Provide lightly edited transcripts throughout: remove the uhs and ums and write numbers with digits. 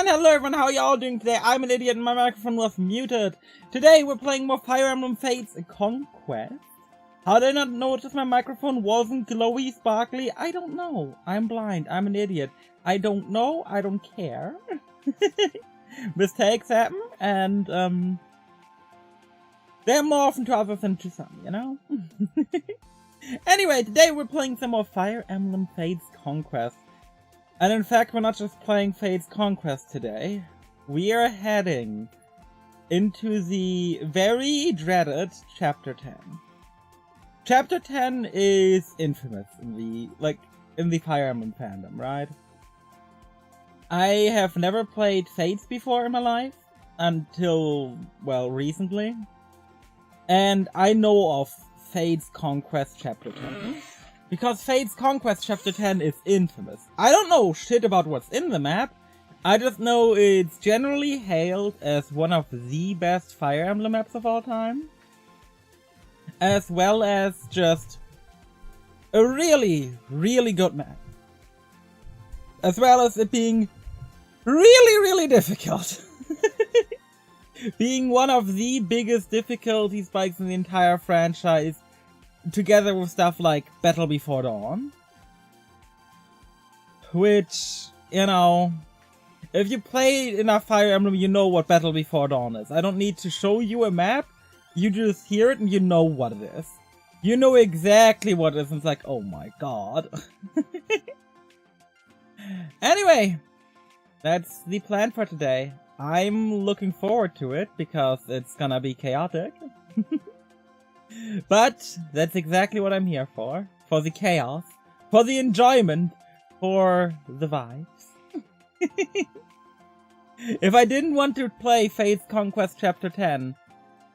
And hello everyone, how are y'all doing today? I'm an idiot and my microphone was muted. Today we're playing more Fire Emblem Fates Conquest. How did I not notice my microphone wasn't glowy, sparkly? I don't know. I'm blind. I'm an idiot. I don't know. I don't care. Mistakes happen, and they're more often to others than to some, you know? Anyway, today we're playing some more Fire Emblem Fates Conquest. And in fact, we're not just playing Fates Conquest today. We are heading into the very dreaded Chapter 10. Chapter 10 is infamous in the Fire Emblem fandom, right? I have never played Fates before in my life, until, well, recently. And I know of Fates Conquest Chapter 10. Because Fates Conquest Chapter 10 is infamous. I don't know shit about what's in the map. I just know it's generally hailed as one of the best Fire Emblem maps of all time. As well as just a really, really good map. As well as it being really, really difficult. Being one of the biggest difficulty spikes in the entire franchise. Together with stuff like Battle Before Dawn. Which, you know, if you play enough Fire Emblem, you know what Battle Before Dawn is. I don't need to show you a map. You just hear it and you know what it is. You know exactly what it is, and it's like, oh my god. Anyway, that's the plan for today. I'm looking forward to it, because it's gonna be chaotic. But that's exactly what I'm here for. For the chaos. For the enjoyment. For the vibes. If I didn't want to play Fates Conquest Chapter 10,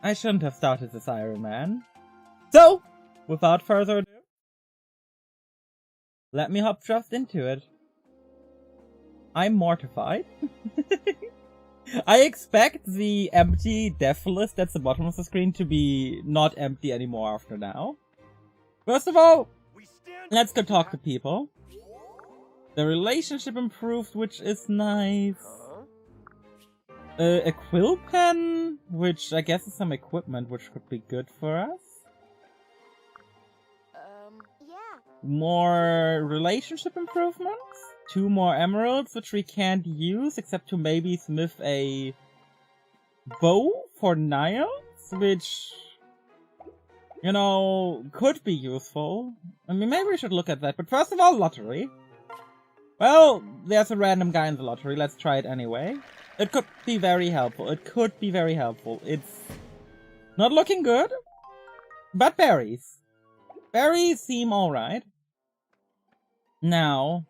I shouldn't have started this Ironman. So, without further ado, let me hop just into it. I'm mortified. I expect the empty death list at the bottom of the screen to be not empty anymore after now. First of all, let's go talk to people. The relationship improved, which is nice. A quill pen, which I guess is some equipment, which could be good for us. Yeah. More relationship improvements. 2 more emeralds, which we can't use, except to maybe smith a bow for Niles, which, you know, could be useful. I mean, maybe we should look at that. But first of all, lottery. Well, there's a random guy in the lottery. Let's try it anyway. It could be very helpful. It could be very helpful. It's not looking good, but berries. Berries seem alright. Now,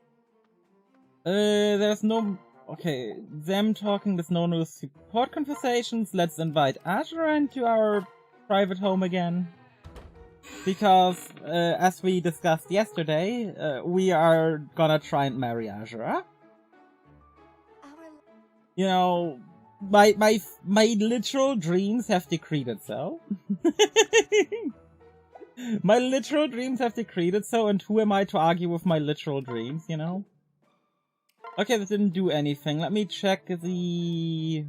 there's no... Okay, them talking, there's no new support conversations. Let's invite Azura into our private home again. Because, as we discussed yesterday, we are gonna try and marry Azura. You know, my literal dreams have decreed it so. My literal dreams have decreed it so, and who am I to argue with my literal dreams, you know? Okay, that didn't do anything. Let me check the...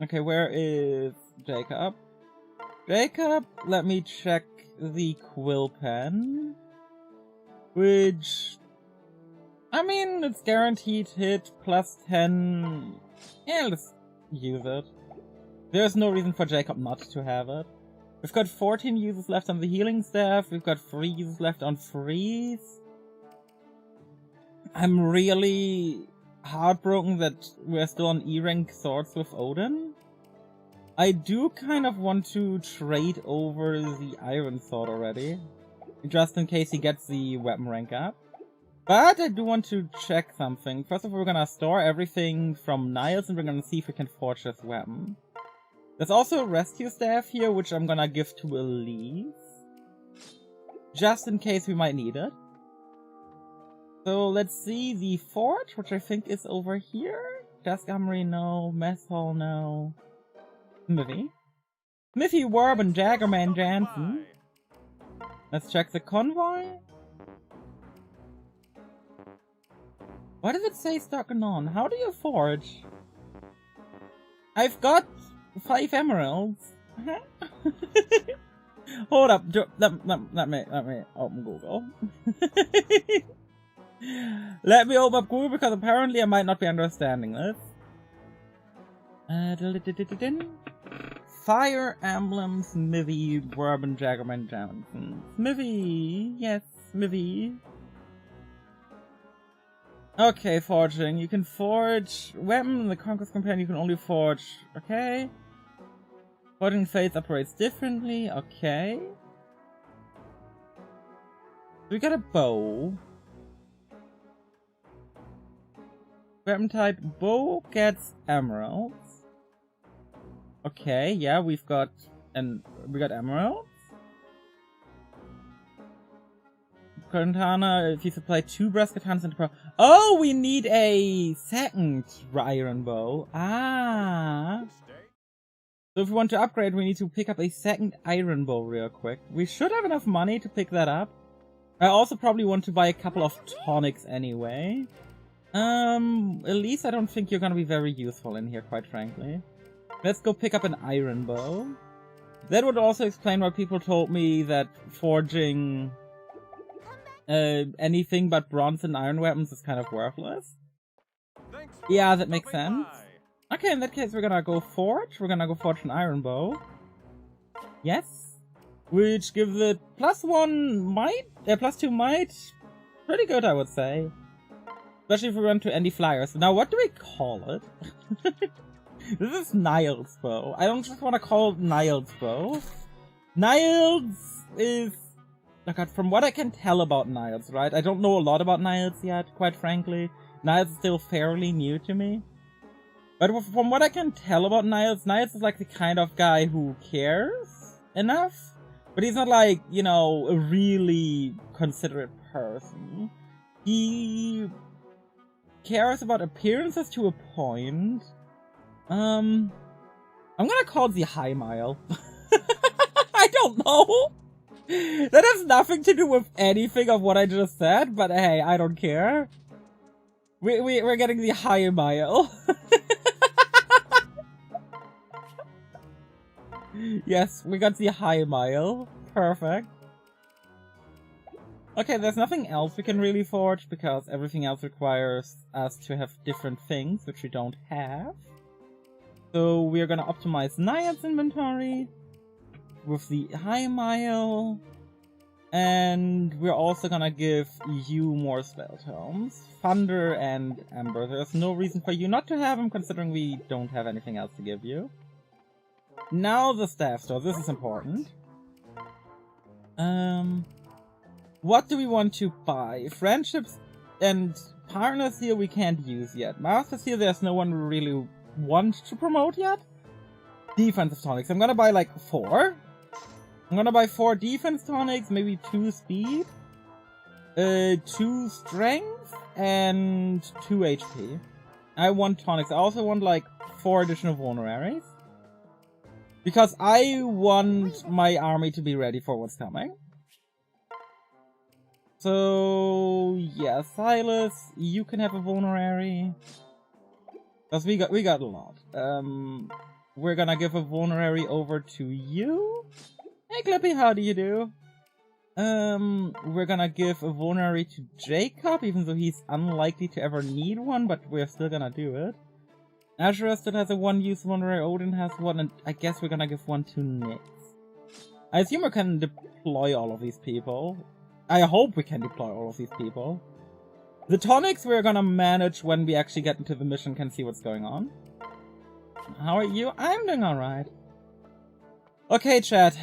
Okay, where is Jacob? Jacob, let me check the quill pen. Which... I mean, it's guaranteed hit plus 10... Yeah, let's use it. There's no reason for Jacob not to have it. We've got 14 uses left on the healing staff. We've got 3 uses left on freeze. I'm really heartbroken that we're still on E-rank swords with Odin. I do kind of want to trade over the Iron Sword already, just in case he gets the weapon rank up. But I do want to check something. First of all, we're gonna store everything from Niles, and we're gonna see if we can forge this weapon. There's also a rescue staff here, which I'm gonna give to Elise, just in case we might need it. So let's see the forge, which I think is over here. Desk Armory, no. Mess Hall, no. Smithy. Smithy, Warb, and Jaggerman Jansen. Let's check the convoy. Why does it say stuck on? How do you forge? I've got 5 emeralds. Hold up, let me open Google. Let me open up Google because apparently I might not be understanding this. Fire Emblem Smithy Bourbon Jaggerman Johnson. Smithy, yes, Smithy. Okay, forging. You can forge weapon. The Conquest companion you can only forge. Okay. Forging phase operates differently. Okay. We got a bow. Weapon type bow gets emeralds. Okay, yeah, we got emeralds. Katana, if you supply 2 brass katanas into power. Oh, we need a second iron bow. Ah. So if we want to upgrade, we need to pick up a second iron bow real quick. We should have enough money to pick that up. I also probably want to buy a couple of tonics anyway. At least I don't think you're gonna be very useful in here, quite frankly. Let's go pick up an iron bow. That would also explain why people told me that forging anything but bronze and iron weapons is kind of worthless. Yeah, that makes sense. Okay, in that case we're gonna go forge. We're gonna go forge an iron bow. Yes. Which gives it +1 might? +2 might? Pretty good, I would say. Especially if we run to Andy Flyers. Now, what do we call it? This is Niall's bow. I don't just want to call it Niall's bow. Niall's is... Oh god, from what I can tell about Niall's, right? I don't know a lot about Niall's yet, quite frankly. Niall's is still fairly new to me. But from what I can tell about Niall's is like the kind of guy who cares enough. But he's not like, you know, a really considerate person. He cares about appearances to a point. I'm gonna call it the High Mile. I don't know. That has nothing to do with anything of what I just said, but hey, I don't care. We're getting the High Mile. Yes, we got the High Mile. Perfect. Okay, there's nothing else we can really forge, because everything else requires us to have different things, which we don't have. So we're gonna optimize Naiad's inventory with the High Mile. And we're also gonna give you more spell tomes. Thunder and Ember. There's no reason for you not to have them, considering we don't have anything else to give you. Now the staff store. This is important. What do we want to buy? Friendships and partners here we can't use yet. Masters here there's no one we really want to promote yet. Defensive tonics. I'm gonna buy like 4. I'm gonna buy 4 defense tonics, maybe 2 speed, 2 strength, and 2 HP. I want tonics. I also want like 4 additional vulneraries. Because I want my army to be ready for what's coming. So yeah, Silas, you can have a vulnerary. Because we got a lot. We're gonna give a vulnerary over to you. Hey Clippy, how do you do? We're gonna give a vulnerary to Jacob, even though he's unlikely to ever need one, but we're still gonna do it. Azura still has a 1-use vulnerary, Odin has one, and I guess we're gonna give one to Nyx. I assume we can deploy all of these people. I hope we can deploy all of these people. The tonics we're gonna manage when we actually get into the mission, can see what's going on. How are you? I'm doing alright. Okay, chat.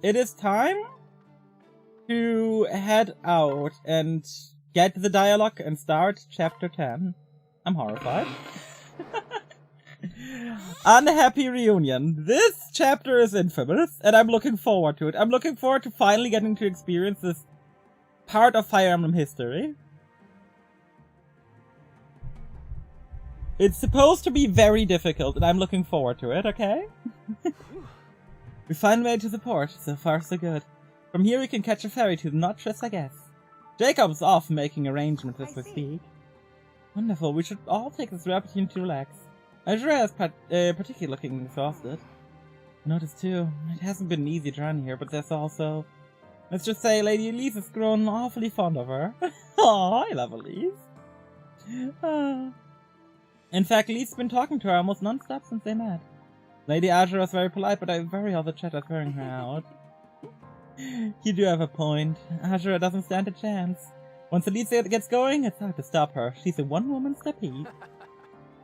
It is time to head out and get the dialogue and start chapter 10. I'm horrified. Unhappy reunion. This chapter is infamous, and I'm looking forward to it. I'm looking forward to finally getting to experience this part of Fire Emblem history. It's supposed to be very difficult, and I'm looking forward to it, okay? We finally made it to the port. So far, so good. From here we can catch a ferry to the Notches, I guess. Jacob's off making arrangements as we speak. Wonderful, we should all take this opportunity to relax. Azura is particularly looking exhausted. I noticed too. It hasn't been an easy journey here, but there's also... Let's just say Lady Elise has grown awfully fond of her. Oh, I love Elise. In fact, Elise's been talking to her almost non-stop since they met. Lady Azura is very polite, but I worry all the chatter throwing her out. You do have a point. Azura doesn't stand a chance. Once Elise gets going, it's hard to stop her. She's a one-woman stampede.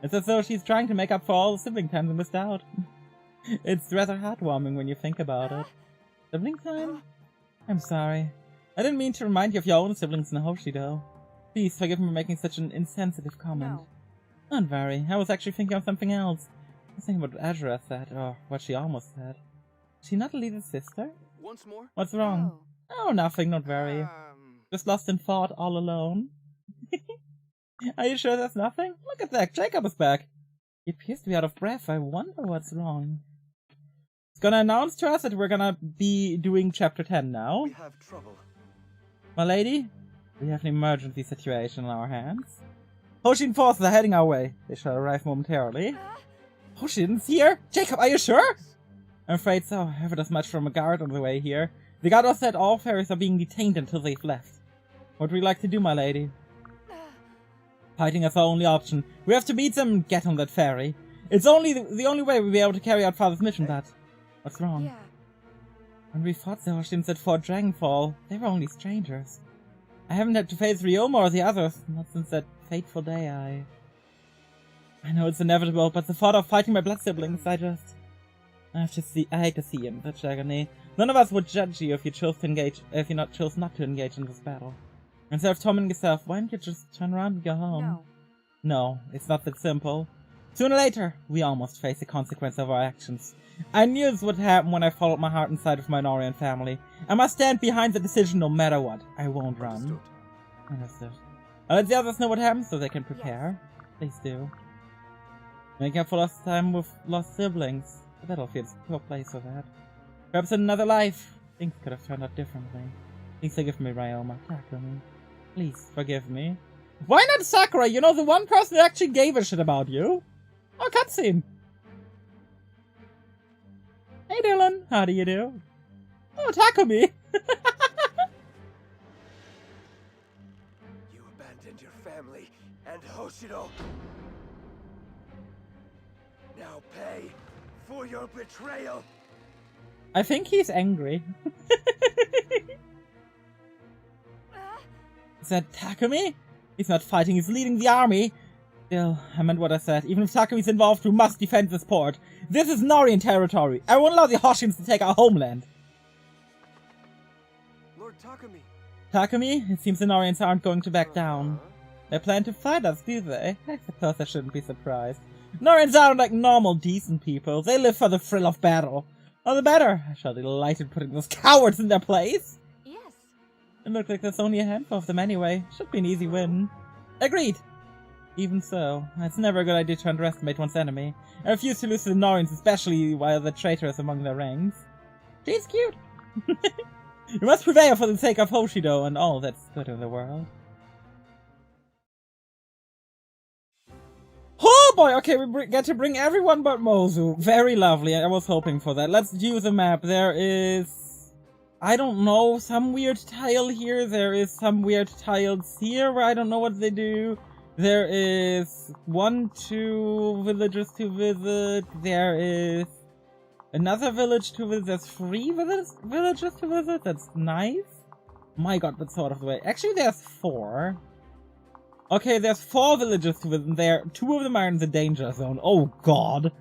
It's as though she's trying to make up for all the sibling times we missed out. It's rather heartwarming when you think about it. Sibling time? I'm sorry. I didn't mean to remind you of your own siblings in Hoshido. Please forgive me for making such an insensitive comment. No. Don't worry, I was actually thinking of something else. I was thinking what Azura said, or what she almost said. Is she not Elise's sister? Once more? What's wrong? Oh, nothing, don't worry. Just lost in thought all alone. Are you sure there's nothing? Look at that, Jacob is back. He appears to be out of breath. I wonder what's wrong. It's gonna announce to us that we're gonna be doing chapter 10 now. We have trouble. My lady, we have an emergency situation on our hands. Hoshin forces are heading our way. They shall arrive momentarily. Hoshin's here? Jacob, are you sure? I'm afraid so. I heard as much from a guard on the way here. The guard also said all ferries are being detained until they've left. What would we like to do, my lady? Fighting is our only option. We have to meet them and get on that ferry. It's only the only way we'll be able to carry out Father's mission, but... What's wrong? Yeah. When we fought the Hoshins at Fort Dragonfall, they were only strangers. I haven't had to face Ryoma or the others, not since that fateful day. I know it's inevitable, but the thought of fighting my blood siblings, I hate to see him, such agony. None of us would judge you if you chose to engage, if you chose not to engage in this battle. Instead of tormenting yourself, why don't you just turn around and go home? No, it's not that simple. Sooner or later, we almost face the consequence of our actions. I knew this would happen when I followed my heart inside of my Norian family. I must stand behind the decision no matter what. I won't run. Understood. I'll let the others know what happened so they can prepare. Please do. Making up for lost time with lost siblings. The battlefield's a poor place for that. Perhaps in another life, things could have turned out differently. Please forgive me, Ryoma. Takumi. Please forgive me. Why not Sakura? You know, the one person who actually gave a shit about you. Oh, cutscene. Hey Dylan, how do you do? Oh, Takumi! You abandoned your family and Hoshido. Now pay for your betrayal. I think he's angry. Is that Takumi? He's not fighting, he's leading the army. Still, I meant what I said. Even if Takumi's involved, we must defend this port. This is Norian territory. I won't allow the Hoshins to take our homeland. Lord Takumi. Takumi? It seems the Norians aren't going to back down. They plan to fight us, do they? I suppose I shouldn't be surprised. Norians aren't like normal, decent people. They live for the thrill of battle. All the better. I shall delight in putting those cowards in their place. Yes. It looks like there's only a handful of them anyway. Should be an easy win. Agreed. Even so, it's never a good idea to underestimate one's enemy. I refuse to lose to the Norians, especially while the traitor is among their ranks. She's cute. You must prevail for the sake of Hoshido and all that's good in the world. Oh boy, okay, we get to bring everyone but Mozu. Very lovely, I was hoping for that. Let's view the map. There is... I don't know, some weird tile here. There is some weird tiles here where I don't know what they do. There is 1, 2 villages to visit. There is another village to visit. There's 3 villages to visit. That's nice. My god, that's sort of the way. Actually, there's 4. Okay, there's 4 villages to visit. There, 2 of them are in the danger zone. Oh god.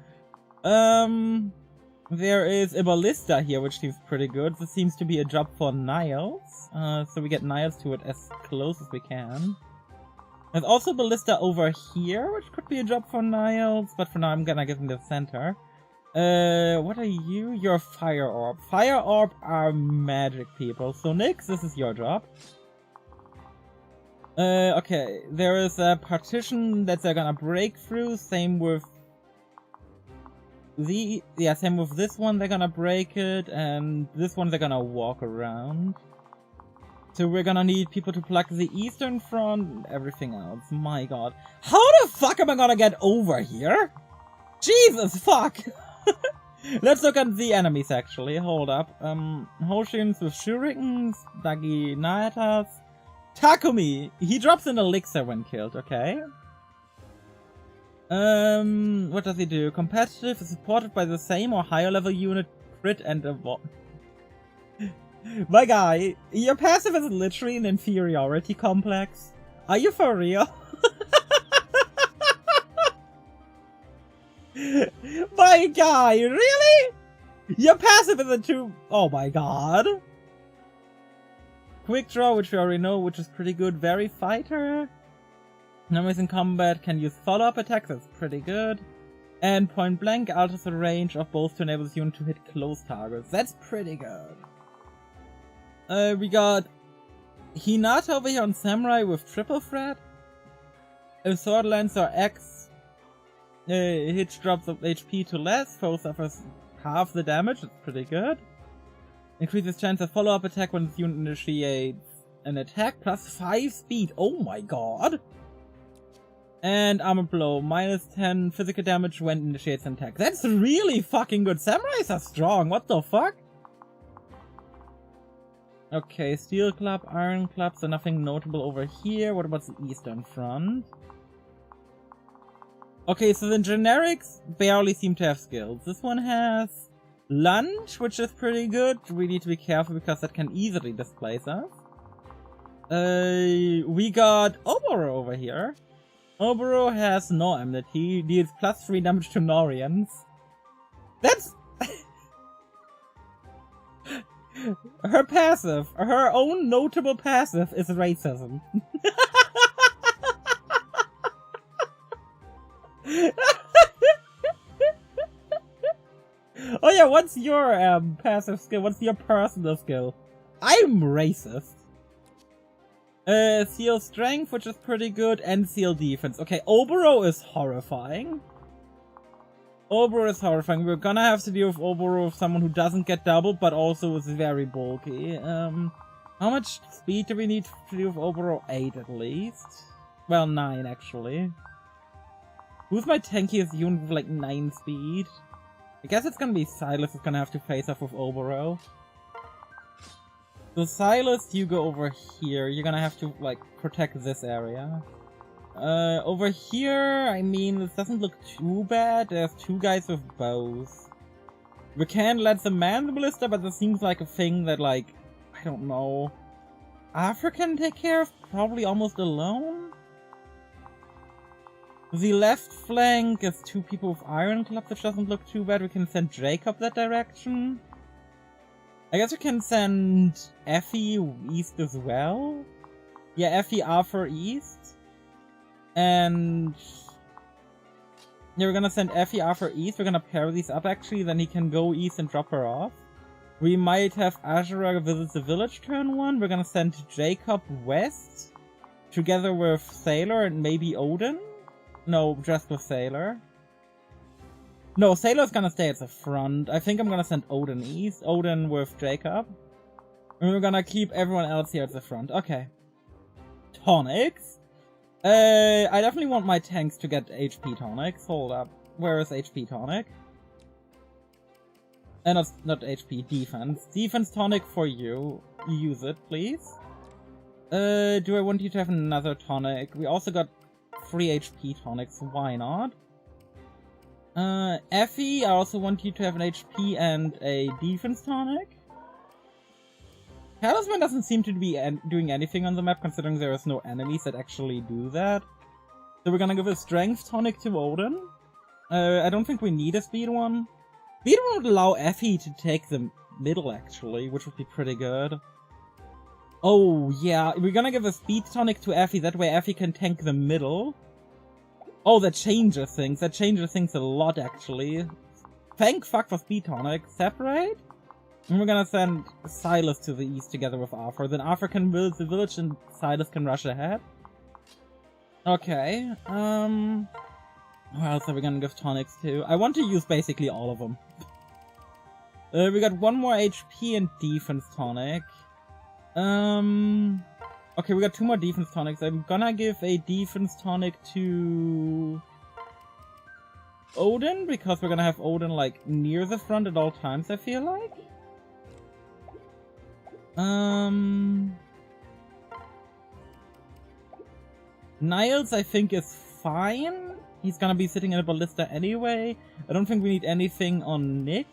There is a ballista here, which seems pretty good. This seems to be a job for Niles. So we get Niles to it as close as we can. There's also a ballista over here, which could be a job for Niles, but for now I'm gonna give him the center. What are you? You're a Fire Orb. Fire Orb are magic people. So Nyx, this is your job. Okay, there is a partition that they're gonna break through, same with same with this one, they're gonna break it, and this one they're gonna walk around. So we're gonna need people to plug the eastern front and everything else. My god. How the fuck am I gonna get over here? Jesus fuck! Let's look at the enemies actually, hold up. Hoshins with shurikens, Daginatas. Takumi! He drops an elixir when killed, okay. What does he do? Competitive is supported by the same or higher level unit, crit and avoid. My guy, your passive is literally an inferiority complex. Are you for real? My guy, really? Your passive is a 2. Oh my god. Quick draw, which we already know, which is pretty good. Very fighter. Enemies in combat can use follow-up attacks, that's pretty good. And point blank alters the range of both to enable the unit to hit close targets. That's pretty good. We got Hinata over here on Samurai with triple threat. A Sword Lancer X hit drops of HP to less, foe suffers half the damage, that's pretty good. Increases chance of follow-up attack when the unit initiates an attack, plus 5 speed, oh my god! And Armor Blow, minus 10 physical damage when initiates an attack. That's really fucking good, Samurais are strong, what the fuck? Okay, Steel Club, Iron Club, so nothing notable over here. What about the Eastern Front? Okay, so the generics barely seem to have skills. This one has Lunge, which is pretty good. We need to be careful because that can easily displace us. We got Oboro over here. Oboro has no enmity, deals plus 3 damage to Norians. That's... Her passive, her own notable passive is racism. Oh yeah, what's your passive skill? What's your personal skill? I'm racist. Seal Strength, which is pretty good, and Seal Defense. Okay, Oboro is horrifying. Oboro is horrifying. We're gonna have to deal with Oboro with someone who doesn't get doubled, but also is very bulky. How much speed do we need to deal with Oboro? 8 at least. Well, 9 actually. Who's my tankiest unit with like 9 speed? I guess it's gonna be Silas who's gonna have to face off with Oboro. So Silas, you go over here. You're gonna have to like protect this area. Over here, I mean, this doesn't look too bad. There's 2 guys with bows. We can let them man the ballista, but this seems like a thing that, like, I don't know. Afra can take care of, probably almost alone? The left flank is 2 people with Iron Club, which doesn't look too bad. We can send Jacob that direction. I guess we can send Effie east as well. Yeah, Effie Afra east. And yeah, we're gonna send Effie Afra east. We're gonna pair these up actually, then he can go east and drop her off. We might have Azura visit the village turn 1. We're gonna send Jacob west, together with Sailor and maybe Odin. No, just with Sailor. No, Sailor's gonna stay at the front. I think I'm gonna send Odin east. Odin with Jacob. And we're gonna keep everyone else here at the front. Okay. Tonics? I definitely want my tanks to get HP tonics. Hold up. Where is HP tonic? Not HP, defense. Defense tonic for you. Use it, please. Do I want you to have another tonic? We also got 3 HP tonics, why not? Effie, I also want you to have an HP and a defense tonic. Talisman doesn't seem to be doing anything on the map, considering there is no enemies that actually do that. So we're gonna give a strength tonic to Odin. I don't think we need a speed one. Speed one would allow Effie to take the middle, actually, which would be pretty good. Oh, yeah, we're gonna give a speed tonic to Effie, that way Effie can tank the middle. Oh, that changes things. That changes things a lot, actually. Thank fuck for speed tonic. Separate? And we're gonna send Silas to the east together with Arthur. Then Arthur can build the village and Silas can rush ahead. Okay, who else are we gonna give tonics to? I want to use basically all of them. We got 1 more HP and defense tonic. Okay, we got 2 more defense tonics. I'm gonna give a defense tonic to... Odin, because we're gonna have Odin, like, near the front at all times, I feel like. Niles, I think, is fine. He's gonna be sitting in a ballista anyway. I don't think we need anything on Nyx.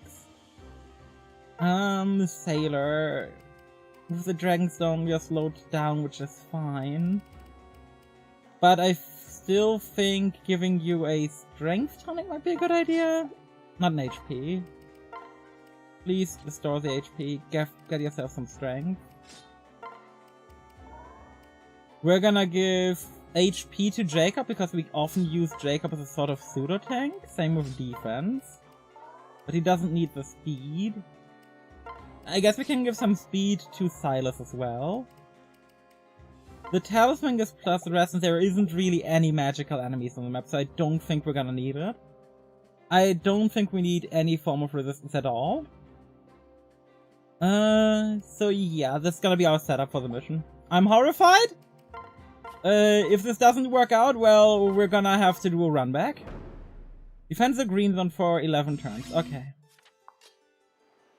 Sailor. With the Dragonstone, we are slowed down, which is fine. But I still think giving you a strength tonic might be a good idea. Not an HP. Please restore the HP. Get yourself some strength. We're gonna give HP to Jacob because we often use Jacob as a sort of pseudo tank. Same with defense. But he doesn't need the speed. I guess we can give some speed to Silas as well. The talisman gives plus the rest, and there isn't really any magical enemies on the map, so I don't think we're gonna need it. I don't think we need any form of resistance at all. So yeah, this is gonna be our setup for the mission. I'm horrified! If this doesn't work out, well, we're gonna have to do a run back. Defend the green zone for 11 turns, okay.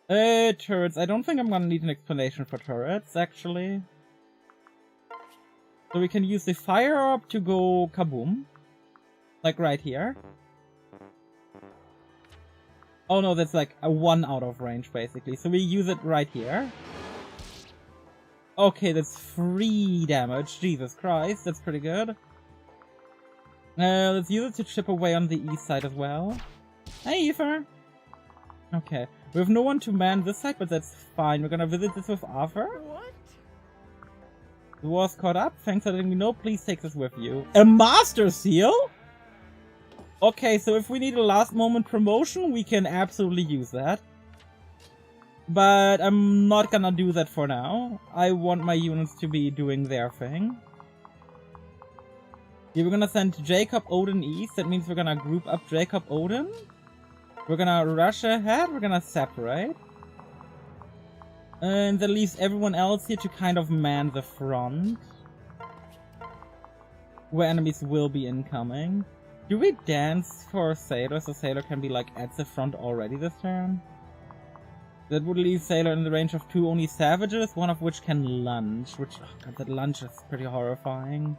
Turrets. I don't think I'm gonna need an explanation for turrets, actually. So we can use the fire orb to go kaboom. Like right here. Oh no, that's like a 1 out of range, basically. So we use it right here. Okay, that's 3 damage. Jesus Christ, that's pretty good. Let's use it to chip away on the east side as well. Hey, Ether! Okay. We have no one to man this side, but that's fine. We're gonna visit this with Arthur. What? The war's caught up. Thanks for letting me know. Please take this with you. A Master Seal? Okay, so if we need a last moment promotion, we can absolutely use that. But I'm not gonna do that for now. I want my units to be doing their thing. Yeah, we're gonna send Jacob, Odin east. That means we're gonna group up Jacob, Odin. We're gonna rush ahead, we're gonna separate. And that leaves everyone else here to kind of man the front. Where enemies will be incoming. Do we dance for Sailor so Sailor can be like at the front already this turn? That would leave Sailor in the range of 2 only savages, one of which can lunge. Which, oh god, that lunge is pretty horrifying.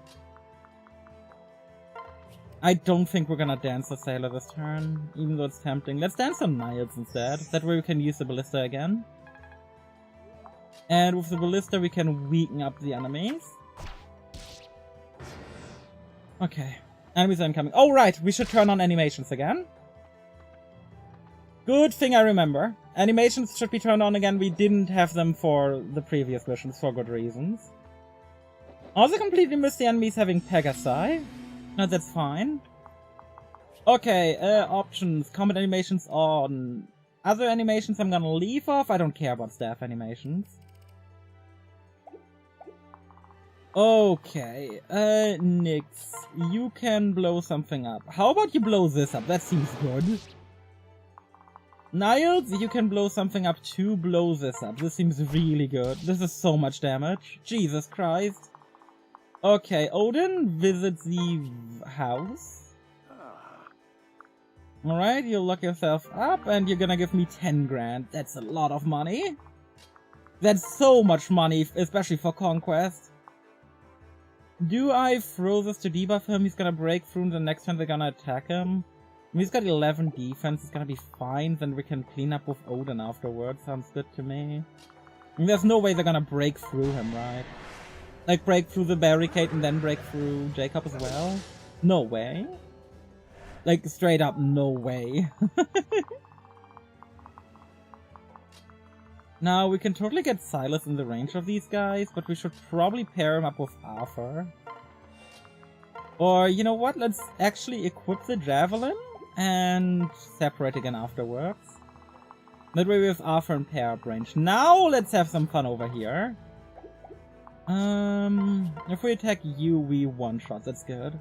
I don't think we're gonna dance the Sailor this turn, even though it's tempting. Let's dance on Niles instead. That way we can use the Ballista again. And with the Ballista we can weaken up the enemies. Okay. Enemies are incoming. Oh right, we should turn on animations again. Good thing I remember. Animations should be turned on again. We didn't have them for the previous missions for good reasons. Also completely missed the enemies having Pegasi. No, that's fine. Okay, options. Combat animations on. Other animations I'm gonna leave off. I don't care about staff animations. Okay, Nyx. You can blow something up. How about you blow this up? That seems good. Niles, you can blow something up to blow this up. This seems really good. This is so much damage. Jesus Christ. Okay, Odin visits the house. Alright, you'll lock yourself up and you're gonna give me 10 grand. That's a lot of money. That's so much money, especially for Conquest. Do I throw this to debuff him? He's gonna break through and the next time they're gonna attack him. He's got 11 defense, he's gonna be fine. Then we can clean up with Odin afterwards. Sounds good to me. I mean, there's no way they're gonna break through him, right? Like, break through the barricade and then break through Jacob as well? No way. Like, straight up, no way. Now, we can totally get Silas in the range of these guys, but we should probably pair him up with Arthur. Or, you know what? Let's actually equip the Javelin and separate again afterwards. That way we have Arthur and pair up range. Now, let's have some fun over here. If we attack you, we one-shot. That's good.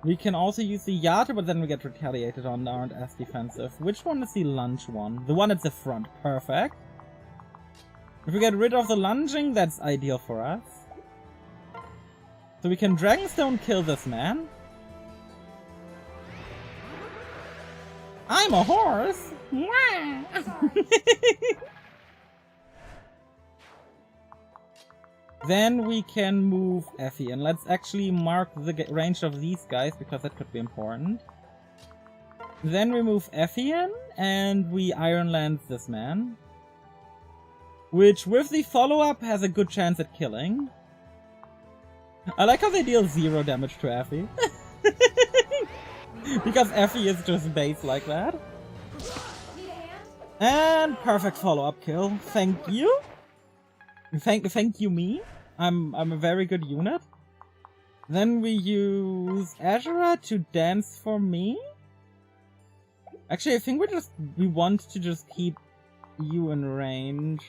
We can also use the Yata, but then we get retaliated on, aren't as defensive. Which one is the lunge one? The one at the front. Perfect. If we get rid of the lunging, that's ideal for us. So we can Dragonstone kill this man. I'm a horse! Then we can move Effie, and let's actually mark the range of these guys, because that could be important. Then we move Effie in, and we Ironland this man. Which, with the follow-up, has a good chance at killing. I like how they deal 0 damage to Effie. Because Effie is just base like that. And perfect follow-up kill. Thank you. Thank you me. I'm a very good unit. Then we use Azura to dance for me. Actually, I think we want to just keep you in range.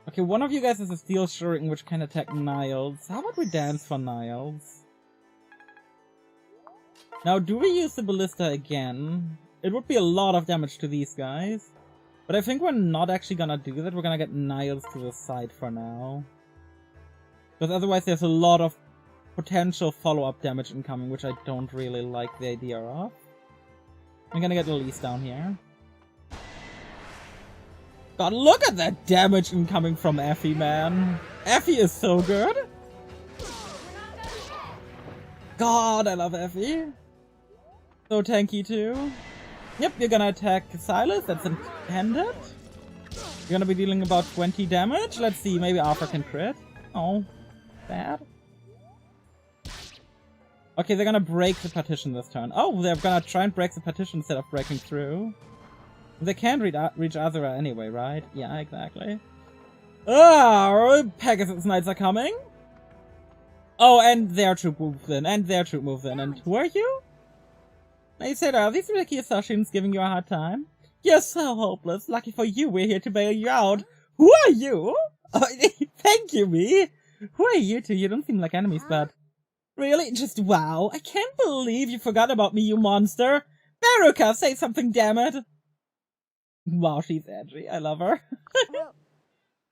Okay, one of you guys is a steel shuriken which can attack Niles. How about we dance for Niles? Now, do we use the ballista again? It would be a lot of damage to these guys. But I think we're not actually gonna do that. We're gonna get Niles to the side for now. Because otherwise there's a lot of potential follow-up damage incoming, which I don't really like the idea of. I'm gonna get Elise down here. God, look at that damage incoming from Effie, man. Effie is so good. God, I love Effie. So tanky too. Yep, you're gonna attack Silas, that's intended. You're gonna be dealing about 20 damage. Let's see, maybe Arthur can crit. Oh, bad. Okay, they're gonna break the partition this turn. Oh, they're gonna try and break the partition instead of breaking through. They can't reach Azura anyway, right? Yeah, exactly. Oh, Pegasus Knights are coming. Oh, and their troop moves in, and their troop moves in. And who are you? They said, are these Ricky assassins giving you a hard time? You're so hopeless. Lucky for you, we're here to bail you out. Who are you? Oh, thank you, me. Who are you two? You don't seem like enemies, but... Really? Just wow. I can't believe you forgot about me, you monster. Baruka, say something, damn it. Wow, she's edgy. I love her.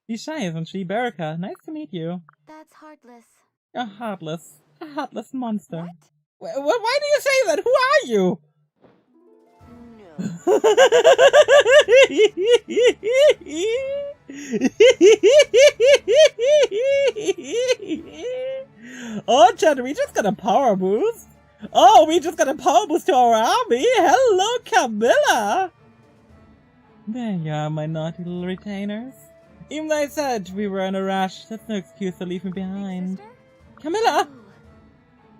She's shy, isn't she? Baruka, nice to meet you. That's heartless. You're heartless. A heartless monster. What? Why do you say that? Who are you? No. Oh, Chad, we just got a power boost. Oh, we just got a power boost to our army. Hello, Camilla. There you are, my naughty little retainers. Even though I said we were in a rush, that's no excuse to leave me behind. Camilla! Ooh.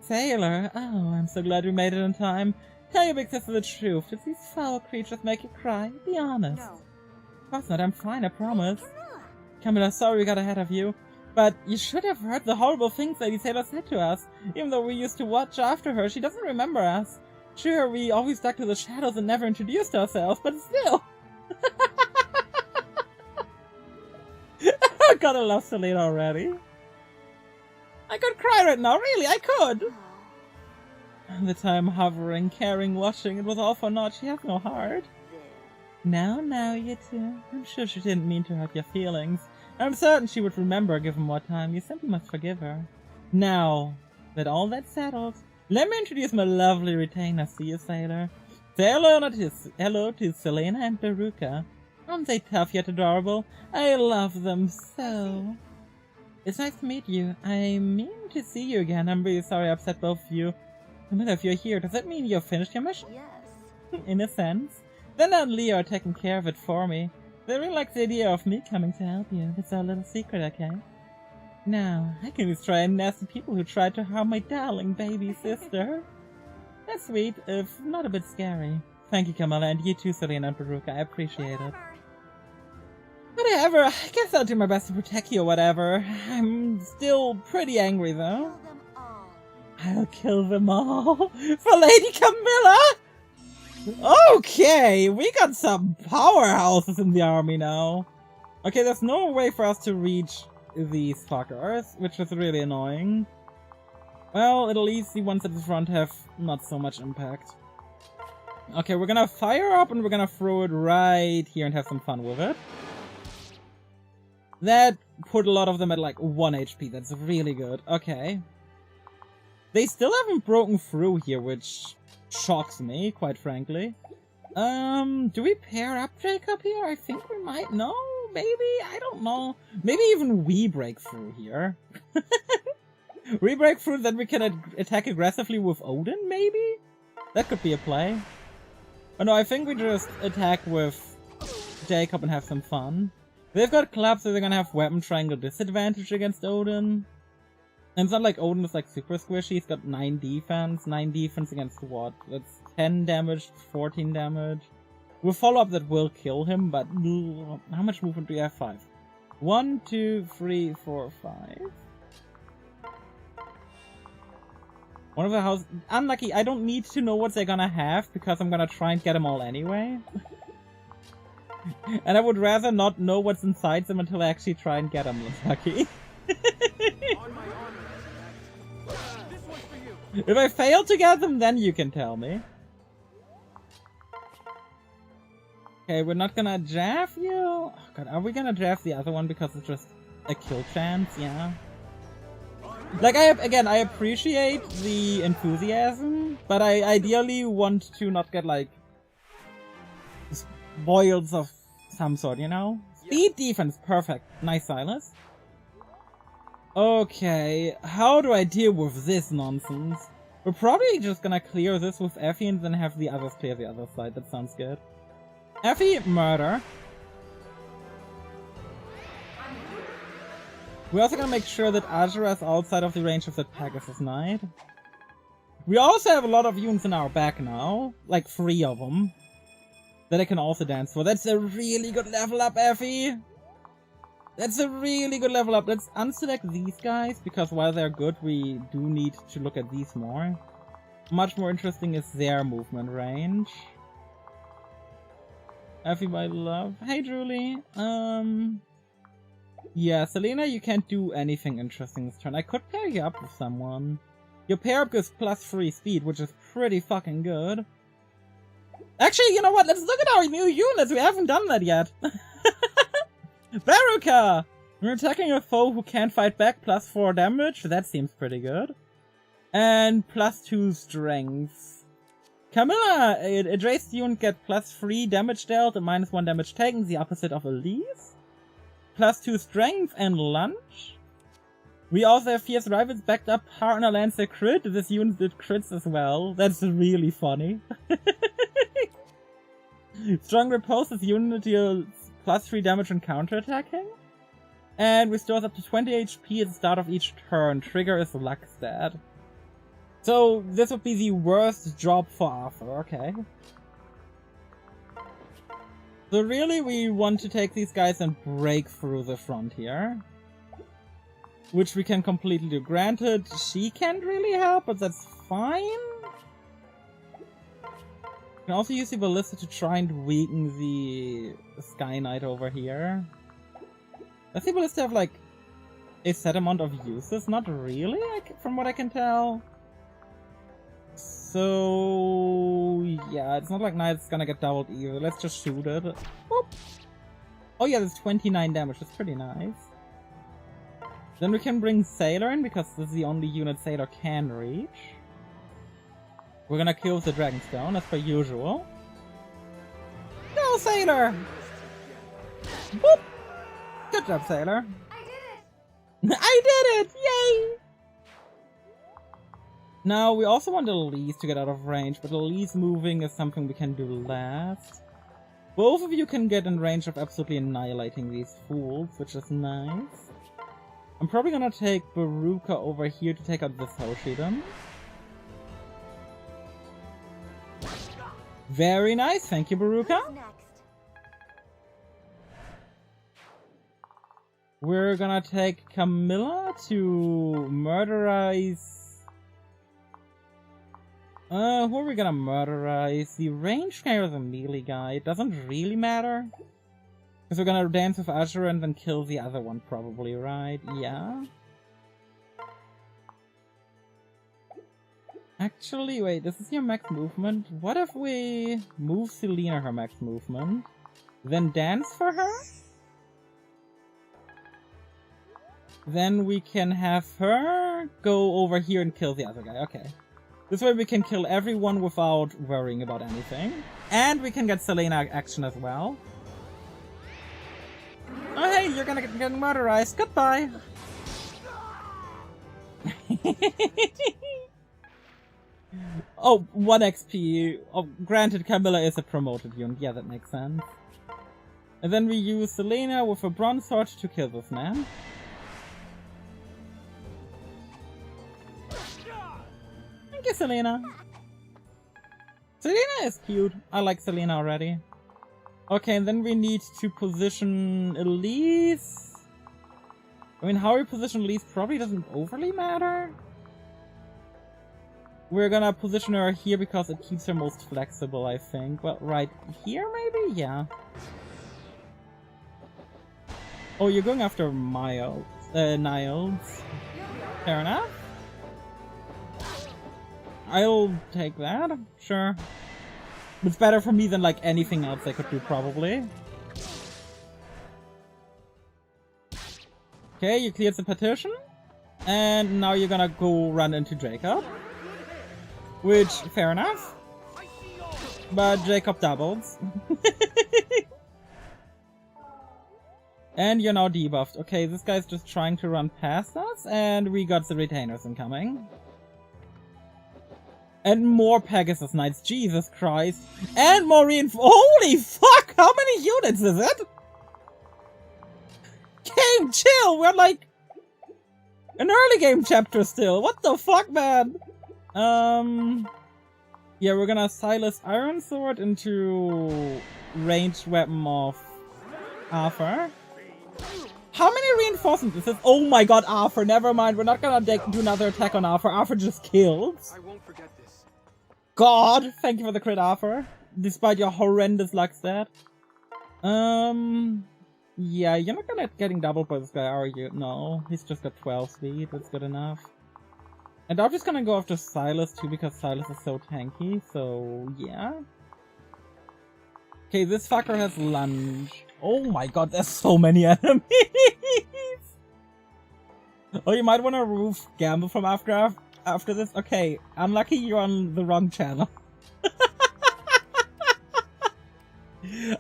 Sailor, oh, I'm so glad we made it in time. Tell your big sister the truth. Did these foul creatures make you cry? Be honest. No. Of course not, I'm fine, I promise. Camilla. Camilla, sorry we got ahead of you. But you should have heard the horrible things Lady Sailor said to us. Even though we used to watch after her, she doesn't remember us. Sure, we always stuck to the shadows and never introduced ourselves, but still. I gotta love Selena already. I could cry right now, really, I could! Oh. The time hovering, caring, washing, it was all for naught, she has no heart. There. Now, you two. I'm sure she didn't mean to hurt your feelings. I'm certain she would remember given more time, you simply must forgive her. Now, that all that's settled, let me introduce my lovely retainers to you, Sailor. Say hello to Selena and Baruka. Aren't they tough yet adorable? I love them so. It's nice to meet you. I mean to see you again. I'm really sorry I upset both of you. Camilla, if you're here, does that mean you've finished your mission? Yes. In a sense. Then and Leo are taking care of it for me. They really like the idea of me coming to help you. It's our little secret, okay? Now, I can just try and nest the people who tried to harm my darling baby sister. That's sweet, if not a bit scary. Thank you, Camilla, and you too, Selena and Baruka. I appreciate it. Whatever, I guess I'll do my best to protect you or whatever. I'm still pretty angry, though. Kill them all. I'll kill them all for Lady Camilla! Okay, we got some powerhouses in the army now. Okay, there's no way for us to reach these fuckers, which is really annoying. Well, at least the ones at the front have not so much impact. Okay, we're gonna fire up and we're gonna throw it right here and have some fun with it. That put a lot of them at like 1 HP, that's really good. Okay. They still haven't broken through here, which shocks me, quite frankly. Do we pair up Jacob here? I think we might. No, maybe? I don't know. Maybe even we break through here. We break through, then we can attack aggressively with Odin, maybe? That could be a play. Oh no, I think we just attack with Jacob and have some fun. They've got clubs, so they're gonna have weapon triangle disadvantage against Odin. And it's not like Odin is like super squishy, he's got 9 defense. 9 defense against what? That's 10 damage, 14 damage. We'll follow up that will kill him, but how much movement do we have? 5. 1, 2, 3, 4, 5. One of the houses... Unlucky, I don't need to know what they're gonna have, because I'm gonna try and get them all anyway. And I would rather not know what's inside them until I actually try and get them, Lucky. If I fail to get them, then you can tell me. Okay, we're not gonna jaff you? Oh god, are we gonna jaff the other one because it's just a kill chance? Yeah. Like, I appreciate the enthusiasm, but I ideally want to not get, like, boils of some sort, you know? Speed defense, perfect. Nice, Silas. Okay, how do I deal with this nonsense? We're probably just gonna clear this with Effie and then have the others clear the other side. That sounds good. Effie, murder. We're also gonna make sure that Azura is outside of the range of that Pegasus Knight. We also have a lot of units in our back now. Like 3 of them. That I can also dance for. That's a really good level up, Effie! That's a really good level up. Let's unselect these guys, because while they're good, we do need to look at these more. Much more interesting is their movement range. Effie, my love. Hey, Julie. Yeah, Selena, you can't do anything interesting this turn. I could pair you up with someone. Your pair up gives +3 speed, which is pretty fucking good. Actually, you know what? Let's look at our new units. We haven't done that yet. Baruka! We're attacking a foe who can't fight back, +4 damage. That seems pretty good. And +2 strength. Camilla! A Drace unit gets +3 damage dealt and -1 damage taken, the opposite of Elise. +2 strength and lunge. We also have Fierce Rivals backed up partner Lancer crit. This unit did crits as well. That's really funny. Strong Repose, this unit deals +3 damage when counterattacking. And restores up to 20 HP at the start of each turn. Trigger is Luck stat. So this would be the worst job for Arthur, okay. So really we want to take these guys and break through the front here. Which we can completely do. Granted, she can't really help, but that's fine. We can also use the Ballista to try and weaken the Sky Knight over here. Does the Ballista have, like, a set amount of uses? Not really, from what I can tell. So... yeah, it's not like Knight's gonna get doubled either. Let's just shoot it. Whoop. Oh yeah, that's 29 damage. That's pretty nice. Then we can bring Sailor in, because this is the only unit Sailor can reach. We're gonna kill the Dragonstone, as per usual. Go, Sailor! Whoop! Good job, Sailor. I did it! I did it! Yay! Now, we also want Elise to get out of range, but Elise moving is something we can do last. Both of you can get in range of absolutely annihilating these fools, which is nice. I'm probably gonna take Baruka over here to take out this Hoshiden. Very nice, thank you, Baruka. Who's next? We're gonna take Camilla to murderize... who are we gonna murderize? The range guy or the melee guy? It doesn't really matter. Because we're gonna dance with Azura and then kill the other one probably, right? Yeah? Actually, wait, this is your max movement. What if we move Selena her max movement? Then dance for her? Then we can have her go over here and kill the other guy. Okay. This way we can kill everyone without worrying about anything. And we can get Selena action as well. Oh hey, you're gonna get murderized. Goodbye. Oh, 1 XP. Oh, granted, Camilla is a promoted unit. Yeah, that makes sense. And then we use Selena with a bronze sword to kill this man. Thank you, Selena. Selena is cute. I like Selena already. Okay, and then we need to position Elise. I mean, how we position Elise probably doesn't overly matter. We're gonna position her here because it keeps her most flexible, I think. Well, right here maybe? Yeah. Oh, you're going after Niles. Fair enough. I'll take that, sure. It's better for me than like anything else I could do, probably. Okay, you cleared the partition. And now you're gonna go run into Jacob. Which, fair enough. But Jacob doubles. And you're now debuffed. Okay, this guy's just trying to run past us, and we got the retainers incoming. And more Pegasus Knights, Jesus Christ. And more holy fuck, how many units is it? Game chill, we're like an early game chapter still. What the fuck, man? Yeah, we're gonna Silas Iron Sword into ranged weapon of Arthur. How many reinforcements is this? Oh my god, Arthur, never mind. We're not gonna do another attack on Arthur. Arthur just killed. I won't forget this. God, thank you for the crit, Arthur. Despite your horrendous luck stat. Yeah, you're not gonna getting doubled by this guy, are you? No, he's just got 12 speed. That's good enough. And I'm just gonna go after Silas too, because Silas is so tanky, so yeah. Okay, this fucker has lunge. Oh my god, there's so many enemies! Oh, you might want to remove Gamble from after this? Okay, unlucky you're on the wrong channel.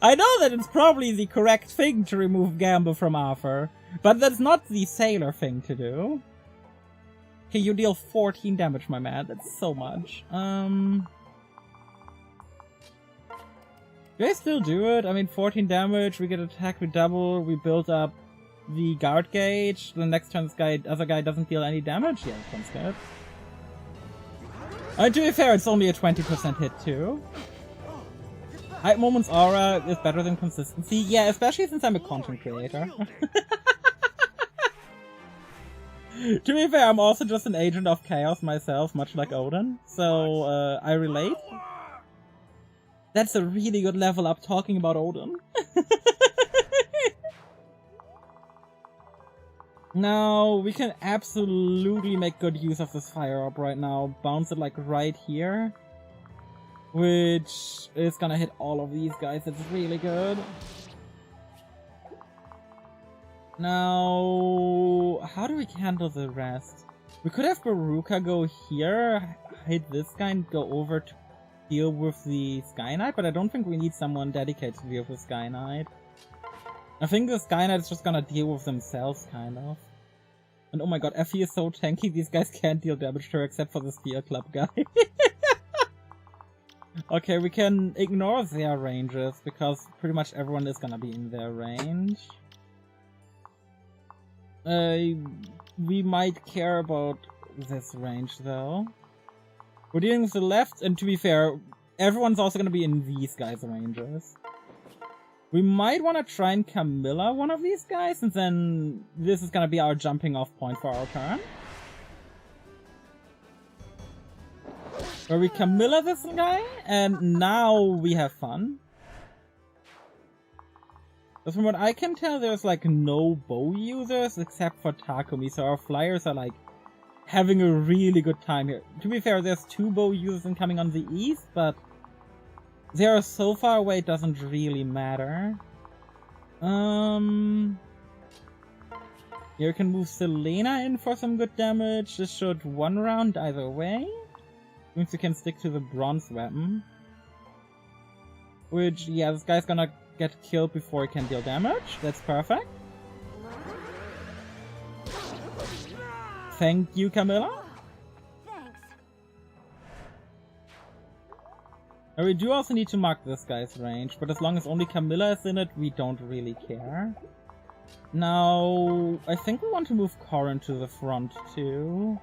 I know that it's probably the correct thing to remove Gamble from Arthur, but that's not the sailor thing to do. Okay, you deal 14 damage, my man. That's so much. Do I still do it? I mean, 14 damage, we get attacked with double, we build up the guard gauge. The next turn this other guy doesn't deal any damage? Yeah, that sounds good. To be fair, it's only a 20% hit too. Hype Moment's aura is better than consistency. Yeah, especially since I'm a content creator. To be fair, I'm also just an agent of chaos myself, much like Odin. So, I relate. That's a really good level up talking about Odin. Now, we can absolutely make good use of this fire up right now. Bounce it like right here. Which is gonna hit all of these guys. It's really good. Now, how do we handle the rest? We could have Baruka go here, hit this guy and go over to deal with the Sky Knight, but I don't think we need someone dedicated to deal with the Sky Knight. I think the Sky Knight is just gonna deal with themselves, kind of. And oh my god, Effie is so tanky, these guys can't deal damage to her except for the Steel Club guy. Okay, we can ignore their ranges, because pretty much everyone is gonna be in their range. We might care about this range, though. We're dealing with the left, and to be fair, everyone's also gonna be in these guys' ranges. We might want to try and Camilla one of these guys, and then this is gonna be our jumping off point for our turn. Where we Camilla this guy, and now we have fun. But from what I can tell, there's like no bow users except for Takumi, so our flyers are like having a really good time here. To be fair, there's 2 bow users incoming on the east, but they are so far away it doesn't really matter. You can move Selena in for some good damage. This should 1 round either way. Means you can stick to the bronze weapon. Which, yeah, this guy's gonna get killed before he can deal damage. That's perfect. Thank you, Camilla. Thanks. And we do also need to mark this guy's range, but as long as only Camilla is in it, we don't really care. Now, I think we want to move Corin to the front too.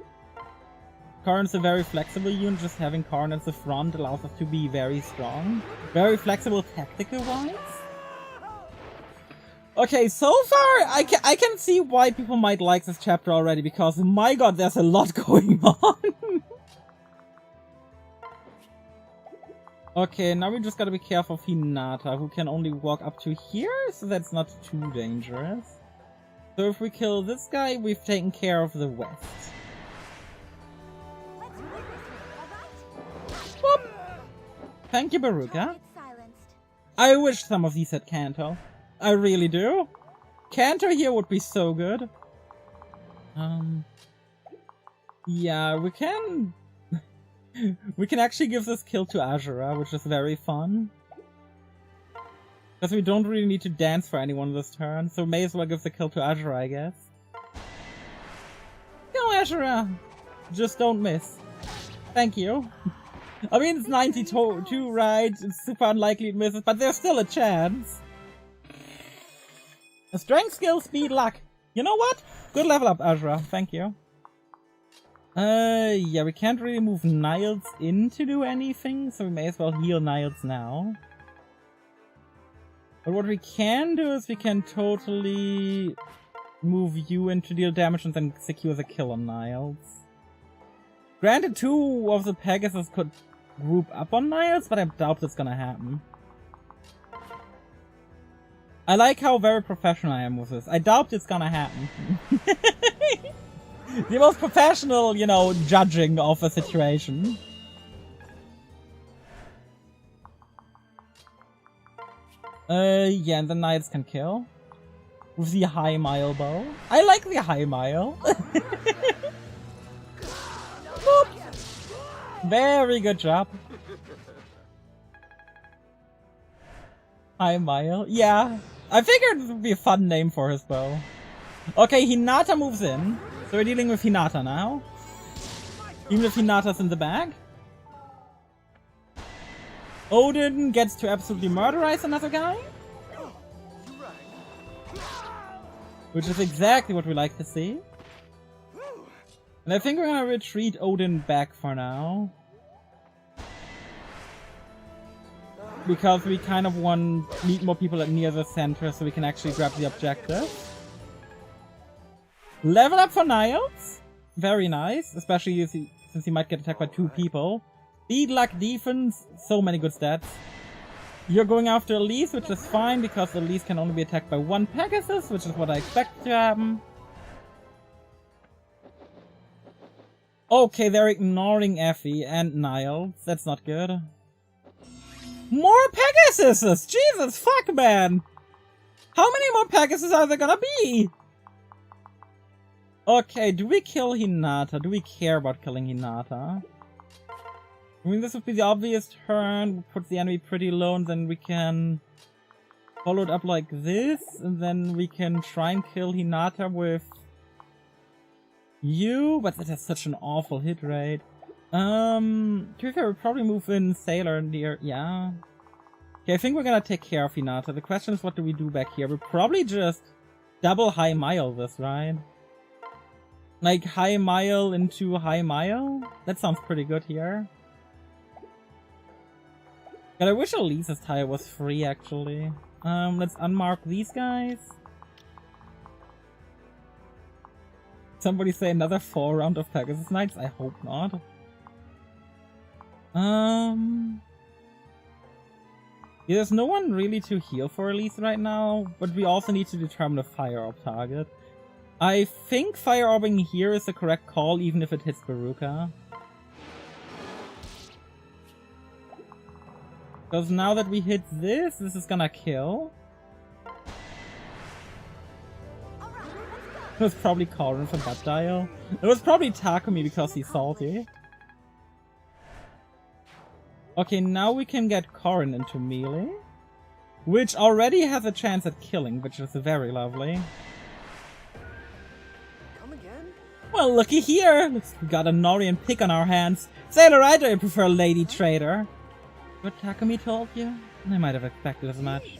Corin's a very flexible unit, just having Corin at the front allows us to be very strong. Very flexible tactical-wise. Okay, so far, I can see why people might like this chapter already, because my god, there's a lot going on. Okay, now we just gotta be careful of Hinata, who can only walk up to here, so that's not too dangerous. So if we kill this guy, we've taken care of the west. Whoop. Thank you, Baruka. I wish some of these had Kanto. I really do. Kanto here would be so good. Yeah, we can... we can actually give this kill to Azura, which is very fun. Because we don't really need to dance for anyone this turn, so may as well give the kill to Azura, I guess. Go, Azura! Just don't miss. Thank you. I mean, it's 92, right? It's super unlikely it misses, but there's still a chance. Strength, skill, speed, luck. You know what? Good level up, Azura. Thank you. Yeah, we can't really move Niles in to do anything, so we may as well heal Niles now. But what we can do is we can totally move you in to deal damage and then secure the kill on Niles. Granted, 2 of the Pegasus could group up on Niles, but I doubt that's gonna happen. I like how very professional I am with this. I doubt it's gonna happen. The most professional, you know, judging of a situation. Yeah, and the Knights can kill. With the high mile bow. I like the high mile. Very good job. High mile. Yeah. I figured it would be a fun name for his bow. Okay, Hinata moves in. So we're dealing with Hinata now. Even if Hinata's in the bag. Odin gets to absolutely murderize another guy. Which is exactly what we like to see. And I think we're gonna retreat Odin back for now. Because we kind of need more people near the center so we can actually grab the objective. Level up for Niles. Very nice. Especially since he might get attacked by 2 people. Speed, luck, defense. So many good stats. You're going after Elise, which is fine because Elise can only be attacked by 1 Pegasus, which is what I expected to happen. Okay, they're ignoring Effie and Niles. That's not good. More Pegasuses! Jesus fuck, man! How many more Pegasus are there gonna be? Okay, do we kill Hinata? Do we care about killing Hinata? I mean, this would be the obvious turn. We put the enemy pretty low, and then we can follow it up like this, and then we can try and kill Hinata with you, but that has such an awful hit rate. To be fair, we'll probably move in Sailor near, yeah. Okay, I think we're gonna take care of Hinata. The question is, what do we do back here? We'll probably just double high mile this, right? Like, high mile into high mile? That sounds pretty good here. God, I wish Elise's tire was free, actually. Let's unmark these guys. Somebody say another 4 round of Pegasus Knights? I hope not. Yeah, there's no one really to heal for Elise right now, but we also need to determine a Fire Orb target. I think Fire Orbing here is the correct call, even if it hits Baruka. Because now that we hit this is gonna kill. It was probably Corin from that dial. It was probably Takumi because he's salty. Okay, now we can get Corin into melee. Which already has a chance at killing, which is very lovely. Come again? Well, looky here! Looks like we got a Norian pick on our hands. Sailor, I do prefer Lady Trader. What Takumi told you? I might have expected as much.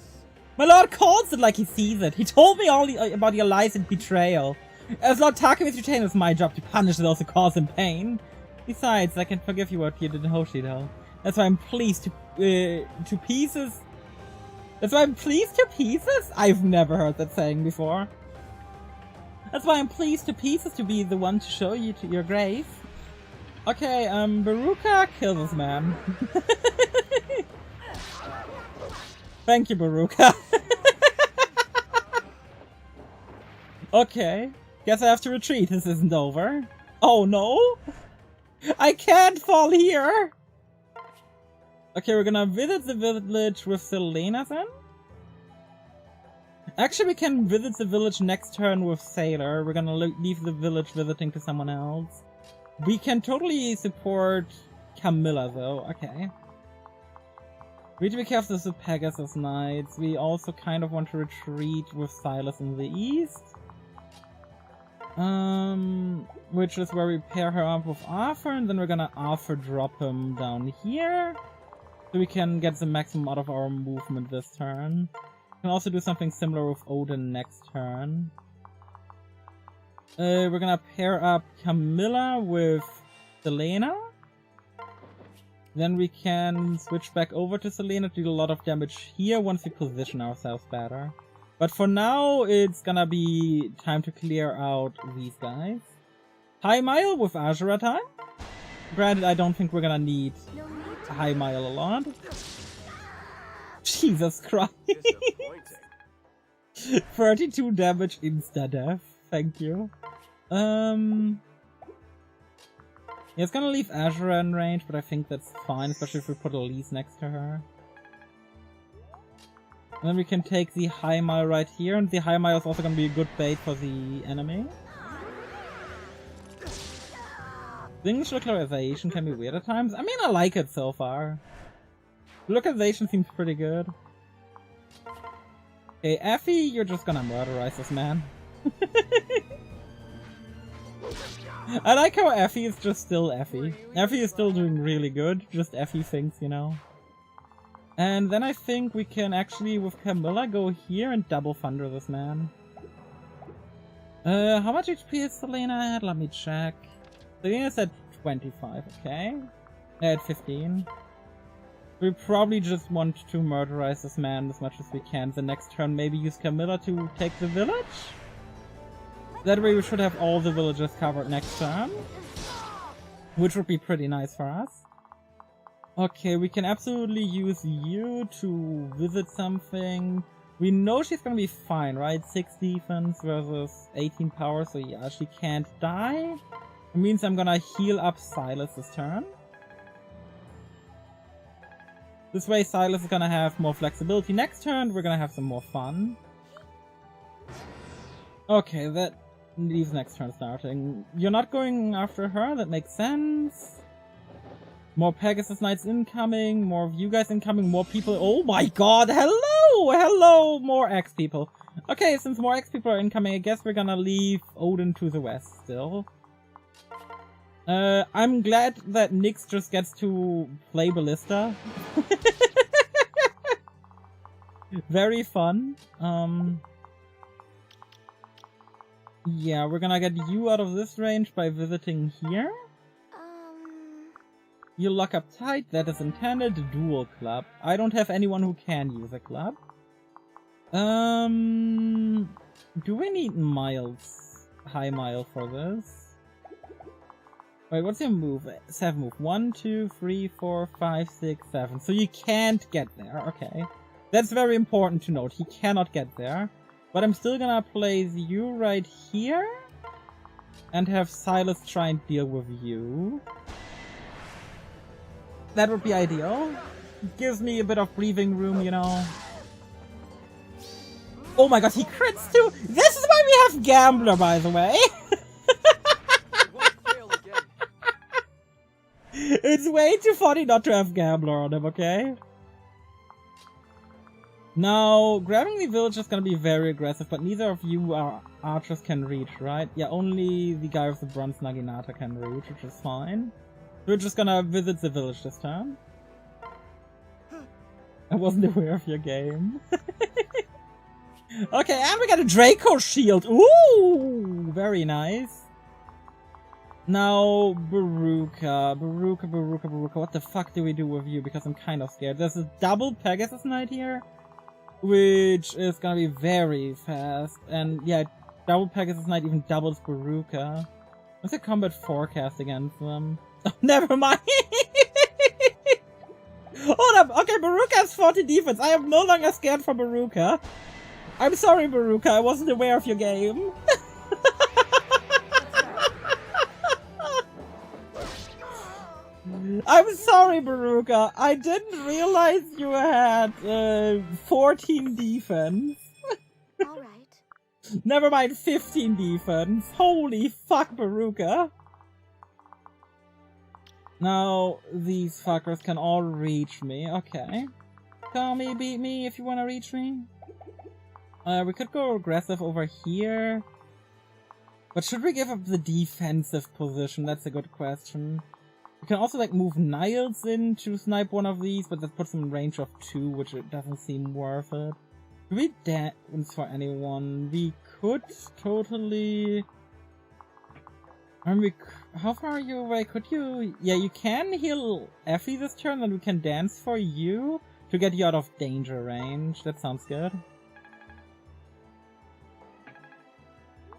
My lord calls it like he sees it. He told me all about your lies and betrayal. As Lord Takumi's retainer, it's my job to punish those who cause him pain. Besides, I can forgive you what you did in Hoshido. That's why I'm pleased to pieces. That's why I'm pleased to pieces? I've never heard that saying before. That's why I'm pleased to pieces to be the one to show you to your grave. Okay, Baruka, kill this man. Thank you, Baruka. Okay, guess I have to retreat. This isn't over. Oh no! I can't fall here! Okay, we're gonna visit the village with Selena then. Actually, we can visit the village next turn with Sailor. We're gonna leave the village visiting to someone else. We can totally support Camilla though, okay. We need to be careful with the Pegasus Knights. We also kind of want to retreat with Silas in the east. Which is where we pair her up with Arthur, and then we're gonna Arthur drop him down here. So we can get the maximum out of our movement this turn. We can also do something similar with Odin next turn. We're gonna pair up Camilla with Selena. Then we can switch back over to Selena to do a lot of damage here once we position ourselves better. But for now, it's gonna be time to clear out these guys. High Mile with Azura time. Granted, I don't think we're gonna need High Mile a lot. Jesus Christ. 32 damage insta-death. Thank you. Yeah, it's gonna leave Azura in range, but I think that's fine, especially if we put Elise next to her. And then we can take the High Mile right here, and the High Mile is also gonna be a good bait for the enemy. Things localization can be weird at times. I mean, I like it so far. Localization seems pretty good. Okay, Effie, you're just gonna murderize this man. I like how Effie is just still Effie. Effie is still doing really good, just Effie thinks, you know. And then I think we can actually, with Camilla, go here and double thunder this man. How much HP is Selena at? Let me check. Selena's at 25, okay. At 15. We probably just want to murderize this man as much as we can. The next turn maybe use Camilla to take the village? That way we should have all the villages covered next turn. Which would be pretty nice for us. Okay, we can absolutely use you to visit something. We know she's gonna be fine, right? 6 defense versus 18 power, so yeah, she can't die. It means I'm gonna heal up Silas this turn. This way Silas is gonna have more flexibility. Next turn we're gonna have some more fun. Okay, that leaves next turn starting. You're not going after her, that makes sense. More Pegasus Knights incoming, more of you guys incoming, more people. Oh my god, hello! Hello, more X people. Okay, since more X people are incoming, I guess we're gonna leave Odin to the west still. I'm glad that Nyx just gets to play Ballista. Very fun. Yeah, we're gonna get you out of this range by visiting here. You lock up tight, that is intended. Dual club. I don't have anyone who can use a club. Do we need miles? High mile for this? Wait, what's your move? 7 move. 1, 2, 3, 4, 5, 6, 7. So you can't get there, okay. That's very important to note. He cannot get there. But I'm still gonna place you right here. And have Silas try and deal with you. That would be ideal. Gives me a bit of breathing room, you know. Oh my god, he crits too! This is why we have Gambler, by the way! It's way too funny not to have Gambler on him, okay? Now, grabbing the village is gonna be very aggressive, but neither of you archers can reach, right? Yeah, only the guy with the bronze Naginata can reach, which is fine. We're just gonna visit the village this time. I wasn't aware of your game. Okay, and we got a Draco shield. Ooh, very nice. Now, Baruka. What the fuck do we do with you? Because I'm kind of scared. There's a double Pegasus Knight here, which is gonna be very fast. And yeah, double Pegasus Knight even doubles Baruka. What's the combat forecast against them? Oh, never mind. Hold up. Okay, Baruka has 40 defense. I am no longer scared for Baruka. I'm sorry, Baruka. I wasn't aware of your game. I'm sorry, Baruka. I didn't realize you had 14 defense. Alright. Never mind, 15 defense. Holy fuck, Baruka. Now, these fuckers can all reach me. Okay. Call me, beat me if you wanna reach me. We could go aggressive over here. But should we give up the defensive position? That's a good question. We can also like move Niles in to snipe one of these, but that puts them in range of 2, which it doesn't seem worth it. Do we dance for anyone? We could totally... I mean, how far are you away? Could you... Yeah, you can heal Effie this turn, and we can dance for you to get you out of danger range. That sounds good.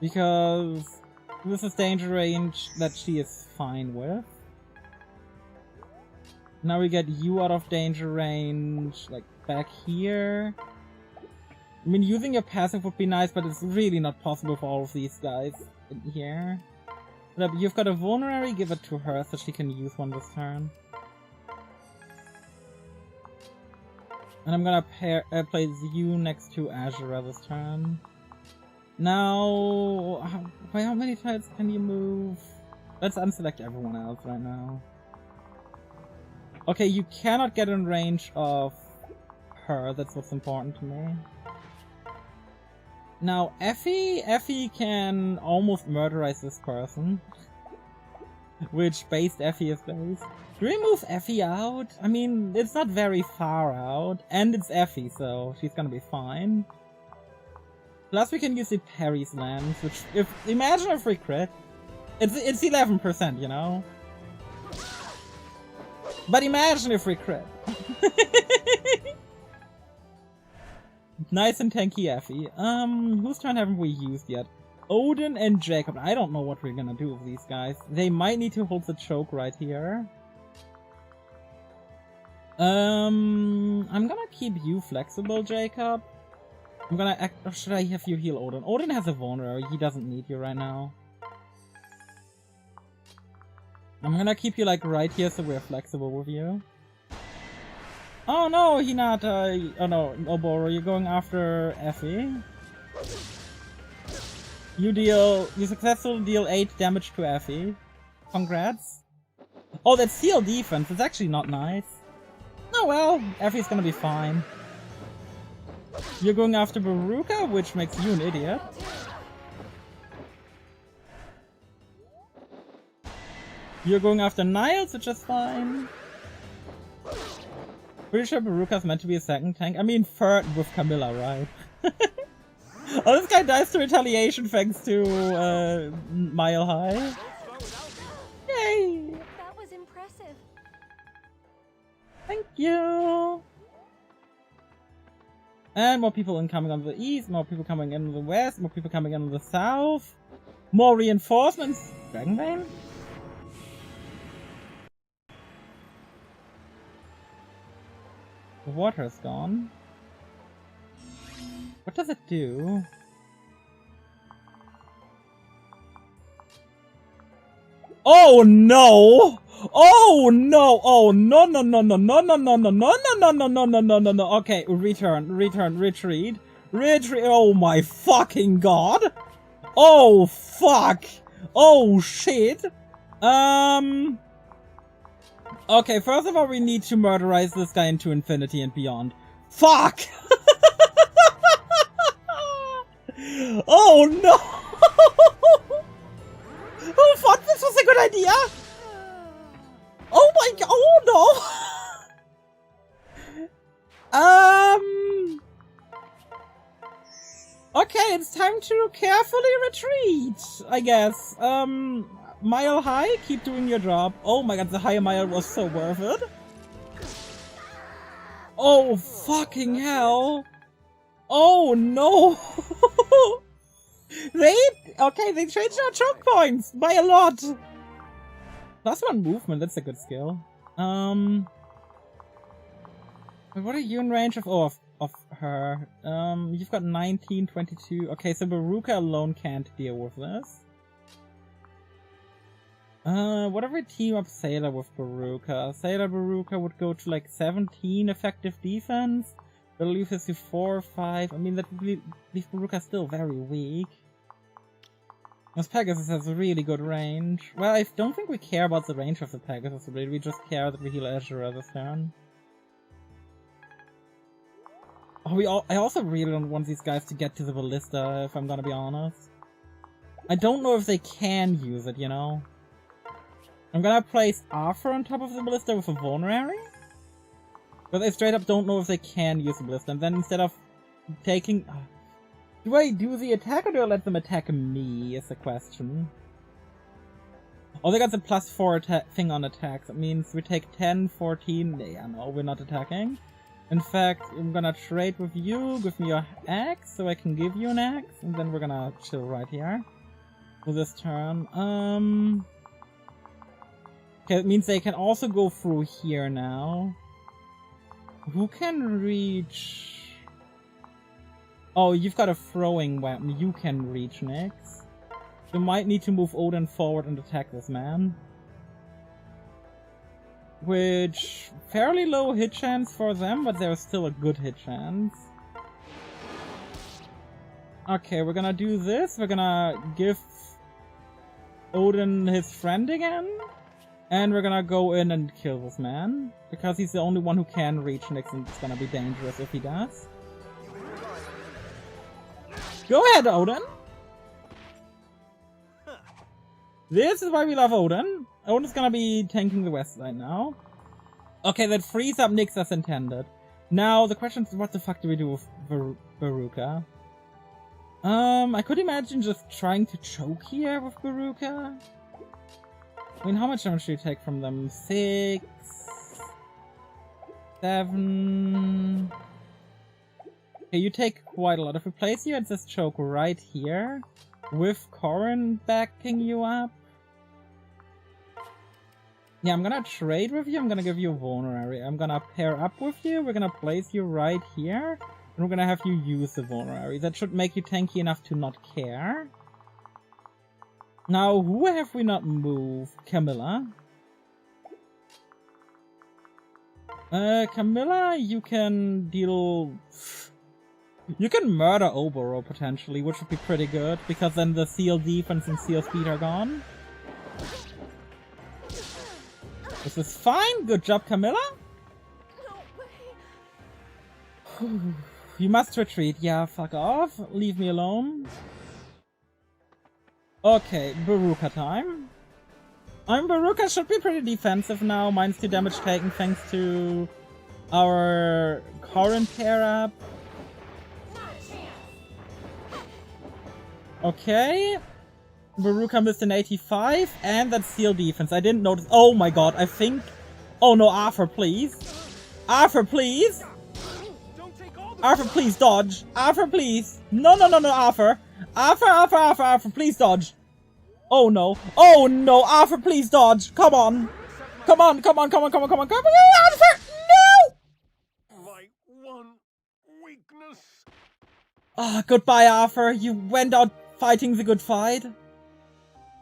Because this is danger range that she is fine with. Now we get you out of danger range, like, back here. I mean, using your passive would be nice, but it's really not possible for all of these guys in here. But you've got a vulnerary, give it to her so she can use one this turn. And I'm gonna place you next to Azura this turn. Now, by how many tiles can you move? Let's unselect everyone else right now. Okay, you cannot get in range of her, that's what's important to me. Now, Effie can almost murderize this person. Which based Effie is based. Do we move Effie out? I mean, it's not very far out, and it's Effie, so she's gonna be fine. Plus we can use the Parry's Lens, which, imagine if we crit. It's 11%, you know? But imagine if we crit. Nice and tanky Effie. Whose turn haven't we used yet? Odin and Jacob. I don't know what we're gonna do with these guys. They might need to hold the choke right here. I'm gonna keep you flexible, Jacob. I'm gonna act. Or should I have you heal Odin? Odin has a vulnerary. He doesn't need you right now. I'm gonna keep you like right here so we're flexible with you. Oh no, Hinata! Oh no, Oboro, you're going after Effie. You successfully deal 8 damage to Effie. Congrats. Oh, that's seal defense. It's actually not nice. Oh well, Effie's gonna be fine. You're going after Baruka, which makes you an idiot. You're going after Niles, which is fine. Pretty sure Baruka's meant to be a second tank. I mean, third with Camilla, right? Oh, this guy dies to retaliation thanks to Mile High. Yay! That was impressive. Thank you! And more people incoming on the east, more people coming in on the west, more people coming in on the south. More reinforcements. Dragonbane? The water's gone. What does it do? Oh no! Oh no! Oh no no no no no no no no no no no no no no no no no. Okay, retreat. Oh my fucking god! Oh fuck! Oh shit! Okay, first of all, we need to murderize this guy into infinity and beyond. Fuck! Oh no! Oh fuck, this was a good idea! Oh my god, oh no! Okay, it's time to carefully retreat, I guess. Mile high, keep doing your job. Oh my god, the higher mile was so worth it. Oh fucking hell. Oh no! They changed our choke points by a lot. +1 movement, that's a good skill. What are you in range of? Oh, of her. You've got 19, 22. Okay, so Veruca alone can't deal with this. What if we team up Sailor with Veruca? Veruca would go to like 17 effective defense. That'll leave us to 4 or 5. I mean, that would leave Veruca still very weak. This Pegasus has a really good range. Well, I don't think we care about the range of the Pegasus, really. We just care that we heal Azura this turn. Oh, I also really don't want these guys to get to the Ballista, if I'm gonna be honest. I don't know if they can use it, you know? I'm gonna place Arthur on top of the Ballista with a Vulnerary. But I straight up don't know if they can use the Ballista, and then instead of taking... do I do the attack or do I let them attack me, is the question. Oh, they got the +4 thing on attacks. That means we take 10, 14... Yeah, no, we're not attacking. In fact, I'm gonna trade with you, give me your axe, so I can give you an axe, and then we're gonna chill right here. For this turn. Okay, it means they can also go through here now. Who can reach... Oh, you've got a throwing weapon. You can reach next. You might need to move Odin forward and attack this man. Which... fairly low hit chance for them, but there's still a good hit chance. Okay, we're gonna do this. We're gonna give Odin his friend again. And we're gonna go in and kill this man. Because he's the only one who can reach Nyx, and it's gonna be dangerous if he does. Go ahead, Odin! This is why we love Odin. Odin's gonna be tanking the west side now. Okay, that frees up Nyx as intended. Now, the question is, what the fuck do we do with Veruca? I could imagine just trying to choke here with Veruca. I mean, how much damage do you take from them? 6... 7... Okay, you take quite a lot. If we place you at this choke right here, with Corrin backing you up... Yeah, I'm gonna trade with you, I'm gonna give you a Vulnerary. I'm gonna pair up with you, we're gonna place you right here, and we're gonna have you use the Vulnerary. That should make you tanky enough to not care. Now, who have we not moved? Camilla. Camilla, you can deal... You can murder Oboro, potentially, which would be pretty good, because then the Seal Defense and Seal Speed are gone. This is fine, good job, Camilla! You must retreat, yeah, fuck off, leave me alone. Okay, Veruca time. Veruca should be pretty defensive now, -2 damage taken thanks to our Corrin pair up. Okay. Veruca missed an 85, and that's Seal Defense. I didn't notice. Oh my god, I think... Oh no, Arthur, please. Arthur, please. Arthur, please, dodge. Arthur, please. No, no, no, no, Arthur. Arthur, please dodge. Oh no. Oh no, Arthur, please dodge. Come on. Come on, come on, come on, come on, come on, come on, Arthur! No! My one weakness. Ah, goodbye, Arthur. You went out fighting the good fight.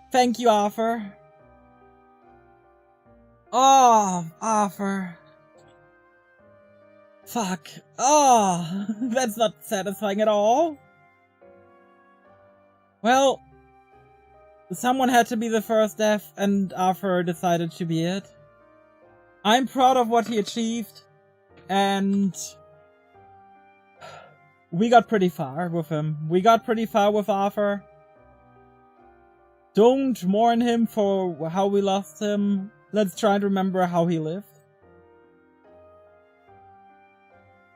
Thank you, Arthur. Oh, Arthur. Fuck. Oh, that's not satisfying at all. Well, someone had to be the first death, and Arthur decided to be it. I'm proud of what he achieved, and we got pretty far with him. We got pretty far with Arthur. Don't mourn him for how we lost him. Let's try to remember how he lived.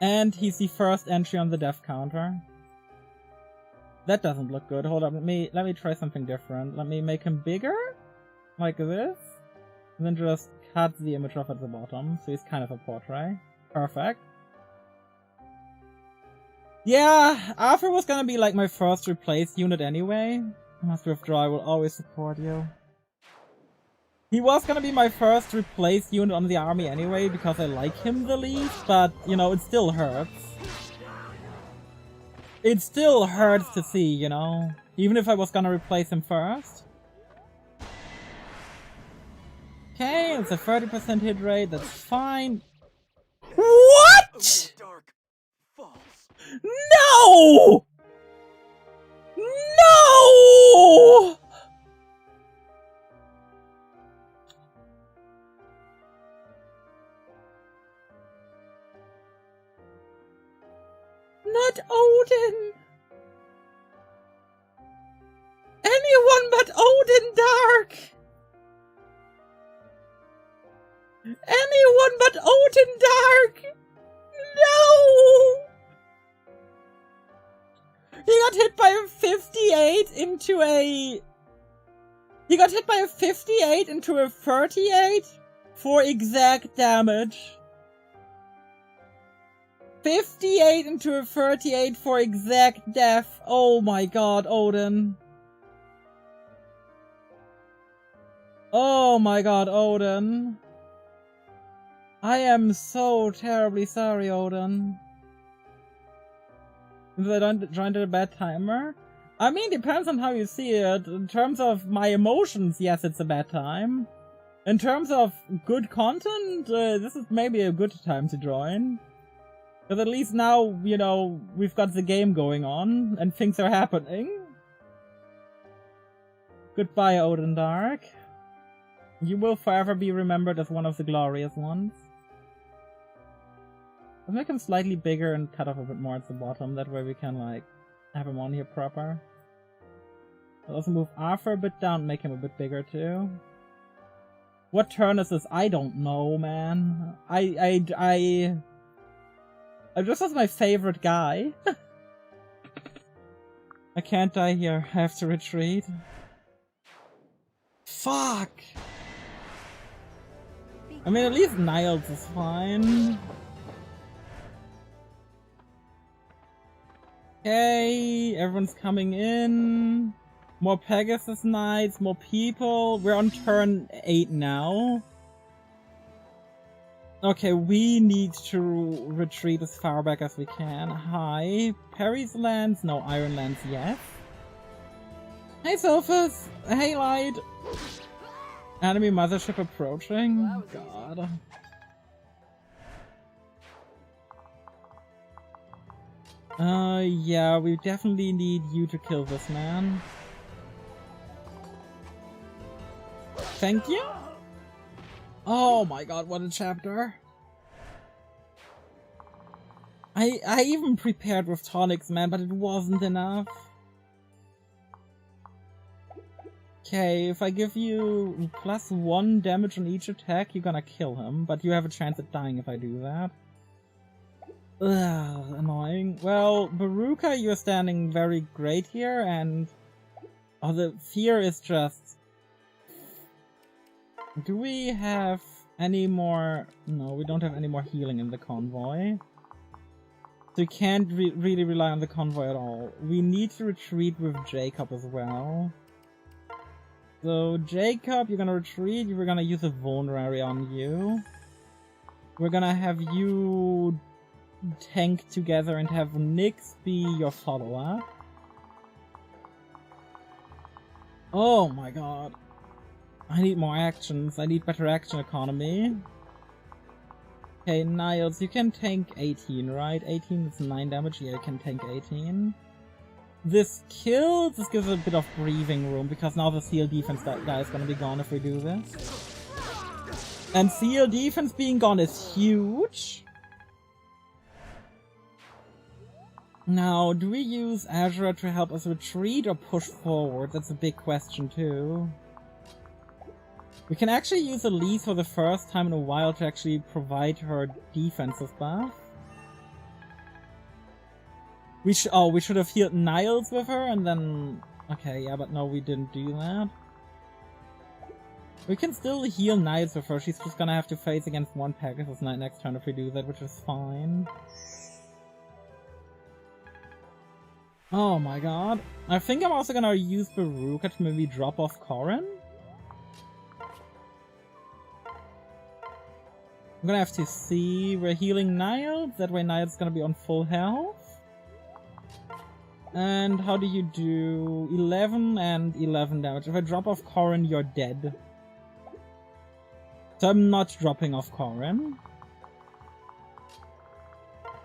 And he's the first entry on the death counter. That doesn't look good. Hold on, let me try something different. Let me make him bigger, like this, and then just cut the image off at the bottom, so he's kind of a portrait. Perfect. Yeah, Arthur was gonna be like my first replace unit anyway. Master Withdraw, I will always support you. He was gonna be my first replace unit on the army anyway, because I like him the least, but, you know, it still hurts. It still hurts to see, you know? Even if I was gonna replace him first. Okay, it's a 30% hit rate, that's fine. What?! Dark falls. No! No! Not Odin! Anyone but Odin Dark! Anyone but Odin Dark! No! He got hit by a 58 into a... He got hit by a 58 into a 38 for exact damage. 58 into a 38 for exact death. Oh my god, Odin. Oh my god, Odin. I am so terribly sorry, Odin. Did I join at a bad timer? I mean, depends on how you see it. In terms of my emotions, yes, it's a bad time. In terms of good content, this is maybe a good time to join. Because at least now, you know, we've got the game going on, and things are happening. Goodbye, Odin Dark. You will forever be remembered as one of the glorious ones. Let's make him slightly bigger and cut off a bit more at the bottom, that way we can, like, have him on here proper. I'll also move Arthur a bit down, make him a bit bigger too. What turn is this? I don't know, man. This was my favorite guy. I can't die here. I have to retreat. Fuck! I mean, at least Niles is fine. Okay, everyone's coming in. More Pegasus Knights, more people. We're on turn 8 now. Okay, we need to retreat as far back as we can. Hi. Perry's lands? No, Iron lands, yes. Hey, Sophus! Hey, Light! Enemy mothership approaching? God. Yeah, we definitely need you to kill this man. Thank you? Oh my god, what a chapter. I even prepared with tonics, man, but it wasn't enough. Okay, if I give you +1 damage on each attack, you're gonna kill him, but you have a chance at dying if I do that. Ugh, annoying. Well, Baruka, you're standing very great here, and... Oh, the fear is just... Do we have any more... No, we don't have any more healing in the convoy. So we can't really rely on the convoy at all. We need to retreat with Jacob as well. So, Jacob, you're gonna retreat, we're gonna use a vulnerary on you. We're gonna have you tank together and have Nyx be your follower. Oh my god. I need more actions, I need better action economy. Okay, Niles, you can tank 18, right? 18 is 9 damage, yeah, you can tank 18. This kills, this gives a bit of breathing room, because now the seal defense guy is gonna be gone if we do this. And seal defense being gone is huge. Now, do we use Azura to help us retreat or push forward? That's a big question too. We can actually use Elise for the first time in a while to actually provide her defensive buff. We should have healed Niles with her and then... Okay, yeah, but no, we didn't do that. We can still heal Niles with her, she's just gonna have to face against one Pegasus Knight next turn if we do that, which is fine. Oh my god. I think I'm also gonna use Veruca to maybe drop off Corrin. I'm gonna have to see. We're healing Niles, that way Niles is gonna be on full health. And how do you do 11 and 11 damage? If I drop off Corrin, you're dead. So I'm not dropping off Corrin.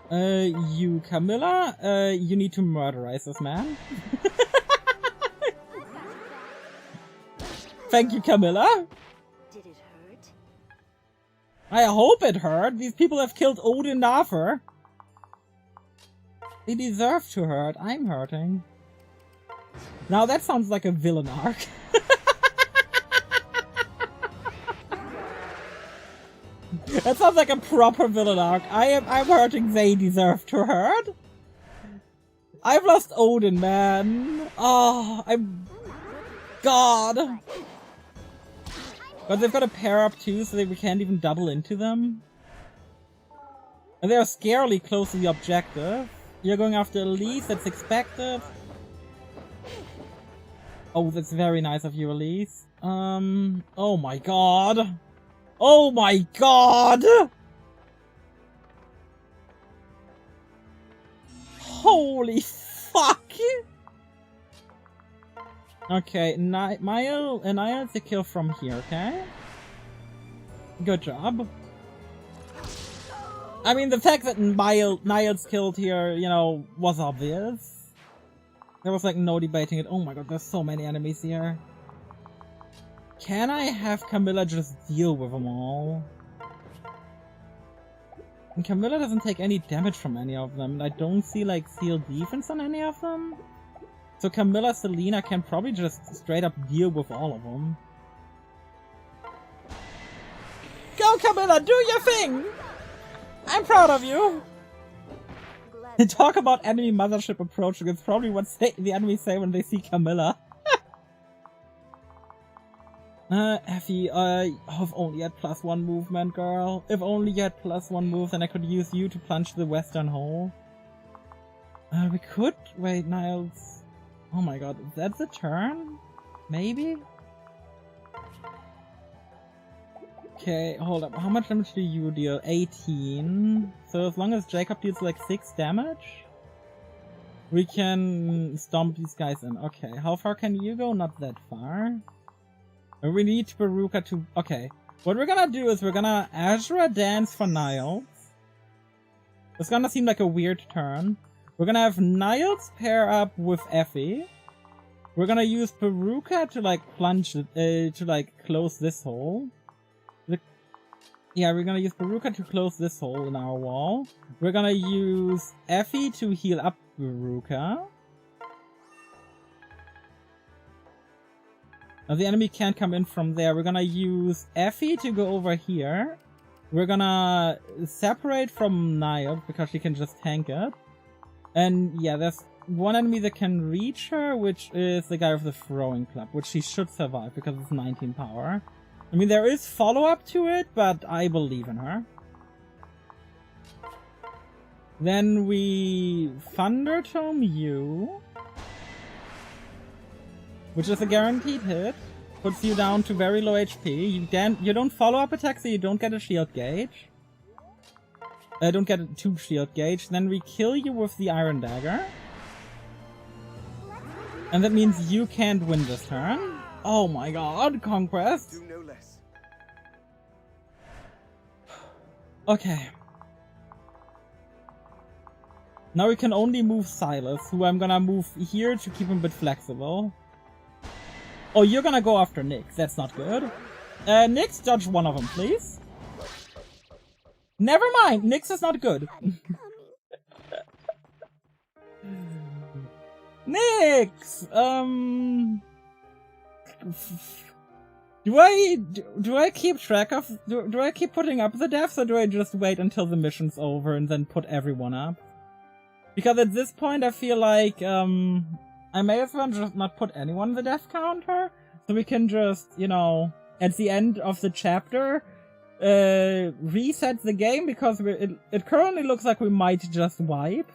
You, Camilla, you need to murderize this man. Thank you, Camilla. Did it hurt? I hope it hurt. These people have killed Odin Naffer. They deserve to hurt. I'm hurting. Now that sounds like a villain arc. That sounds like a proper villain arc. I'm hurting. They deserve to hurt. I've lost Odin, man. Oh, God. But they've got a pair up too, so that we can't even double into them. And they're scarily close to the objective. You're going after Elise, that's expected. Oh, that's very nice of you, Elise. Oh my god. Oh my god! Holy fuck! Okay, Niall's a kill from here, okay? Good job. I mean, the fact that Niall's killed here, you know, was obvious. There was like no debating it. Oh my god, there's so many enemies here. Can I have Camilla just deal with them all? And Camilla doesn't take any damage from any of them, and I don't see like seal defense on any of them. So Camilla Selena can probably just straight up deal with all of them. Go Camilla, do your thing! I'm proud of you! Talk about enemy mothership approaching, it's probably what the enemies say when they see Camilla. Effie, I've only had +1 movement, girl. If only you had +1 move, then I could use you to plunge the western hole. We could... Wait, Niles... Oh my god, that's a turn? Maybe? Okay, hold up. How much damage do you deal? 18. So as long as Jacob deals like 6 damage, we can stomp these guys in. Okay, how far can you go? Not that far. And we need Veruca to... Okay, what we're gonna do is we're gonna Azura dance for Niles. It's gonna seem like a weird turn. We're gonna have Niles pair up with Effie. We're gonna use Veruca to like plunge, to like close this hole. Yeah, we're gonna use Veruca to close this hole in our wall. We're gonna use Effie to heal up Veruca. Now the enemy can't come in from there. We're gonna use Effie to go over here. We're gonna separate from Niall because she can just tank it. And yeah, there's one enemy that can reach her, which is the guy with the throwing club, which she should survive because it's 19 power. I mean, there is follow-up to it, but I believe in her. Then we Thunder Tome you, which is a guaranteed hit. Puts you down to very low HP. You don't follow up attack, so you don't get a shield gauge. Don't get a 2 shield gauge. Then we kill you with the Iron Dagger. And that means you can't win this turn. Oh my god, Conquest. Do no less. Okay. Now we can only move Silas, who I'm gonna move here to keep him a bit flexible. Oh, you're gonna go after Nyx. That's not good. Nyx, dodge one of them, please. Never mind, Nyx is not good. Nyx! Do I keep track of... Do I keep putting up the deaths, or do I just wait until the mission's over and then put everyone up? Because at this point I feel like, I may as well just not put anyone in the death counter, so we can just, you know, at the end of the chapter, reset the game, because it currently looks like we might just wipe.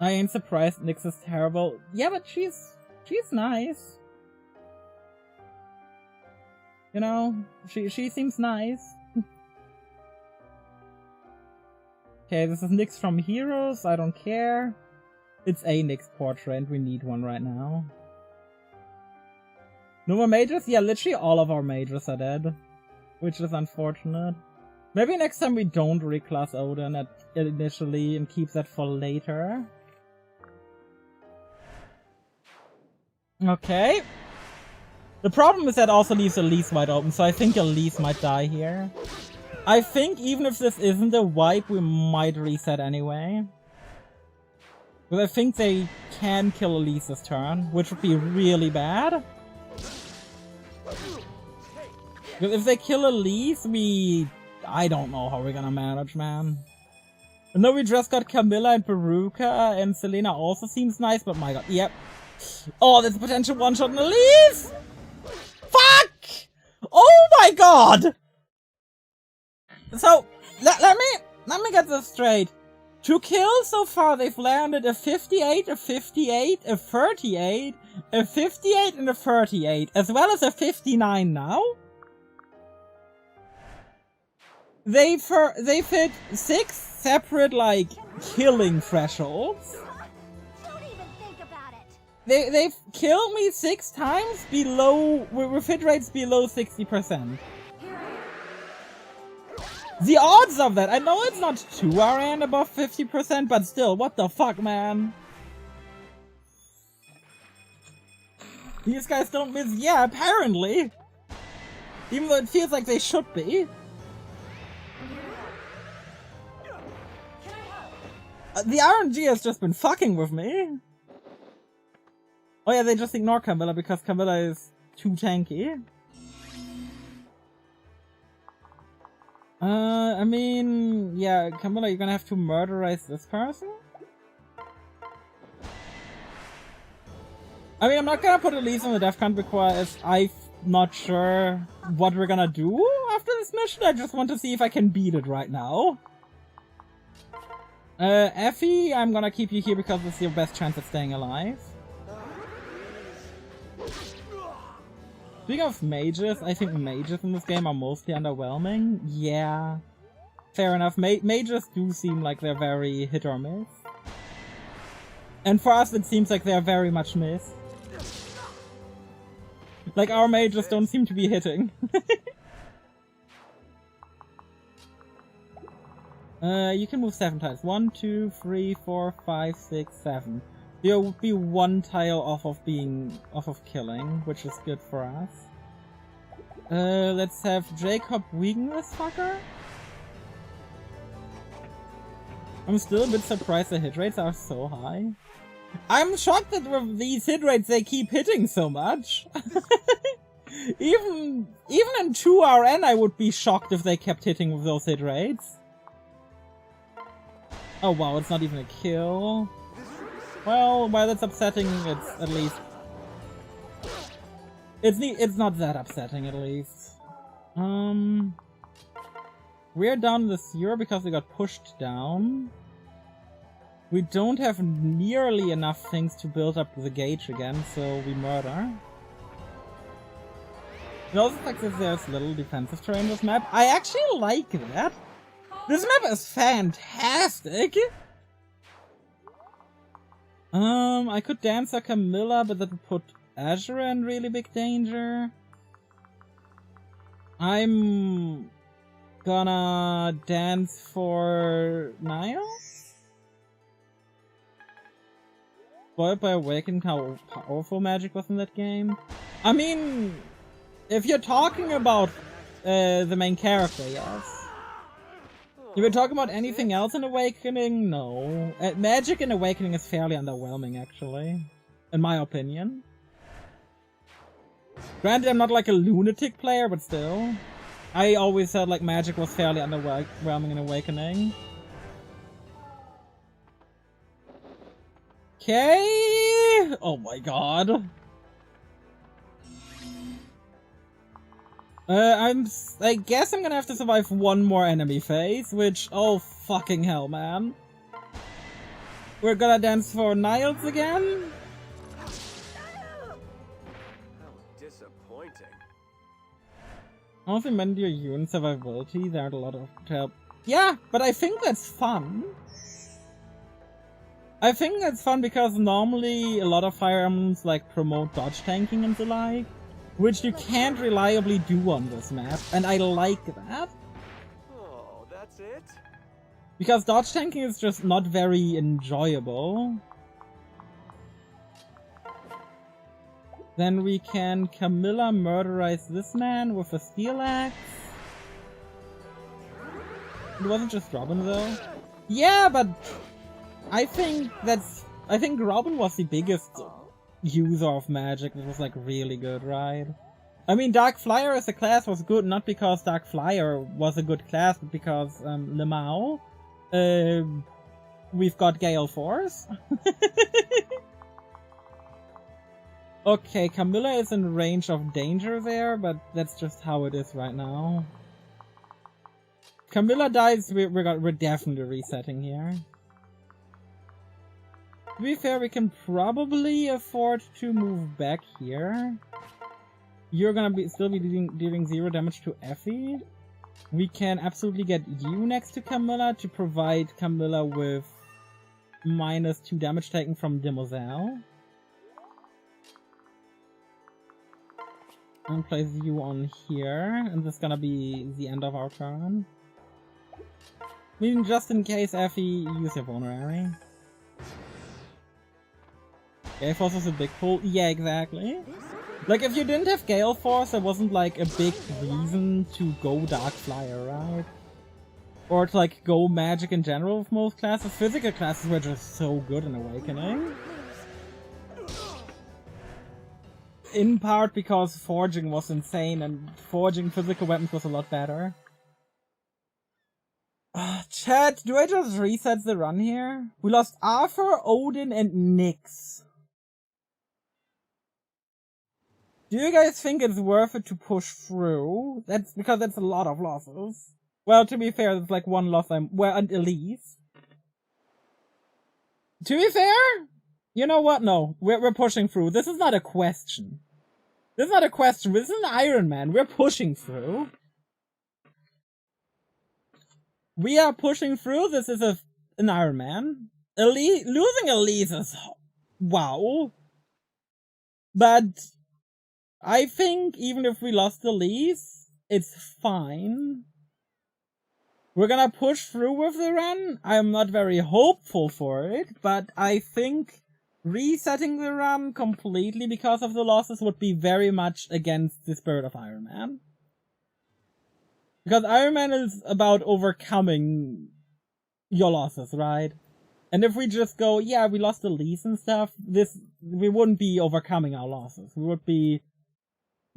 I ain't surprised Nyx is terrible. Yeah, but she's nice. You know, she seems nice. Okay, this is Nyx from Heroes, I don't care. It's a Nyx portrait, we need one right now. No more mages? Yeah, literally all of our mages are dead. Which is unfortunate. Maybe next time we don't reclass Odin initially and keep that for later. Okay. The problem is that also leaves Elise wide open, so I think Elise might die here. I think even if this isn't a wipe, we might reset anyway. Because I think they can kill Elise's turn, which would be really bad. Because if they kill Elise, I don't know how we're gonna manage, man. I know we just got Camilla and Baruka, and Selena also seems nice, but my god, yep. Oh, there's a potential one-shot on Elise! Fuck! Oh my god! So, let me get this straight. To kill so far, they've landed a 58, a 58, a 38, a 58, and a 38, as well as a 59 now. They've hit 6 separate, like, killing thresholds. Don't even think about it. They've killed me 6 times below, with hit rates below 60%. The odds of that, I know it's not 2RN above 50%, but still, what the fuck, man? These guys don't miss, yeah, apparently. Even though it feels like they should be. The RNG has just been fucking with me. Oh yeah, they just ignore Camilla because Camilla is too tanky. I mean, yeah, Camilla, you're gonna have to murderize this person? I mean, I'm not gonna put Elise on the death count because I'm not sure what we're gonna do after this mission. I just want to see if I can beat it right now. Effie, I'm gonna keep you here because it's your best chance at staying alive. Speaking of mages, I think mages in this game are mostly underwhelming. Yeah, fair enough. Mages do seem like they're very hit or miss. And for us, it seems like they're very much miss. Like, our mages don't seem to be hitting. You can move 7 tiles. 1, 2, 3, 4, 5, 6, 7. There would be 1 tile off of killing, which is good for us. Let's have Jacob weaken this fucker. I'm still a bit surprised the hit rates are so high. I'm shocked that with these hit rates they keep hitting so much. Even in 2RN I would be shocked if they kept hitting with those hit rates. Oh wow, it's not even a kill. Well, while it's upsetting, it's at least... It's not that upsetting, at least. We're down in the sewer because we got pushed down. We don't have nearly enough things to build up the gauge again, so we murder. It also looks like there's little defensive terrain in this map. I actually like that. This map is fantastic! I could dance a Camilla, but that would put Azura in really big danger. I'm gonna dance for Niles? Spoiled by Awakening how powerful magic was in that game. I mean, If you're talking about the main character, yes. If you're talking about anything else in Awakening, no. Magic in Awakening is fairly underwhelming, actually. In my opinion. Granted, I'm not like a lunatic player, but still. I always said like Magic was fairly underwhelming in Awakening. Okay. Oh my god. I guess I'm gonna have to survive one more enemy phase, which, oh fucking hell, man. We're gonna dance for Niles again? How disappointing. Also, mend your unit survivability, there aren't a lot of help. Yeah, but I think that's fun. I think that's fun because normally a lot of Fire Emblems like promote dodge tanking and the like, which you can't reliably do on this map, and I like that. Oh, that's it? Because dodge tanking is just not very enjoyable. Then we can Camilla murderize this man with a steel axe. It wasn't just Robin though. Yeah, but I think Robin was the biggest user of magic. It was like really good, right? I mean, Dark Flyer as a class was good, not because Dark Flyer was a good class, but because Lemao. We've got Gale Force. Okay, Camilla is in range of danger there, but that's just how it is right now. Camilla dies, we're definitely resetting here. To be fair, we can probably afford to move back here. You're gonna still be dealing 0 damage to Effie. We can absolutely get you next to Camilla to provide Camilla with -2 damage taken from Demoiselle. And place you on here, and this is gonna be the end of our turn. I mean, just in case, Effie, use your vulnerary. Gale Force is a big pull. Yeah, exactly. Like, if you didn't have Gale Force, there wasn't like a big reason to go Dark Flyer, right? Or to like go Magic in general with most classes. Physical classes were just so good in Awakening. In part because forging was insane and forging physical weapons was a lot better. Chat, do I just reset the run here? We lost Arthur, Odin, and Nyx. Do you guys think it's worth it to push through? That's because that's a lot of losses. Well, to be fair, it's like one loss and Elise. To be fair, you know what? No, we're pushing through. This is not a question. This is not a question. This is an Ironman. We're pushing through. We are pushing through. This is an Ironman. Losing Elise is wow. But I think even if we lost Elise, it's fine. We're gonna push through with the run. I'm not very hopeful for it, but I think resetting the run completely because of the losses would be very much against the spirit of Ironman. Because Ironman is about overcoming your losses, right? And if we just go, yeah, we lost Elise and stuff, we wouldn't be overcoming our losses. We would be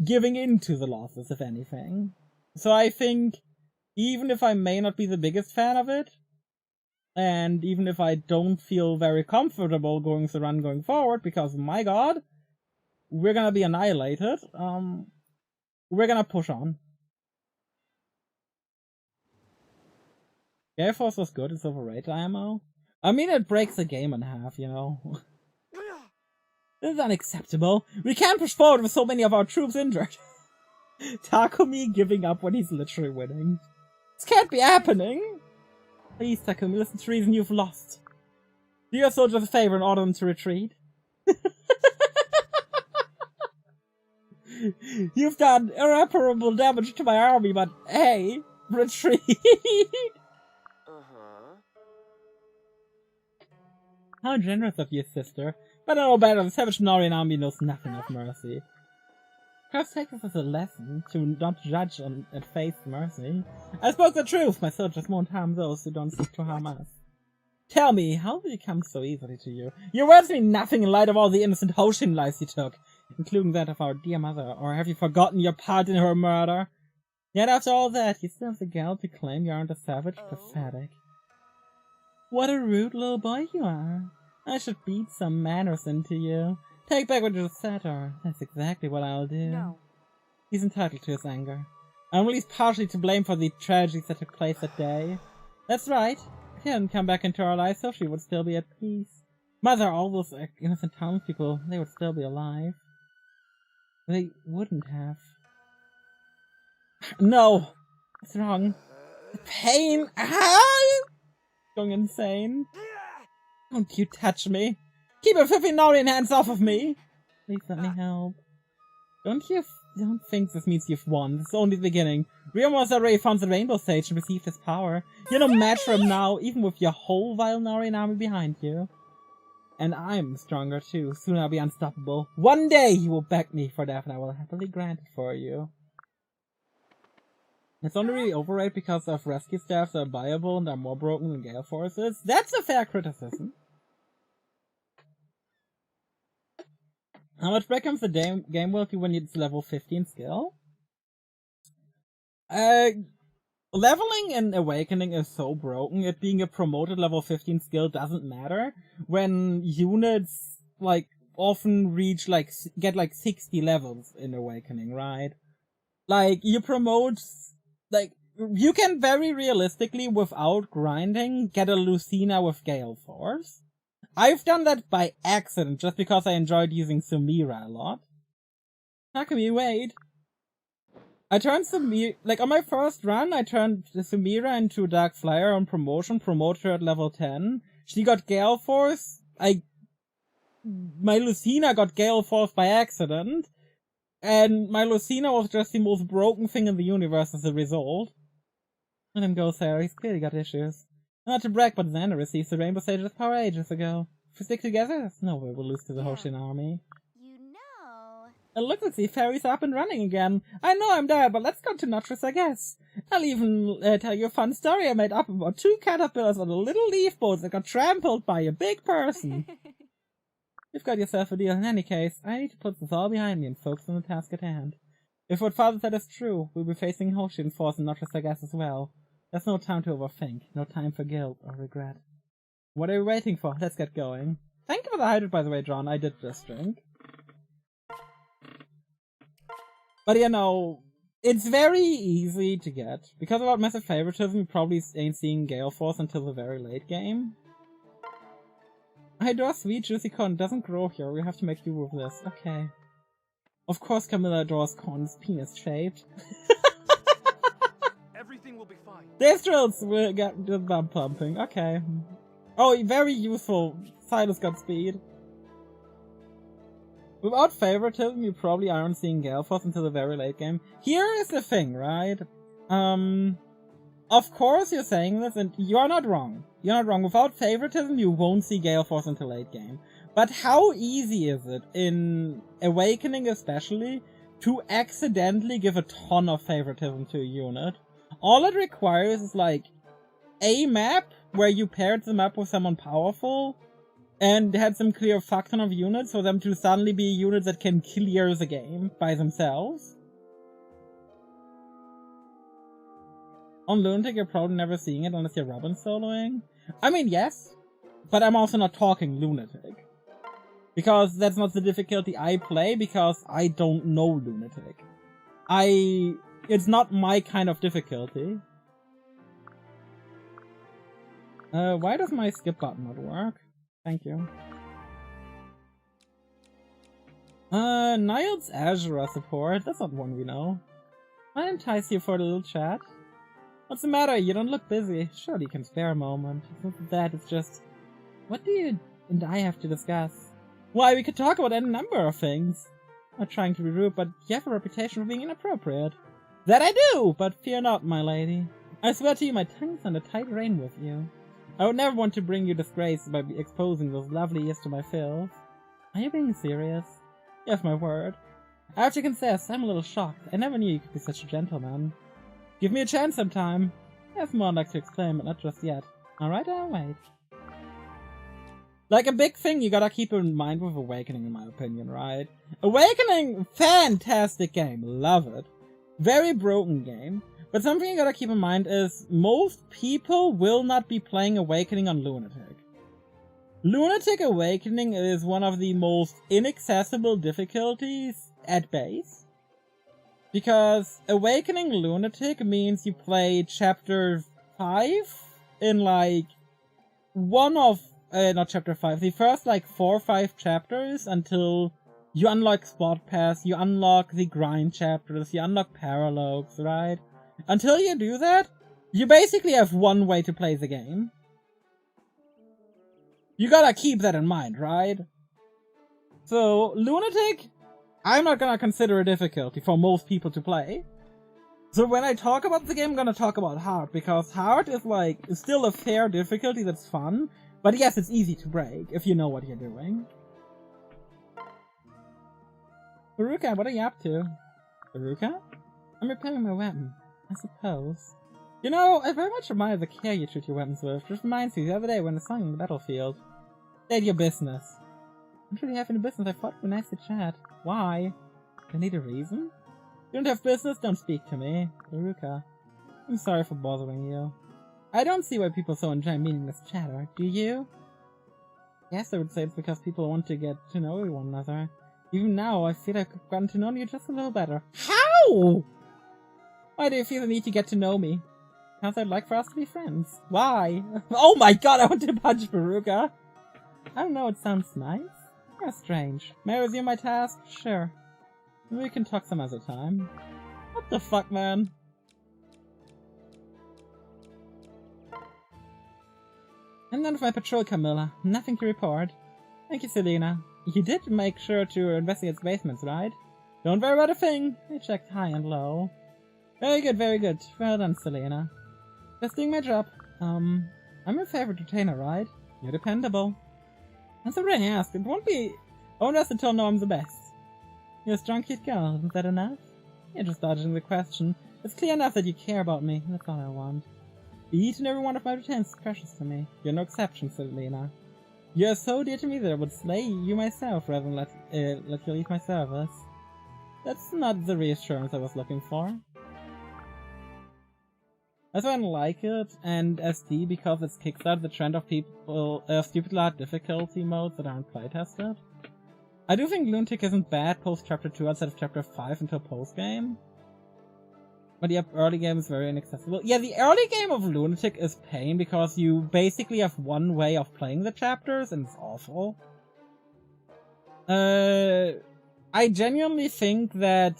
giving in to the losses, if anything. So I think, even if I may not be the biggest fan of it, and even if I don't feel very comfortable going the run going forward, because my god, we're gonna be annihilated, we're gonna push on. Gale Force was good, it's overrated IMO. I mean, it breaks the game in half, you know. This is unacceptable. We can't push forward with so many of our troops injured. Takumi giving up when he's literally winning. This can't be happening! Please, Takumi, listen to the reason you've lost. Do your soldiers a favor and order them to retreat. You've done irreparable damage to my army, but hey, retreat! How generous of you, sister. But I know better, the savage Norian army knows nothing of mercy. Perhaps take this as a lesson to not judge at face mercy. I spoke the truth, my soldiers won't harm those who don't seek to harm us. Tell me, how did it come so easily to you? Your words mean nothing in light of all the innocent Hoshin lives you took, including that of our dear mother, or have you forgotten your part in her murder? Yet after all that, you still have the gall to claim you aren't a savage. Pathetic. What a rude little boy you are. I should beat some manners into you. Take back what you said, or that's exactly what I'll do. No. He's entitled to his anger. I'm at least partially to blame for the tragedies that took place that day. That's right. If he hadn't come back into our lives, so she would still be at peace. Mother, all those innocent townspeople, they would still be alive. They wouldn't have. No! What's wrong? The pain! Ah! Going insane. Don't you touch me! Keep your filthy Norian hands off of me! Please let me help. Don't think this means you've won. This is only the beginning. Ryoma already found the Rainbow Sage and received his power. You're no match for him now, even with your whole vile Norian army behind you. And I'm stronger too. Soon I'll be unstoppable. One day you will beg me for death and I will happily grant it for you. It's only really overrated because of rescue staffs that are viable and are more broken than Gale Forces. That's a fair criticism. How much back comes the game will when it's level 15 skill? Leveling in Awakening is so broken, it being a promoted level 15 skill doesn't matter when units, like, often reach, like, get, like, 60 levels in Awakening, right? Like, you promote, like, you can very realistically, without grinding, get a Lucina with Gale Force. I've done that by accident, just because I enjoyed using Sumira a lot. How can we wait? I turned Sumira, like on my first run, I turned Sumira into Dark Flyer on promotion, promoted her at level 10. She got Gale Force, my Lucina got Gale Force by accident, and my Lucina was just the most broken thing in the universe as a result. Let him go, Sarah, he's clearly got issues. Not to brag, but Xander received the Rainbow Sage's power ages ago. If we stick together, there's no way we'll lose to the Hoshin army. You know. And look, the ferry's up and running again. I know I'm dead, but let's go to Notris, I guess. I'll even tell you a fun story I made up about 2 caterpillars on a little leaf boat that got trampled by a big person. You've got yourself a deal. In any case, I need to put this all behind me and focus on the task at hand. If what Father said is true, we'll be facing Hoshin force and Notris, I guess, as well. There's no time to overthink, no time for guilt or regret. What are we waiting for? Let's get going. Thank you for the hydrate, by the way, John. I did just drink. But you know, it's very easy to get. Because of our massive favoritism, you probably ain't seeing Gale Force until the very late game. I adore sweet, juicy corn. It doesn't grow here. We have to make do with this. Okay. Of course Camilla adores corn's penis-shaped. Everything will be fine. These drills will get the bump pumping. Okay. Oh, very useful. Silas got speed. Without favoritism, you probably aren't seeing Gale Force until the very late game. Here is the thing, right? Of course you're saying this, and you're not wrong. You're not wrong. Without favoritism, you won't see Gale Force until late game. But how easy is it, in Awakening especially, to accidentally give a ton of favoritism to a unit? All it requires is, like, a map where you paired them up with someone powerful, and had some clear fuck ton of units for them to suddenly be units that can clear the game by themselves. On Lunatic, you're probably never seeing it unless you're Robin soloing. I mean, yes, but I'm also not talking Lunatic. Because that's not the difficulty I play, because I don't know Lunatic. It's not my kind of difficulty. Why does my skip button not work? Thank you. Niall's Azura support, that's not one we know. I entice you for a little chat. What's the matter? You don't look busy. Surely you can spare a moment. It's not that, it's just... What do you and I have to discuss? Why, we could talk about any number of things. Not trying to be rude, but you have a reputation for being inappropriate. That I do, but fear not, my lady. I swear to you, my tongue's on a tight rein with you. I would never want to bring you disgrace by exposing those lovely ears to my filth. Are you being serious? Yes, my word. I have to confess, I'm a little shocked. I never knew you could be such a gentleman. Give me a chance sometime. There's more I'd like to explain, but not just yet. Alright, I'll wait. Like, a big thing you gotta keep in mind with Awakening, in my opinion, right? Awakening, fantastic game, love it. Very broken game. But something you gotta keep in mind is, most people will not be playing Awakening on Lunatic. Lunatic Awakening is one of the most inaccessible difficulties at base. Because Awakening Lunatic means you play Chapter 5 in like not Chapter 5, the first like 4 or 5 chapters until you unlock Spot Pass, you unlock the grind chapters, you unlock Paralogs, right? Until you do that, you basically have one way to play the game. You gotta keep that in mind, right? So, Lunatic, I'm not gonna consider a difficulty for most people to play. So when I talk about the game, I'm gonna talk about hard, because hard is like, is still a fair difficulty that's fun, but yes, it's easy to break, if you know what you're doing. Veruca, what are you up to? Veruca? I'm repairing my weapon, I suppose. You know, I very much admire the care you treat your weapons with. Just reminds me the other day when I saw you on the battlefield. State your business. I don't really have any business, I thought it would be nice to chat. Why? Do I need a reason? You don't have business, don't speak to me. Veruca. I'm sorry for bothering you. I don't see why people so enjoy meaningless chatter, do you? Yes, I would say it's because people want to get to know one another. Even now, I feel like I've gotten to know you just a little better. How? Why do you feel the need to get to know me? Because I'd like for us to be friends. Why? Oh my god, I want to punch Veruca! I don't know, it sounds nice. You're strange. May I resume my task? Sure. Maybe we can talk some other time. What the fuck, man? I'm done with my patrol, Camilla. Nothing to report. Thank you, Selena. You did make sure to investigate the basements, right? Don't worry about a thing. I checked high and low. Very good, very good. Well done, Selena. Just doing my job. I'm your favorite retainer, right? You're dependable. That's what I asked. It won't ask to tell no I'm the best. You're a strong cute girl, isn't that enough? You're just dodging the question. It's clear enough that you care about me. That's all I want. Each and every one of my retainers is precious to me. You're no exception, Selena. You're so dear to me that I would slay you myself rather than let you leave my service. That's not the reassurance I was looking for. That's why I like it, and SD because it's kickstarted the trend of people, stupid loud difficulty modes that aren't playtested. I do think Lunatic isn't bad post Chapter 2 instead of Chapter 5 until post-game. But yep, early game is very inaccessible. Yeah, the early game of Lunatic is pain because you basically have one way of playing the chapters and it's awful. I genuinely think that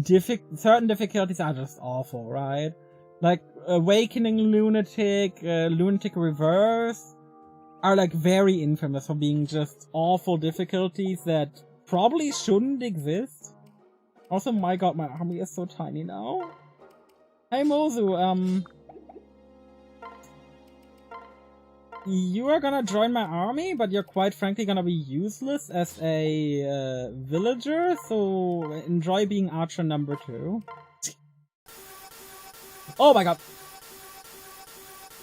certain difficulties are just awful, right? Like, Awakening Lunatic, Lunatic Reverse are like very infamous for being just awful difficulties that probably shouldn't exist. Also, my god, my army is so tiny now. Hey Mozu, you are gonna join my army, but you're quite frankly gonna be useless as a villager, so enjoy being archer number 2. Oh my god.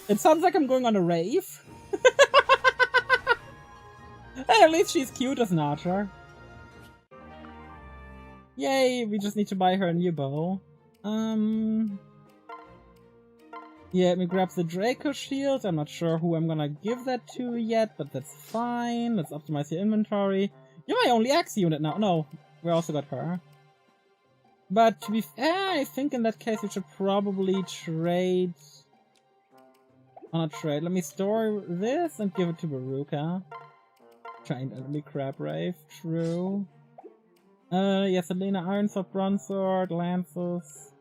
It sounds like I'm going on a rave. Hey, at least she's cute as an archer. Yay, we just need to buy her a new bow. Yeah, let me grab the Draco shield. I'm not sure who I'm gonna give that to yet, but that's fine. Let's optimize your inventory. You're my only axe unit now. No, we also got her. But to be fair, I think in that case we should probably trade... Oh, not trade. Let me store this and give it to Veruca. Giant enemy crab rave. True. Yeah, Selena, Iron Sword, Bronze Sword, Lances.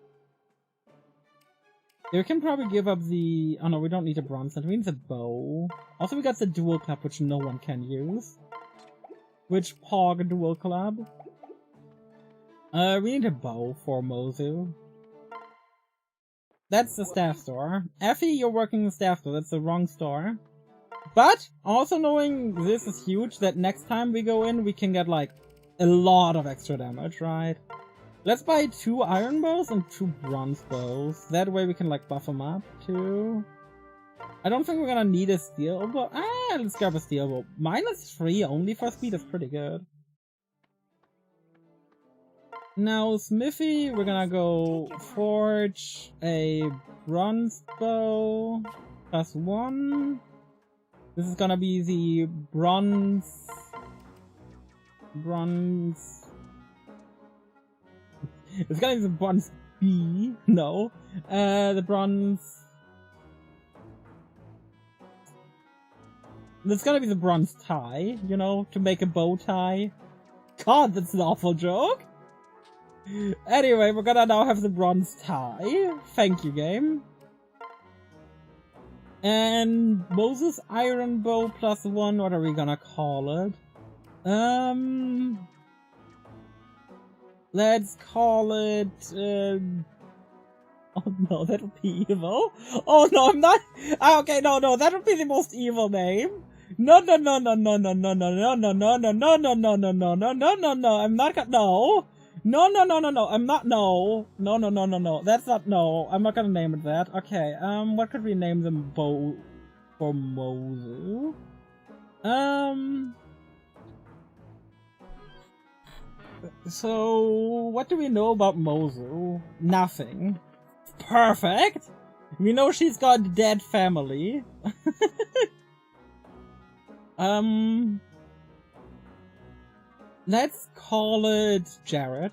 Yeah, we can probably give up the... Oh no, we don't need a Bronze Sword, we need a bow. Also, we got the Dual Club, which no one can use. Which Pog Dual Club? We need a bow for Mozu. That's the staff store. Effie, you're working the staff store, that's the wrong store. But, also knowing this is huge, that next time we go in, we can get like a lot of extra damage, right? Let's buy 2 iron bows and 2 bronze bows. That way we can like buff them up too. I don't think we're gonna need a steel bow. Let's grab a steel bow. -3 only for speed is pretty good. Now smithy, we're gonna go forge a bronze bow +1. This is gonna be the bronze. It's gonna be the bronze B. No, the bronze. It's gonna be the bronze tie. You know, to make a bow tie. God, that's an awful joke. Anyway, we're gonna now have the bronze tie. Thank you, game. And Moses iron bow +1, what are we gonna call it? Let's call it, oh no, that would be evil. Oh no, I'm not, okay, no, that would be the most evil name. No, I'm not gonna, no. No, I'm not, no, that's not, no, I'm not gonna name it that. Okay, what could we name them bow for Mozu? So, what do we know about Mozu? Nothing. Perfect! We know she's got a dead family. Let's call it Jared.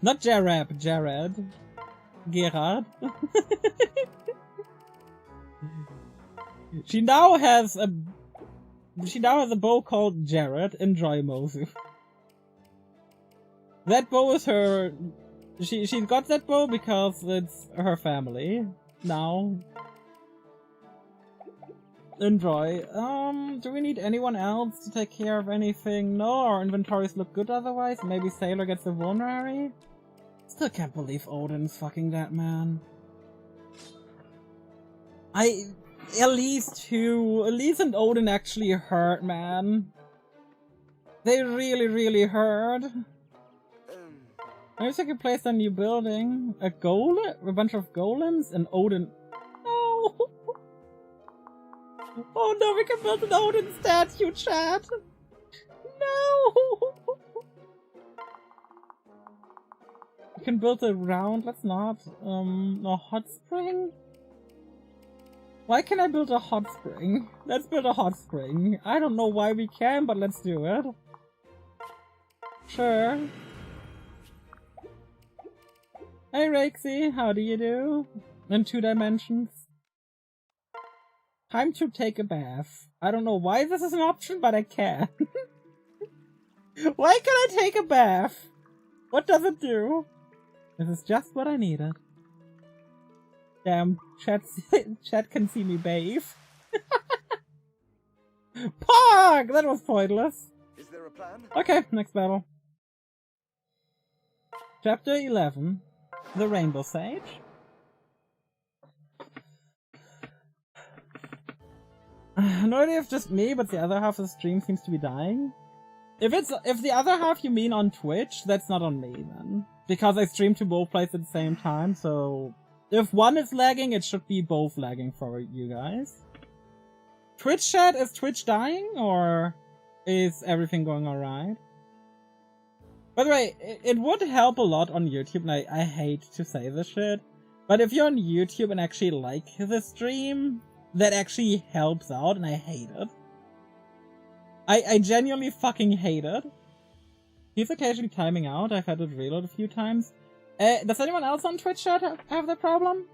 Not Jared, Jared. Gerard. She now has a bow called Jared. Enjoy, Mozu. That bow is her. She's got that bow because it's her family. Now. Enjoy. Do we need anyone else to take care of anything? No, our inventories look good otherwise. Maybe Sailor gets a vulnerary? Still can't believe Odin's fucking that man. Elise and Odin actually hurt, man. They really hurt. I wish I could place a new building. A bunch of golems, and Odin. No! Oh no, we can build an Odin statue, chat! No! We can build a round, let's not. A hot spring? Why can I build a hot spring? Let's build a hot spring. I don't know why we can, but let's do it. Sure. Hey Rexy, how do you do? In 2 dimensions. Time to take a bath. I don't know why this is an option, but I can. Why can I take a bath? What does it do? This is just what I needed. Damn, chat can see me bathe. Pog! That was pointless. Is there a plan? Okay, next battle. Chapter 11. The Rainbow Sage. No idea if just me, but the other half of the stream seems to be dying. If the other half you mean on Twitch, that's not on me then. Because I stream to both places at the same time, so if one is lagging, it should be both lagging for you guys. Twitch chat, is Twitch dying, or is everything going alright? By the way, it would help a lot on YouTube, and I hate to say this shit, but if you're on YouTube and actually like the stream, that actually helps out, and I hate it. I genuinely fucking hate it. He's occasionally timing out, I've had it reload a few times. Does anyone else on Twitch chat have that problem?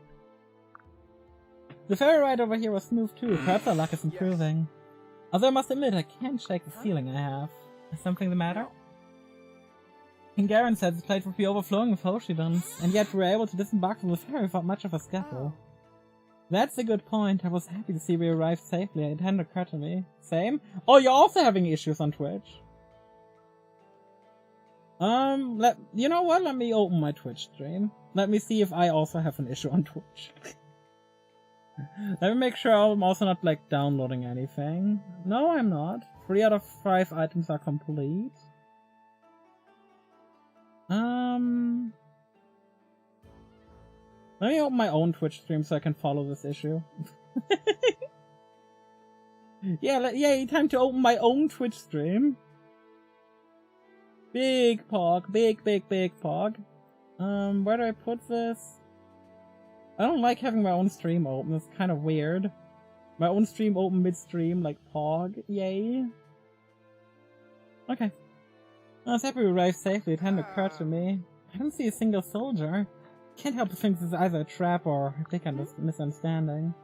The ferry ride over here was smooth too, perhaps our luck is improving. Although I must admit, I can't shake the feeling I have. Is something the matter? King Garen said the plate would be overflowing with Hoshibans, and yet we were able to disembark from the ferry without much of a scuffle. That's a good point. I was happy to see we arrived safely. It hadn't occurred to me. Same? Oh, you're also having issues on Twitch? You know what? Let me open my Twitch stream. Let me see if I also have an issue on Twitch. Let me make sure I'm also not, like, downloading anything. No, I'm not. 3 out of 5 items are complete. Let me open my own Twitch stream so I can follow this issue. Yay, time to open my own Twitch stream. Big pog, big pog. Where do I put this? I don't like having my own stream open, it's kind of weird. My own stream open mid-stream, like pog, yay. Okay. I was happy we arrived safely, it hadn't occurred to me. I don't see a single soldier. Can't help but think this is either a trap or a big misunderstanding.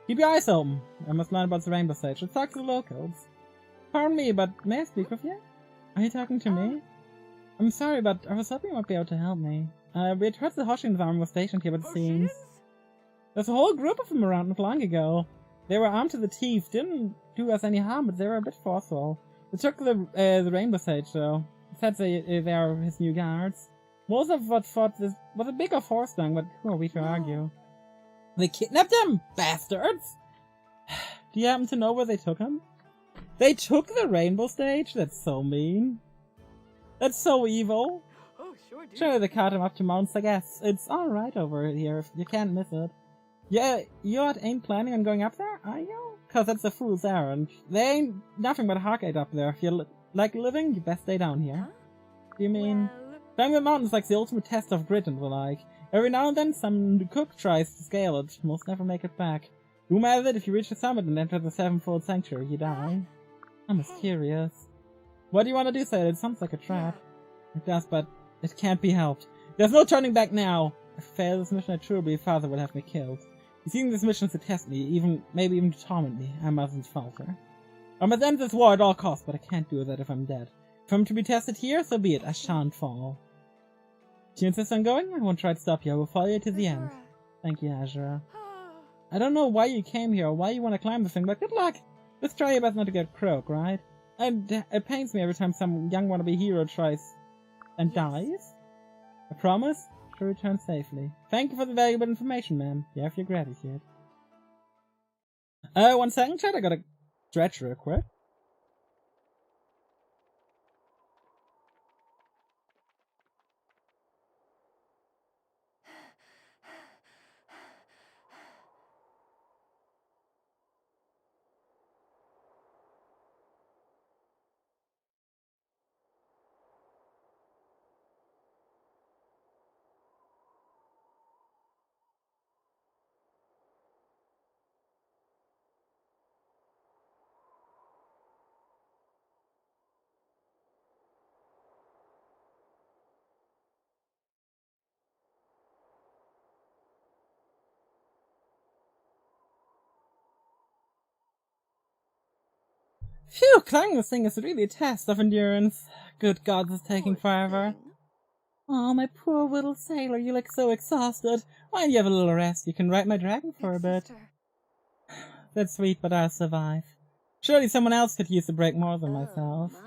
Keep your eyes open. I must learn about the Rainbow Sage. Let's talk to the locals. Pardon me, but may I speak with you? Are you talking to me? I'm sorry, but I was hoping you might be able to help me. We had heard the Hoshin's army was stationed here, but it seems there's a whole group of them around not long ago. They were armed to the teeth, didn't do us any harm, but they were a bit forceful. They took the Rainbow Sage, though. Said they are his new guards. Most of what fought this was a bigger force thing, but who are we to argue? They kidnapped him, bastards! Do you happen to know where they took him? They took the Rainbow Stage? That's so mean. That's so evil. Oh, sure do. Sure, they caught him up to Mounts, I guess. It's alright over here, you can't miss it. Yeah, you ain't planning on going up there, are you? Cause that's a fool's errand. There ain't nothing but a Hawkeye up there. If you like living, you best stay down here. Huh? You mean... Well, Climbing the mountain's like the ultimate test of grit and the like. Every now and then some cook tries to scale it, most never make it back. Do matter that if you reach the summit and enter the sevenfold sanctuary, you die. I'm just curious. What do you want to do, Sailor? It sounds like a trap. It does, but it can't be helped. There's no turning back now! If I fail this mission, I truly father will have me killed. He's using this mission to test me, maybe even to torment me. I mustn't falter. I must end this war at all costs, but I can't do that if I'm dead. If I'm to be tested here, so be it. I shan't fall. Do you insist on going? I won't try to stop you. I will follow you to the end. Thank you, Azura. I don't know why you came here or why you want to climb the thing, but good luck! Just try your best not to get croaked, right? And it pains me every time some young wannabe hero tries and dies. I promise to return safely. Thank you for the valuable information, ma'am. You have your gratitude. 1 second, chat. I gotta stretch real quick. Phew, climbing this thing is really a test of endurance. Good God, this is taking forever. Oh, my poor little sailor, you look so exhausted. Why don't you have a little rest? You can ride my dragon for a bit. That's sweet, but I'll survive. Surely someone else could use a break more than myself. My.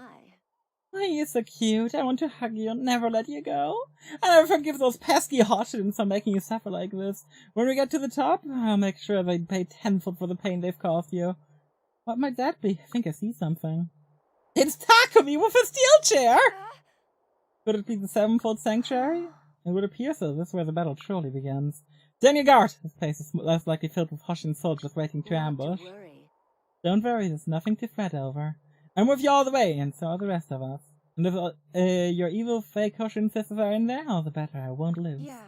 Oh, you're so cute. I want to hug you and never let you go. I'll never forgive those pesky Hoshins for making you suffer like this. When we get to the top, I'll make sure they pay tenfold for the pain they've caused you. What might that be? I think I see something. It's Takumi with a steel chair! Could it be the sevenfold sanctuary? It would appear so. This is where the battle truly begins. Stand your guard! This place is less likely filled with Hoshin soldiers waiting to ambush. Don't worry, there's nothing to fret over. I'm with you all the way, and so are the rest of us. And if your evil fake Hoshin sisters are in there, all the better. I won't lose. Yeah.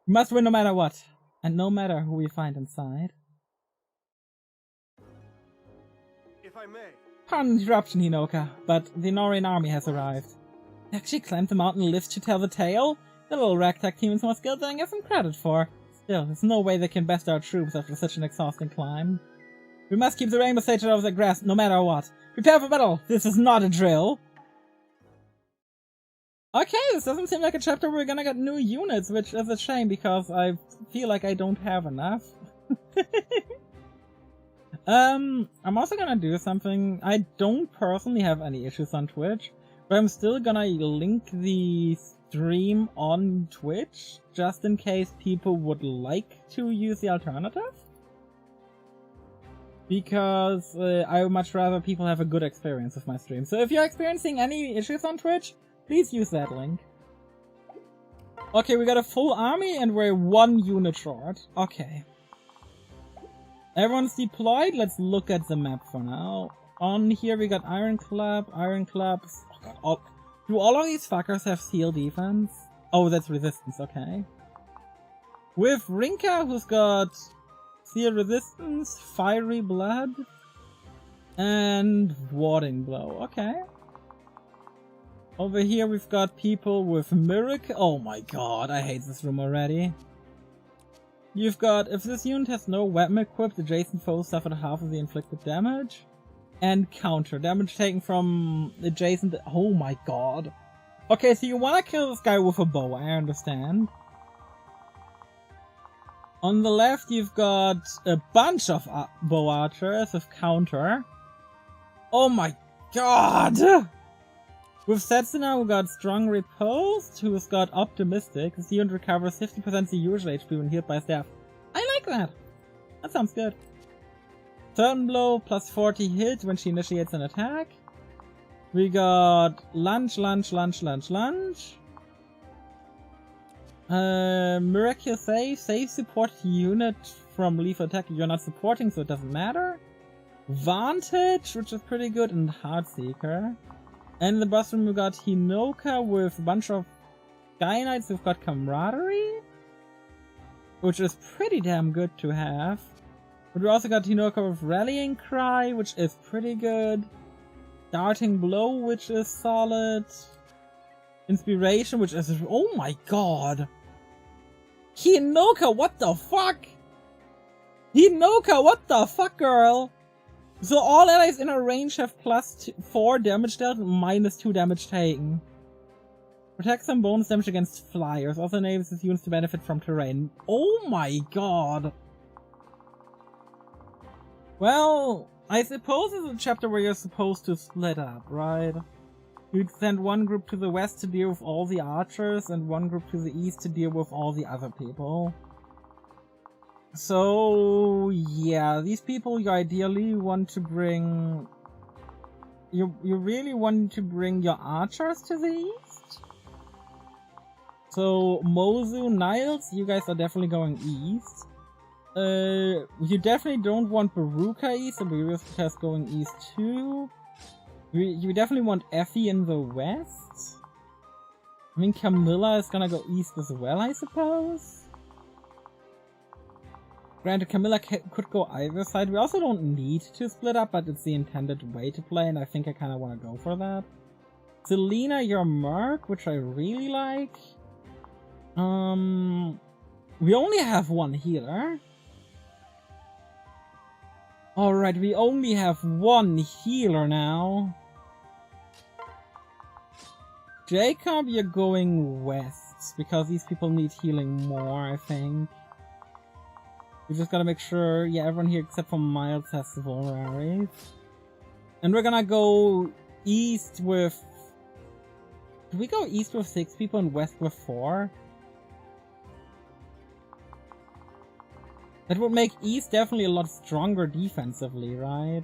We must win no matter what, and no matter who we find inside. If I may. Pardon the interruption, Hinoka, but the Norian army has arrived. They actually climbed the mountain lifts to tell the tale? The little ragtag team is more skilled than I get some credit for. Still, there's no way they can best our troops after such an exhausting climb. We must keep the Rainbow Sage out of their grasp, no matter what. Prepare for battle! This is not a drill! Okay, this doesn't seem like a chapter where we're gonna get new units, which is a shame because I feel like I don't have enough. I'm also gonna do something. I don't personally have any issues on Twitch, but I'm still gonna link the stream on Twitch, just in case people would like to use the alternative. Because I would much rather people have a good experience with my stream. So if you're experiencing any issues on Twitch, please use that link. Okay, we got a full army and we're 1 unit short. Okay. Everyone's deployed. Let's look at the map for now. On here we got Ironclads. Oh god, do all of these fuckers have seal defense? Oh, that's resistance, okay. With Rinka, who's got seal resistance, fiery blood, and warding blow. Okay. Over here we've got people with miracle. Oh my god, I hate this room already. You've got, if this unit has no weapon equipped, adjacent foes suffer half of the inflicted damage. And counter. Damage taken from adjacent. Oh my god. Okay, so you wanna kill this guy with a bow, I understand. On the left, you've got a bunch of bow archers with counter. Oh my god! With Setsuna, we got Strong Riposte, who's got Optimistic. This unit recovers 50% the usual HP when healed by staff. I like that! That sounds good. Certain Blow, plus 40 hit when she initiates an attack. We got Lunge. Miraculous save support unit from lethal attack you're not supporting, so it doesn't matter. Vantage, which is pretty good, and Heartseeker. And in the boss room we got Hinoka with a bunch of Sky Knights who've got Camaraderie, which is pretty damn good to have. But we also got Hinoka with Rallying Cry, which is pretty good. Darting Blow, which is solid. Inspiration, which is... oh my god! Hinoka, what the fuck? Hinoka, what the fuck, girl? So all allies in her range have plus 4 damage dealt and minus 2 damage taken. Protects some bonus damage against flyers. Also enables his units to benefit from terrain. Oh my god. Well, I suppose it's a chapter where you're supposed to split up, right? You'd send one group to the west to deal with all the archers and one group to the east to deal with all the other people. So, yeah, these people you ideally want to bring... You really want to bring your archers to the east? So, Mozu, Niles, you guys are definitely going east. You definitely don't want Baruka east, so Baruka's going east too. You definitely want Effie in the west. I mean, Camilla is gonna go east as well, I suppose. Granted, Camilla could go either side. We also don't need to split up, but it's the intended way to play, and I think I kind of want to go for that. Selena, you're Merc, which I really like. We only have one healer. Alright, we only have one healer now. Jacob, you're going west, because these people need healing more, I think. We just gotta make sure, yeah, everyone here except for Miles has Vulneraries. And we're gonna go east with... Do we go east with 6 people and west with 4? That would make east definitely a lot stronger defensively, right?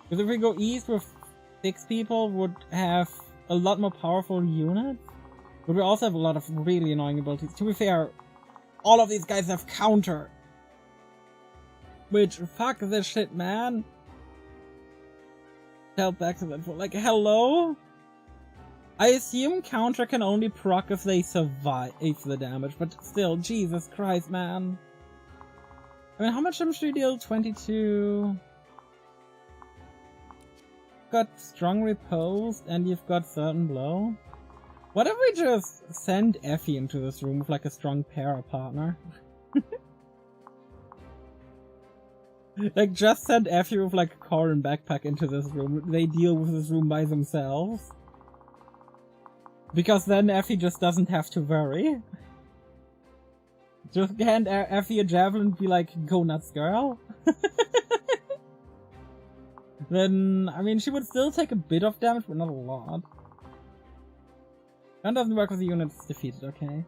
Because if we go east with 6 people, would have a lot more powerful units. But we also have a lot of really annoying abilities. To be fair, all of these guys have counter. Which, fuck this shit, man. Tell back to that for like, hello? I assume counter can only proc if they survive the damage, but still, Jesus Christ, man. I mean, how much damage do you deal? 22... Got Strong Riposte, and you've got Certain Blow. What if we just send Effie into this room with like a strong para partner? Like, just send Effie with like a car and backpack into this room. They deal with this room by themselves. Because then Effie just doesn't have to worry. Just hand Effie a javelin and be like, go nuts, girl. Then, I mean, she would still take a bit of damage, but not a lot. That doesn't work with the units defeated, okay.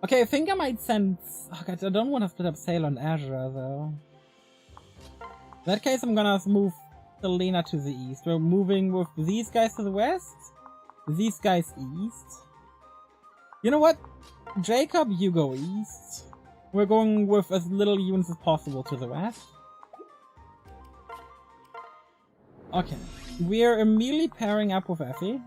Okay, I think I might send... Oh god, I don't want to split up Sailor and Azure, though. that case, I'm gonna move Selena to the east. We're moving with these guys to the west, these guys east. You know what? Jacob, you go east. We're going with as little units as possible to the west. Okay. We're immediately pairing up with Effie.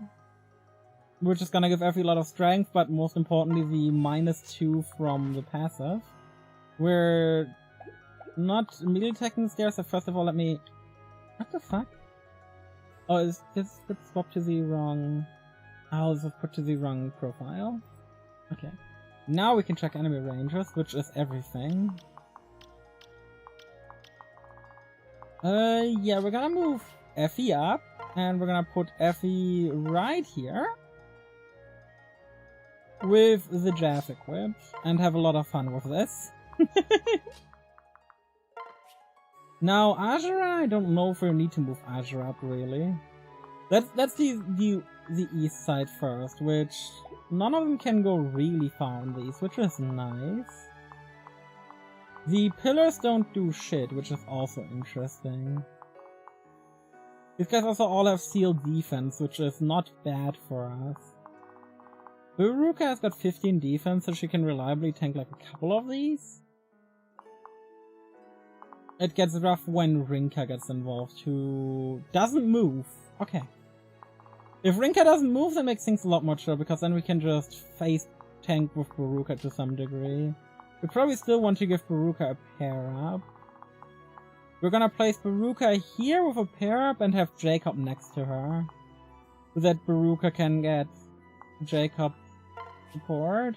We're just gonna give Effie a lot of strength, but most importantly the -2 from the passive. We're not immediately taking the stairs, so first of all let me... What the fuck? Oh, is this swapped to the wrong... Oh, this was put to the wrong profile. Okay. Now we can check enemy ranges, which is everything. Yeah, we're gonna move Effie up, and we're gonna put Effie right here. With the Jav equipped, and have a lot of fun with this. Now, Azura, I don't know if we need to move Azura up, really. Let's the east side first, which none of them can go really far on these, which is nice. The pillars don't do shit, which is also interesting. These guys also all have sealed defense, which is not bad for us. Veruca has got 15 defense, so she can reliably tank like a couple of these. It gets rough when Rinka gets involved, who doesn't move. Okay. If Rinka doesn't move, that makes things a lot more chill, because then we can just face tank with Veruca to some degree. We probably still want to give Veruca a pair up. We're gonna place Veruca here with a pair up and have Jacob next to her. So that Veruca can get Jacob support.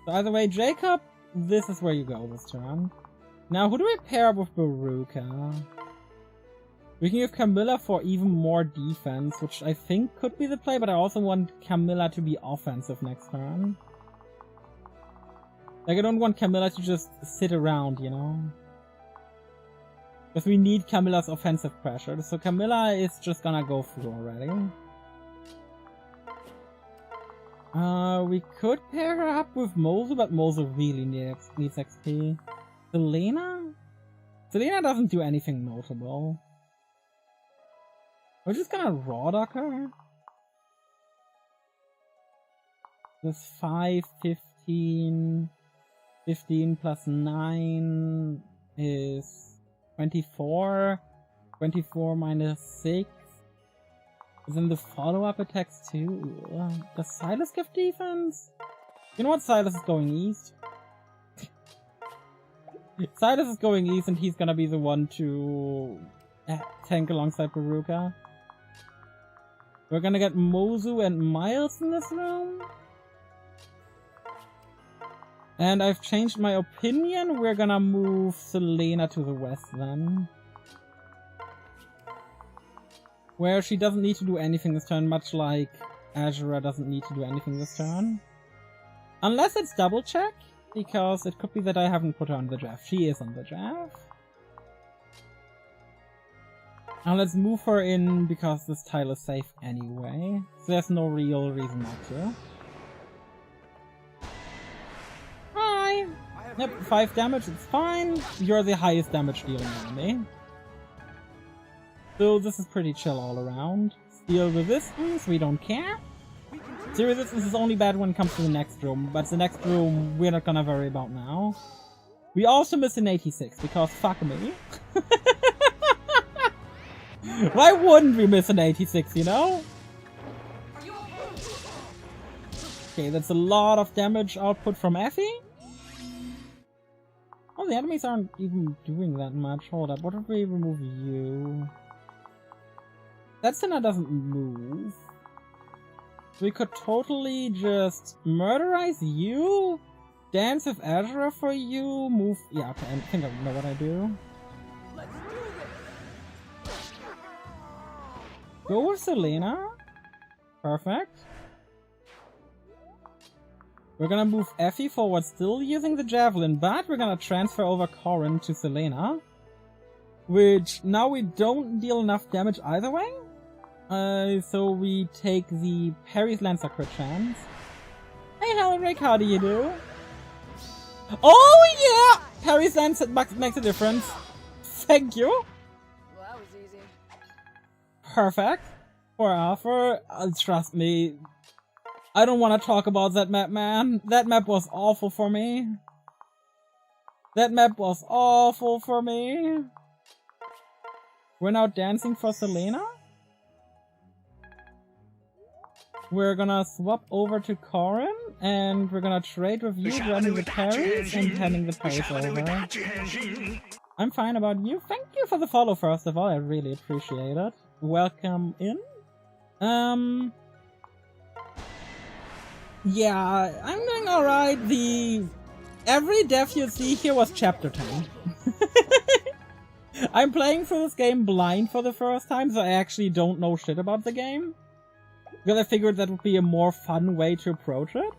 So either way, Jacob, this is where you go this turn. Now, who do we pair up with Veruca? We can give Camilla for even more defense, which I think could be the play, but I also want Camilla to be offensive next turn. Like, I don't want Camilla to just sit around, you know? Because we need Camilla's offensive pressure, so Camilla is just gonna go through already. We could pair her up with Mozu, but Mozu really needs XP. Selena? Selena doesn't do anything notable. We're just gonna raw dog her. This 5, 15... 15 plus 9 is 24. 24 minus 6. Then the follow-up attacks too. Does Silas give defense? You know what? Silas is going east. Silas is going east and he's gonna be the one to tank alongside Veruca. We're gonna get Mozu and Miles in this room. And I've changed my opinion. We're gonna move Selena to the west then. Where she doesn't need to do anything this turn, much like Azura doesn't need to do anything this turn. Unless it's double check, because it could be that I haven't put her on the draft. She is on the draft. Now let's move her in because this tile is safe anyway. So there's no real reason not to. Hi! Yep, 5 damage, it's fine. You're the highest damage dealing enemy. So this is pretty chill all around. Steel resistance, we don't care. Steel resistance is only bad when it comes to the next room, but the next room we're not gonna worry about now. We also miss an 86, because fuck me. Why wouldn't we miss an 86, you know? Okay, that's a lot of damage output from Effie. Oh, the enemies aren't even doing that much. Hold up, what if we remove you? That sinner doesn't move. We could totally just murderize you, dance with Azura for you, move... Yeah, okay, I think I know what I do. Go with Selena. Perfect. We're gonna move Effie forward, still using the Javelin, but we're gonna transfer over Corrin to Selena. Which, now we don't deal enough damage either way. So we take the Perry's Lancer crit chance. Hey Hellrick, how do you do? Oh yeah! Perry's Lancer makes a difference. Thank you. Well, that was easy. Perfect. For Alpha, trust me. I don't want to talk about that map, man. That map was awful for me. That map was awful for me. We're now dancing for Selena. We're gonna swap over to Corin, and we're gonna trade with you, running the parries, and handing the parries over. I'm fine about you. Thank you for the follow, first of all. I really appreciate it. Welcome in. Yeah, I'm doing alright. Every death you see here was chapter 10. I'm playing through this game blind for the first time, so I actually don't know shit about the game. Because I figured that would be a more fun way to approach it.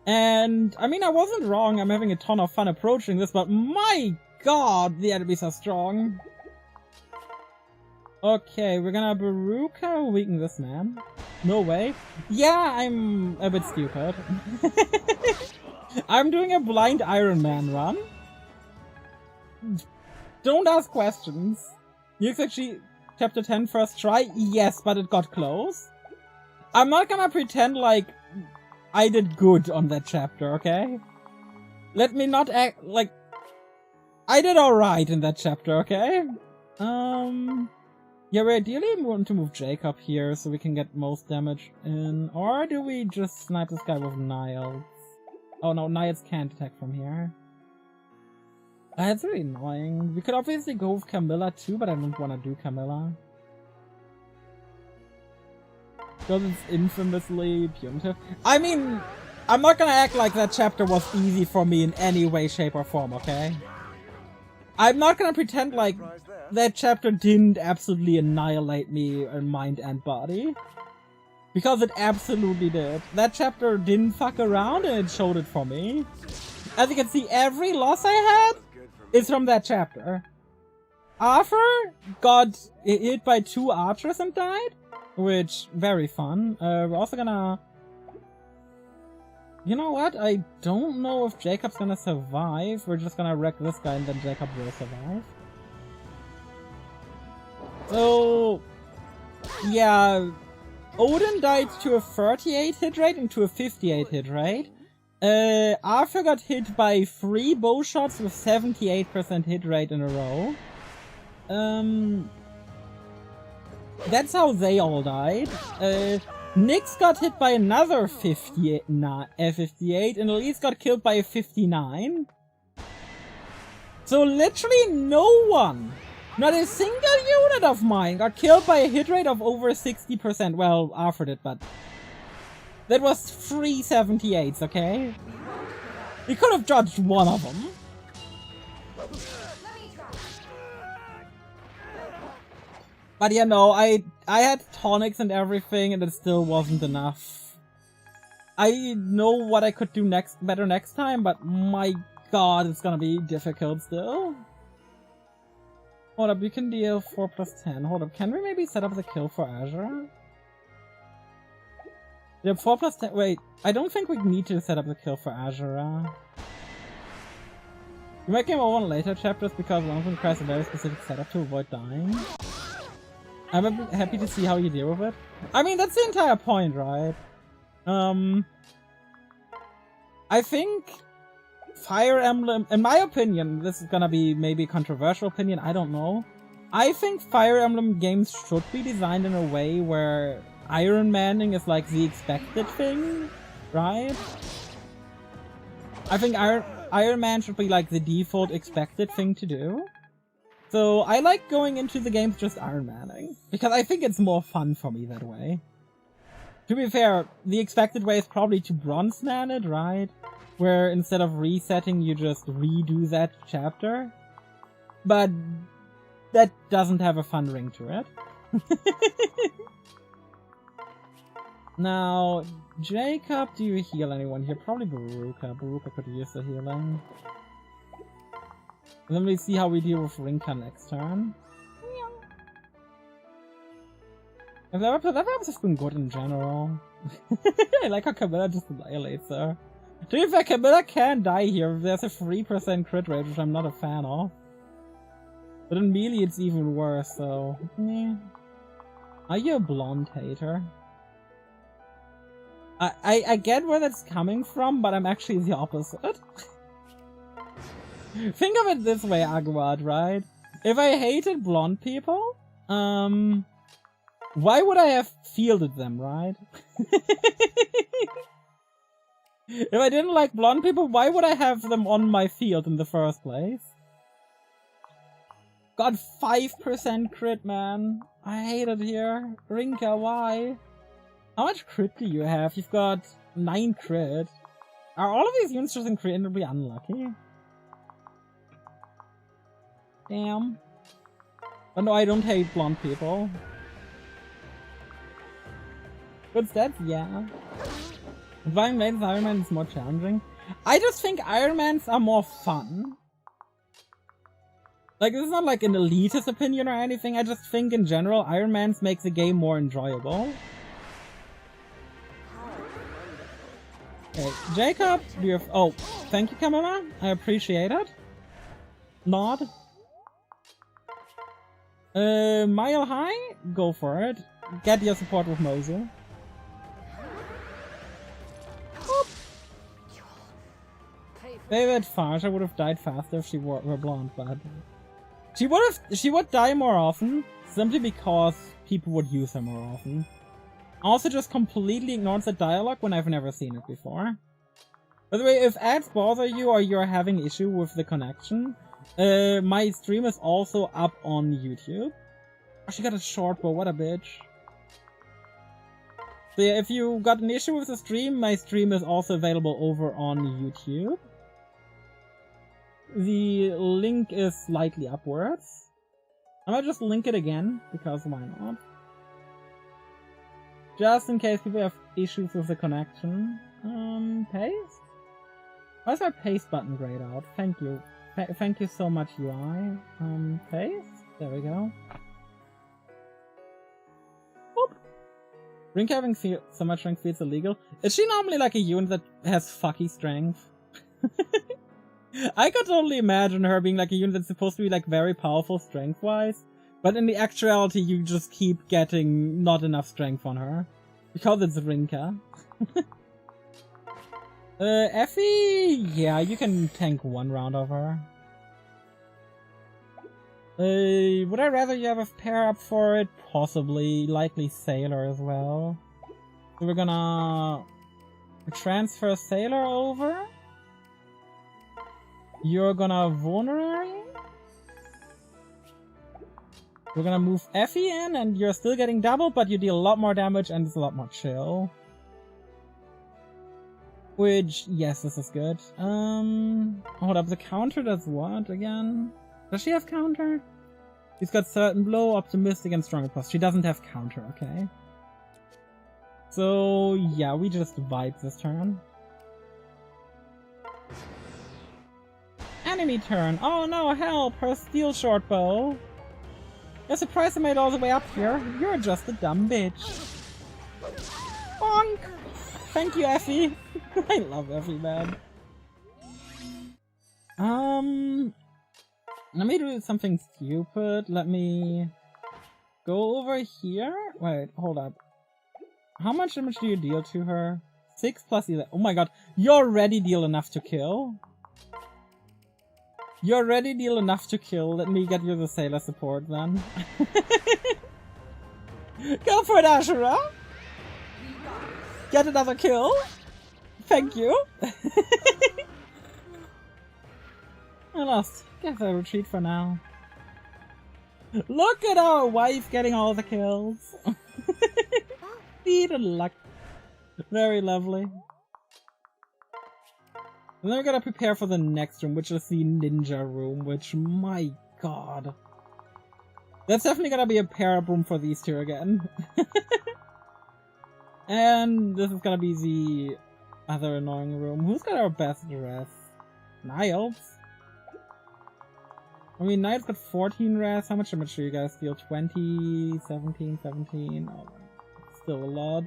And, I mean, I wasn't wrong. I'm having a ton of fun approaching this, but my god, the enemies are strong. Okay, we're gonna Baruka weaken this man. No way. Yeah, I'm a bit stupid. I'm doing a blind Ironman run. Don't ask questions. You actually chapter 10 first try? Yes, but it got close. I'm not gonna pretend like I did good on that chapter, okay? Let me not act like I did alright in that chapter, okay? Yeah, we ideally want to move Jacob here so we can get most damage in. Or do we just snipe this guy with Niles? Oh no, Niles can't attack from here. That's really annoying. We could obviously go with Camilla too, but I don't want to do Camilla. Because it's infamously punitive. I mean, I'm not gonna act like that chapter was easy for me in any way, shape, or form, okay? I'm not gonna pretend like that chapter didn't absolutely annihilate me in mind and body. Because it absolutely did. That chapter didn't fuck around and it showed it for me. As you can see, every loss I had is from that chapter. Arthur got hit by 2 archers and died. Which, very fun. We're also gonna... You know what? I don't know if Jacob's gonna survive. We're just gonna wreck this guy and then Jacob will survive. So... Yeah... Odin died to a 38 hit rate and to a 58 hit rate. Arthur got hit by 3 bow shots with 78% hit rate in a row. That's how they all died. Nyx got hit by another 58 and Elise got killed by a 59. So literally no one, not a single unit of mine got killed by a hit rate of over 60%. Well, Arthur did, but that was 3 78s, okay? You could have judged one of them. But yeah, no, I had tonics and everything and it still wasn't enough. I know what I could do better next time, but my god, it's gonna be difficult still. Hold up, we can deal 4 plus 10. Hold up, can we maybe set up the kill for Azure? Yeah, 4 plus 10. Wait, I don't think we need to set up the kill for Azure. We might game over in later chapters because one of them requires a very specific setup to avoid dying. I'm happy to see how you deal with it. I mean, that's the entire point, right? I think Fire Emblem, in my opinion, this is gonna be maybe a controversial opinion, I don't know. I think Fire Emblem games should be designed in a way where Ironmaning is like the expected thing, right? I think Iron Man should be like the default expected thing to do. So I like going into the games just Ironmaning, because I think it's more fun for me that way. To be fair, the expected way is probably to bronze man it, right? Where instead of resetting, you just redo that chapter. But that doesn't have a fun ring to it. Now, Jacob, do you heal anyone here? Probably Baruka. Baruka could use the healing. Let me see how we deal with Rinka next turn. That episode's just been good in general. I like how Camilla just annihilates her. To be fair, Camilla can die here. There's a 3% crit rate, which I'm not a fan of. But in melee it's even worse, so... Eh. Are you a blonde hater? I get where that's coming from, but I'm actually the opposite. Think of it this way, Agwad, right? If I hated blonde people, why would I have fielded them, right? If I didn't like blonde people, why would I have them on my field in the first place? Got 5% crit, man. I hate it here. Rinka, why? How much crit do you have? You've got 9 crit. Are all of these units just incredibly unlucky? Damn. But no, I don't hate blonde people. Good stats? Yeah. Buying ladies Ironman is more challenging. I just think Ironmans are more fun. Like, this is not like an elitist opinion or anything, I just think in general Ironmans make the game more enjoyable. Okay, Jacob, do you have... Oh, thank you, Camilla. I appreciate it. Nod. Mile High? Go for it. Get your support with Mosul. David Farja would have died faster if she were blonde, but... She would die more often, simply because people would use her more often. Also just completely ignores the dialogue when I've never seen it before. By the way, if ads bother you or you're having issue with the connection, my stream is also up on YouTube. Oh, she got a short bow, what a bitch. So yeah, if you got an issue with the stream, my stream is also available over on YouTube. The link is slightly upwards. I might just link it again, because why not? Just in case people have issues with the connection. Paste? Why is my paste button grayed out? Thank you. Thank you so much, UI. Paste? There we go. Boop. Rinka having so much strength feels illegal. Is she normally like a unit that has fucky strength? I could totally imagine her being like a unit that's supposed to be like very powerful strength-wise, but in the actuality you just keep getting not enough strength on her. Because it's Rinka. Effie? Yeah, you can tank one round of her. Would I rather you have a pair up for it? Possibly. Likely Sailor as well. So we're gonna transfer Sailor over. You're gonna Vulnerary. We're gonna move Effie in, and you're still getting double, but you deal a lot more damage and it's a lot more chill. Which, yes, this is good. Hold up, the counter does what again? Does she have counter? She's got Certain Blow, Optimistic, and Stronger Plus. She doesn't have counter, okay? So, yeah, we just vibe this turn. Enemy turn! Oh no, help! Her steel short bow! You're surprised I made it all the way up here. You're just a dumb bitch. Bonk! Thank you, Effie! I love Effie, man. Let me do something stupid. Let me go over here. Wait, hold up. How much damage do you deal to her? 6 plus 11. Oh my god, you already deal enough to kill? You already deal enough to kill. Let me get you the Sailor support then. Go for it, Ashura! Get another kill! Thank you! I lost. Guess I retreat for now. Look at our wife getting all the kills! Speed and luck. Very lovely. And then we gotta prepare for the next room, which is the ninja room, which, my god. That's definitely gonna be a pair-up room for these two again. And this is gonna be the other annoying room. Who's got our best dress? Niles? I mean, Niles got 14 res. How much damage do you guys deal? 20, 17, 17? Oh, still a lot.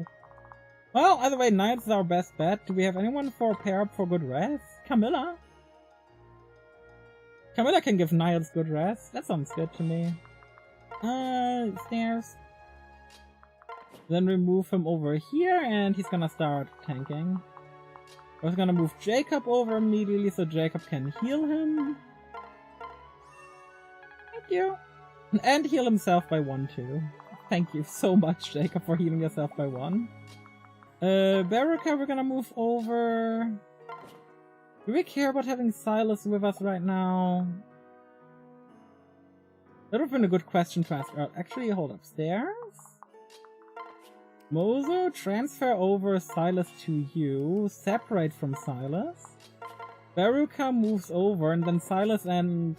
Well, either way, Niles is our best bet. Do we have anyone for a pair-up for good res? Camilla? Camilla can give Niles good rest. That sounds good to me. Stairs. Then we move him over here, and he's gonna start tanking. I was gonna move Jacob over immediately so Jacob can heal him. Thank you. And heal himself by 1 too. Thank you so much, Jacob, for healing yourself by 1. Baruka we're gonna move over. Do we care about having Silas with us right now? That would have been a good question to ask. Actually, hold up. Stairs? Mozo, transfer over Silas to you. Separate from Silas. Baruka moves over, and then Silas and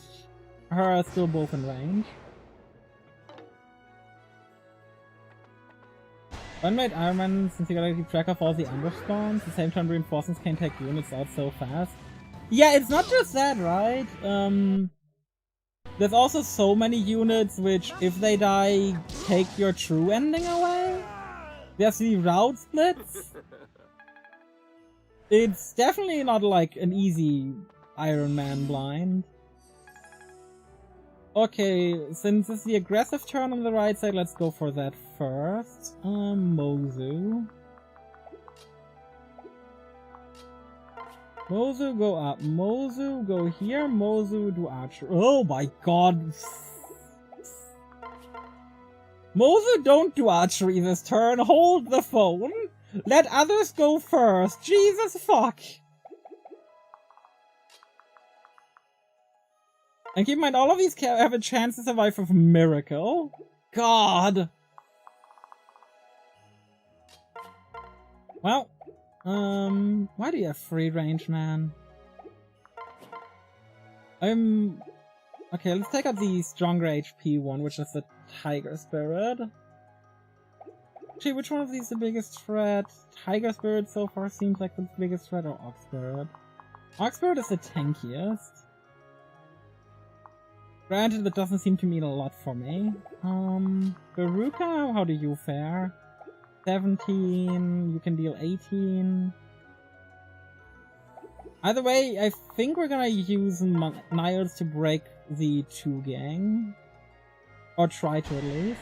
her are still both in range. One made Ironman, since you gotta keep track of all the ambush spawns, at the same time reinforcements can't take units out so fast. Yeah, it's not just that, right? There's also so many units which, if they die, take your true ending away. There's the route splits. It's definitely not like an easy Ironman blind. Okay, since it's the aggressive turn on the right side, let's go for that first. Mozu. Mozu go up. Mozu go here. Mozu do archer. Oh my god. Mozu don't do archery this turn. Hold the phone. Let others go first. Jesus fuck. And keep in mind, all of these have a chance to survive with miracle. God. Well, why do you have free range, man? Okay, let's take out the stronger HP one, which is the Tiger Spirit. Actually, which one of these is the biggest threat? Tiger Spirit so far seems like the biggest threat, or Ox Spirit? Ox Spirit is the tankiest. Granted, that doesn't seem to mean a lot for me. Baruka, how do you fare? 17, you can deal 18. Either way, I think we're gonna use Niles to break the 2 gang. Or try to at least.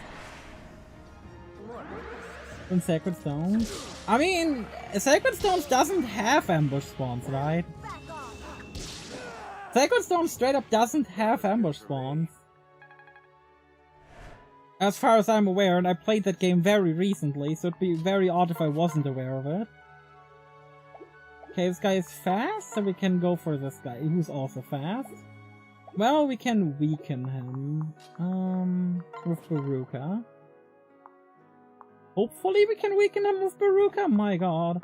And Sacred Stones. I mean, Sacred Stones doesn't have ambush spawns, right? Sacred Stone straight up doesn't have ambush spawns. As far as I'm aware, and I played that game very recently, so it'd be very odd if I wasn't aware of it. Okay, this guy is fast, so we can go for this guy, who's also fast. Well, we can weaken him. With Baruka. Hopefully we can weaken him with Baruka, my god.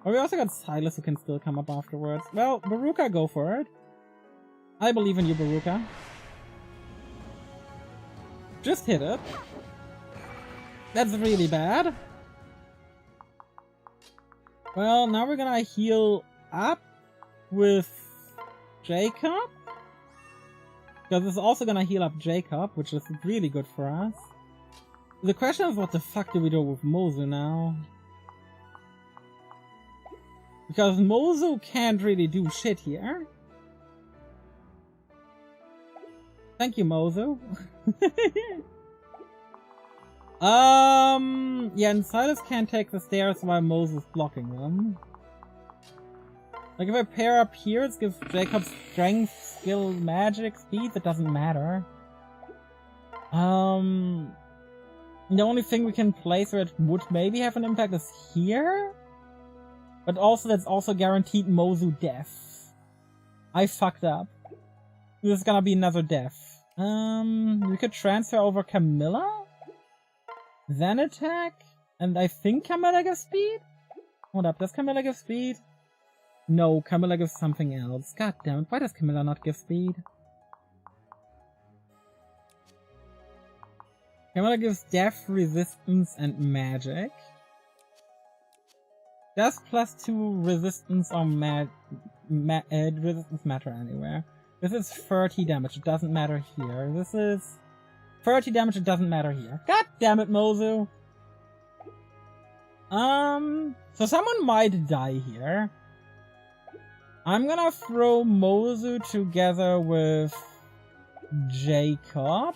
Oh, we also got Silas who can still come up afterwards. Well, Baruka, go for it. I believe in you, Baruka. Just hit it. That's really bad. Well, now we're gonna heal up with Jacob. Because it's also gonna heal up Jacob, which is really good for us. The question is, what the fuck do we do with Mozu now? Because Mozu can't really do shit here. Thank you, Mozu. Yeah, and Silas can't take the stairs while Mozu's blocking them. Like, if I pair up here, it gives Jacob strength, skill, magic, speed, that doesn't matter. The only thing we can place where it would maybe have an impact is here? But also, that's also guaranteed Mozu death. I fucked up. This is gonna be another death. We could transfer over Camilla? Then attack? And I think Camilla gives speed? Hold up, does Camilla give speed? No, Camilla gives something else. God damn it, why does Camilla not give speed? Camilla gives death, resistance, and magic. Does +2 resistance or resistance matter anywhere? This is 30 damage, it doesn't matter here. This is 30 damage, it doesn't matter here. God damn it, Mozu! So someone might die here. I'm gonna throw Mozu together with Jacob.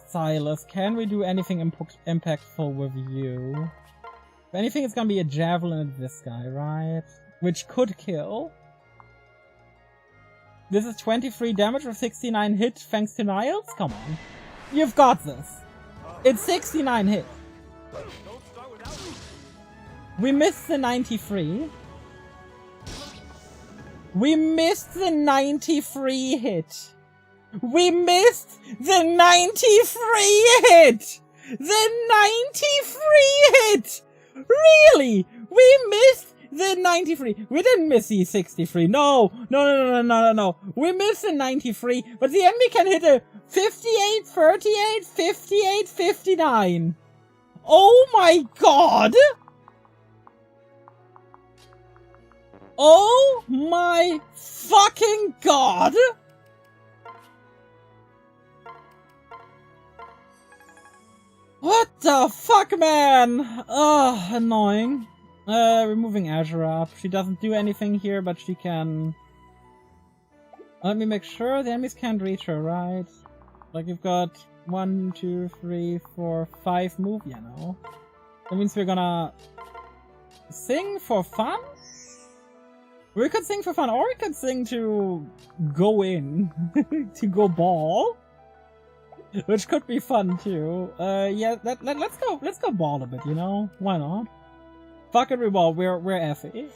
Silas, can we do anything impactful with you? If anything, it's gonna be a javelin at this guy, right? Which could kill. This is 23 damage with 69 hit thanks to Niles? Come on. You've got this. It's 69 hit. We missed the 93. We missed the 93 hit. We missed the 93 hit! The 93 hit! Really? We missed the 93. We didn't miss the 63. No. We missed the 93, but the enemy can hit a 58, 38, 58, 59. Oh my god! Oh my fucking god! What the fuck, man? Ugh, annoying. Removing Azure up. She doesn't do anything here, but she can... Let me make sure the enemies can't reach her, right? Like, you've got 1, 2, 3, 4, 5 move, you know. That means we're gonna... sing for fun? We could sing for fun, or we could sing to go in. To go ball. Which could be fun too. Yeah, let's go ball a bit, you know? Why not? Fuck it, we ball. We're Effie.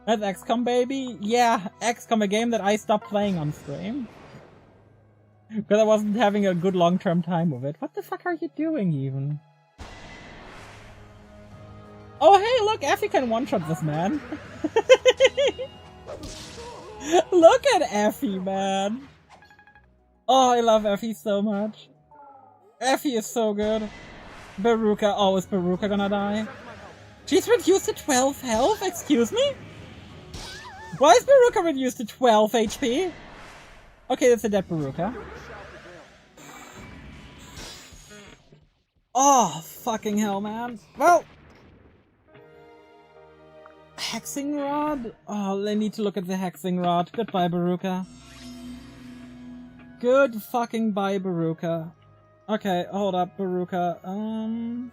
That's XCOM, baby. Yeah, XCOM, a game that I stopped playing on stream. Because I wasn't having a good long-term time with it. What the fuck are you doing, even? Oh, hey, look, Effie can one-shot this man. Look at Effie, man. Oh, I love Effie so much. Effie is so good. Baruka. Oh, is Baruka gonna die? She's reduced to 12 health? Excuse me? Why is Baruka reduced to 12 HP? Okay, that's a dead Baruka. Oh, fucking hell, man. Well... Hexing Rod? Oh, I need to look at the Hexing Rod. Goodbye, Baruka. Good fucking bye, Baruka. Okay, hold up, Baruka.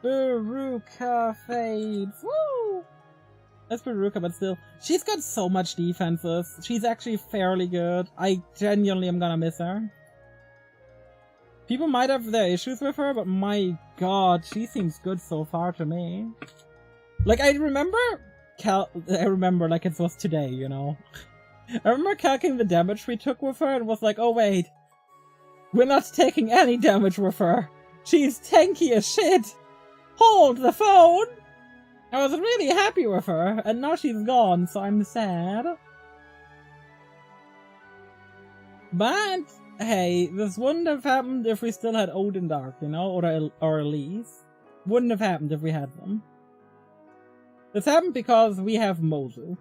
Baruka fades. Woo! That's Baruka, but still. She's got so much defenses. She's actually fairly good. I genuinely am gonna miss her. People might have their issues with her, but my god, she seems good so far to me. Like, I remember like it was today, you know? I remember calculating the damage we took with her and was like, oh wait, we're not taking any damage with her. She's tanky as shit. Hold the phone. I was really happy with her, and now she's gone, so I'm sad. But, hey, this wouldn't have happened if we still had Odin Dark, you know, or Elise. Wouldn't have happened if we had them. This happened because we have Mozu.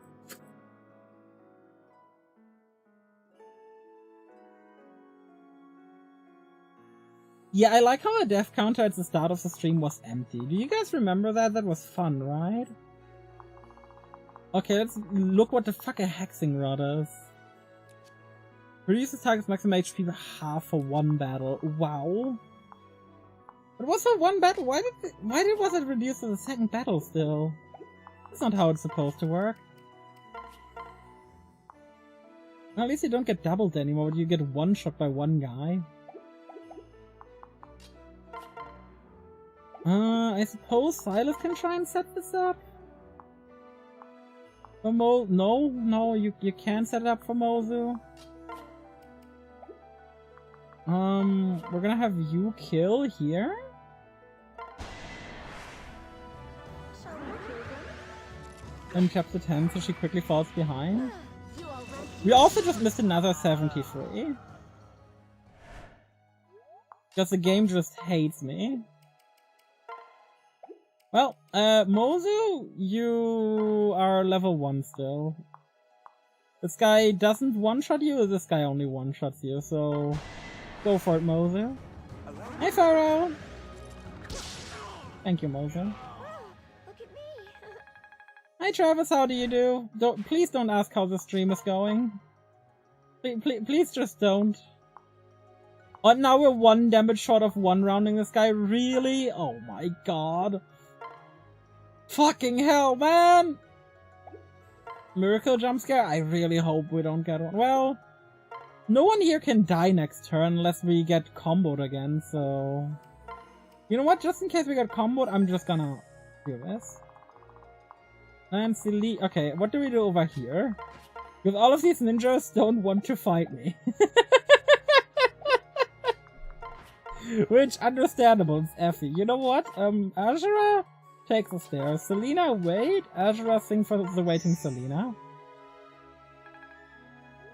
Yeah, I like how the death counter at the start of the stream was empty. Do you guys remember that? That was fun, right? Okay, let's look what the fuck a Hexing Rod is. Reduces target's maximum HP by half for one battle. Wow. It was for one battle? Why was it reduced to the second battle still? That's not how it's supposed to work. Well, at least you don't get doubled anymore, but you get one shot by one guy. I suppose Silas can try and set this up? For no, you can't set it up for Mozu. We're gonna have you kill here? And chapter 10, so she quickly falls behind. We also just missed another 73. Because the game just hates me. Well, Mozu, you are level 1 still. This guy doesn't one-shot you, or this guy only one-shots you, so... Go for it, Mozu. Hey, Pharaoh! Thank you, Mozu. Hi Travis, how do you do? Please don't ask how the stream is going. Please just don't. Oh, now we're 1 damage short of 1 rounding this guy. Really? Oh my god. Fucking hell, man! Miracle jump scare? I really hope we don't get one. Well, no one here can die next turn unless we get comboed again, so... You know what? Just in case we get comboed, I'm just gonna do this. And silly. Okay, what do we do over here? Because all of these ninjas don't want to fight me. Which, understandable, it's Effie. You know what? Azura takes the stairs. Selena, wait. Azura, sing for the waiting Selena.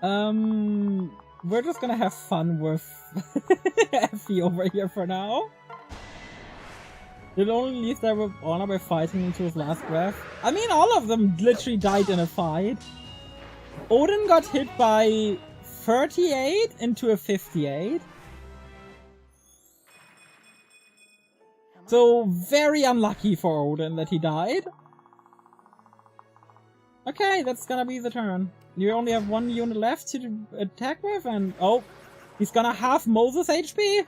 We're just gonna have fun with Effie over here for now. It only leaves there with Honor by fighting into his last breath. I mean, all of them literally died in a fight. Odin got hit by 38 into a 58. So, very unlucky for Odin that he died. Okay, that's gonna be the turn. You only have 1 unit left to attack with, and oh, he's gonna half Moses' HP?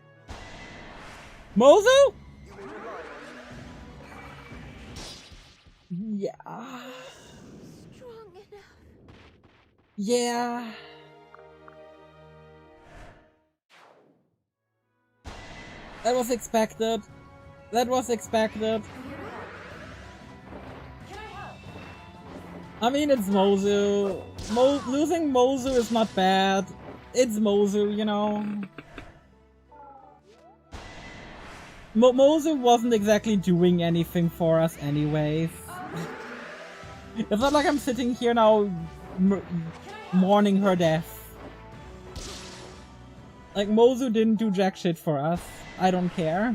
Mozu? Yeah. Strong enough. Yeah. That was expected. That was expected. I mean, it's Mozu. Losing Mozu is not bad. It's Mozu, you know. Mozu wasn't exactly doing anything for us anyways. It's not like I'm sitting here now mourning her death. Like, Mozu didn't do jack shit for us. I don't care.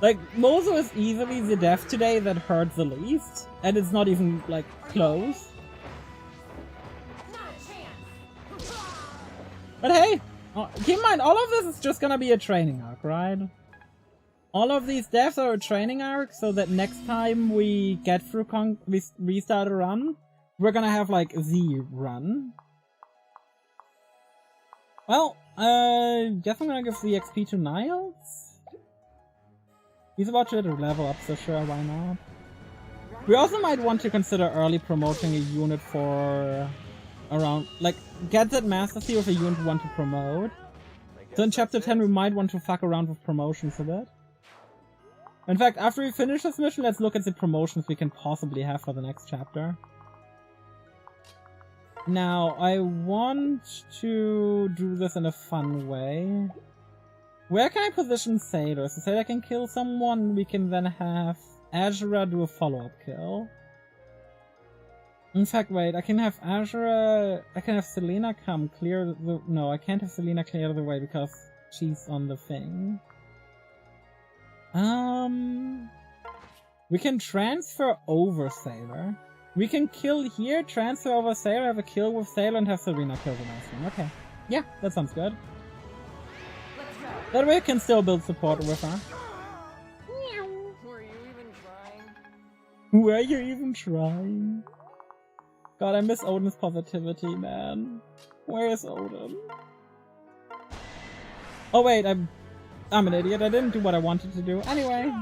Like, Mozu is easily the death today that hurt the least. And it's not even, like, close. But hey! Keep in mind, all of this is just gonna be a training arc, right? All of these deaths are a training arc, so that next time we get through we restart a run, we're gonna have, like, the run. Well, guess I'm gonna give the XP to Niles? He's about to level up, so sure, why not? We also might want to consider early promoting a unit for around, like, get that Master Seal with a unit we want to promote. So in chapter 10 we might want to fuck around with promotions a bit. In fact, after we finish this mission, let's look at the promotions we can possibly have for the next chapter. Now, I want to do this in a fun way. Where can I position Sailor? So Sailor can kill someone, we can then have Azura do a follow-up kill. In fact, wait, I can have Azura... I can have Selena come clear the... No, I can't have Selena clear the way because she's on the thing. We can transfer over Sailor. We can kill here, transfer over Sailor, have a kill with Sailor, and have Selena kill the last one. Okay. Yeah, that sounds good. That way I can still build support with her. Were you even trying? Were you even trying? God, I miss Odin's positivity, man. Where is Odin? Oh wait, I'm an idiot. I didn't do what I wanted to do. Anyway.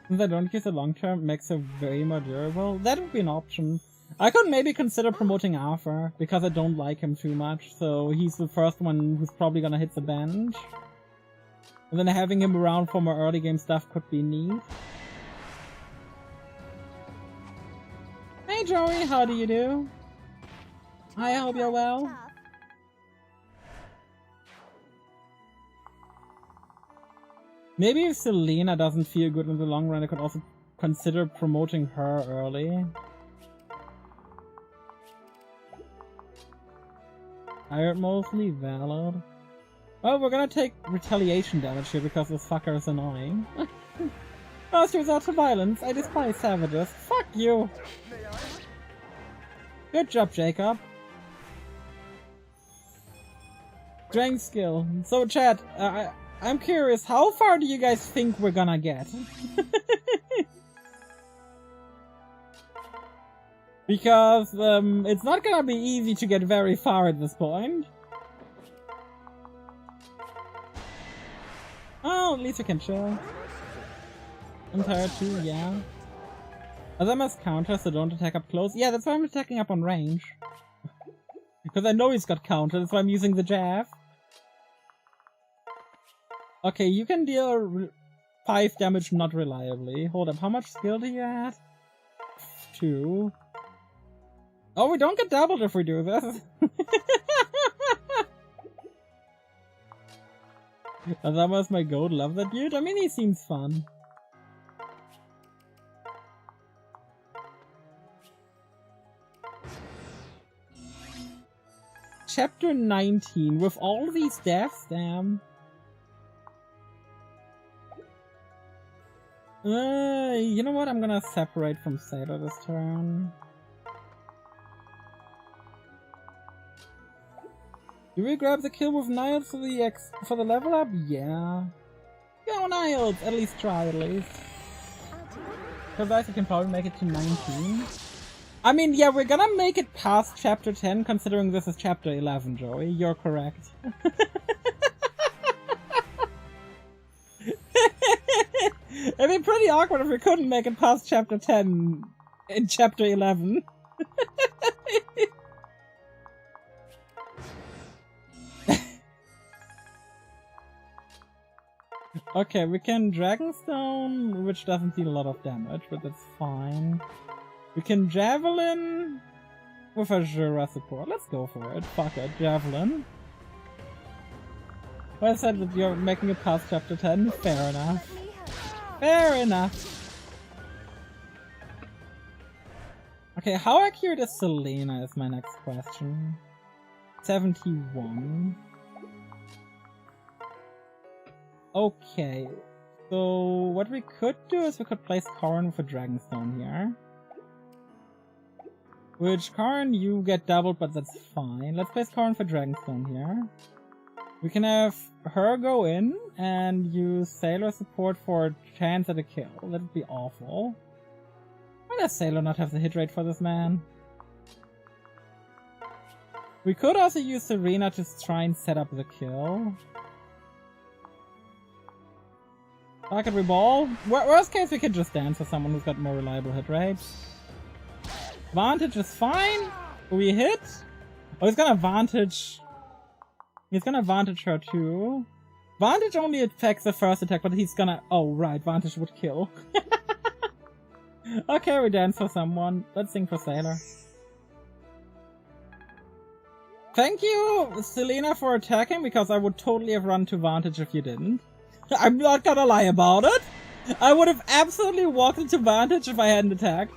Since I don't use the long term, makes her way more durable. That would be an option. I could maybe consider promoting Arthur, because I don't like him too much, so he's the first one who's probably gonna hit the bench. And then having him around for more early game stuff could be neat. Hey Joey, how do you do? I hope you're well. Maybe if Selena doesn't feel good in the long run, I could also consider promoting her early. Tired mostly, valid. Well, we're gonna take retaliation damage here because this fucker is annoying. Last resort to violence, I despise savages. Fuck you! Good job, Jacob. Drain skill. So chat, I'm curious, how far do you guys think we're gonna get? Because it's not gonna be easy to get very far at this point. Oh, at least we can chill. Empire 2, yeah. As I must counter, so don't attack up close. Yeah, that's why I'm attacking up on range. Because I know he's got counter, that's why I'm using the jab. Okay, you can deal 5 damage not reliably. Hold up, how much skill do you add? 2. Oh, we don't get doubled if we do this. That was my goal. Love that dude. I mean, he seems fun. Chapter 19 with all these deaths, damn. You know what? I'm gonna separate from Sailor this turn. Do we grab the kill with Niles for the level up? Yeah. Go Niles! At least try, at least. Because I can probably make it to 19. I mean, yeah, we're gonna make it past chapter 10, considering this is chapter 11, Joey. You're correct. It'd be pretty awkward if we couldn't make it past chapter 10 in chapter 11. Okay, we can Dragonstone, which doesn't deal a lot of damage, but that's fine. We can Javelin with a Jura support. Let's go for it. Fuck it, Javelin. Well, I said that you're making it past chapter 10. Fair enough. Fair enough. Okay, how accurate is Selena is my next question. 71. Okay, so what we could do is we could place Karin with a Dragonstone here. Which, Karin, you get doubled, but that's fine. Let's place Karin for Dragonstone here. We can have her go in and use Sailor support for a chance at a kill. That'd be awful. Why does Sailor not have the hit rate for this man? We could also use Serena to try and set up the kill. Pocket reball. Worst case, we could just dance with someone who's got more reliable hit rate. Vantage is fine. We hit. Oh, he's gonna Vantage. He's gonna Vantage her too. Vantage only affects the first attack, but he's gonna. Oh, right. Vantage would kill. Okay, we dance for someone. Let's sing for Sailor. Thank you, Selena, for attacking, because I would totally have run to Vantage if you didn't. I'm not gonna lie about it. I would have absolutely walked into Vantage if I hadn't attacked.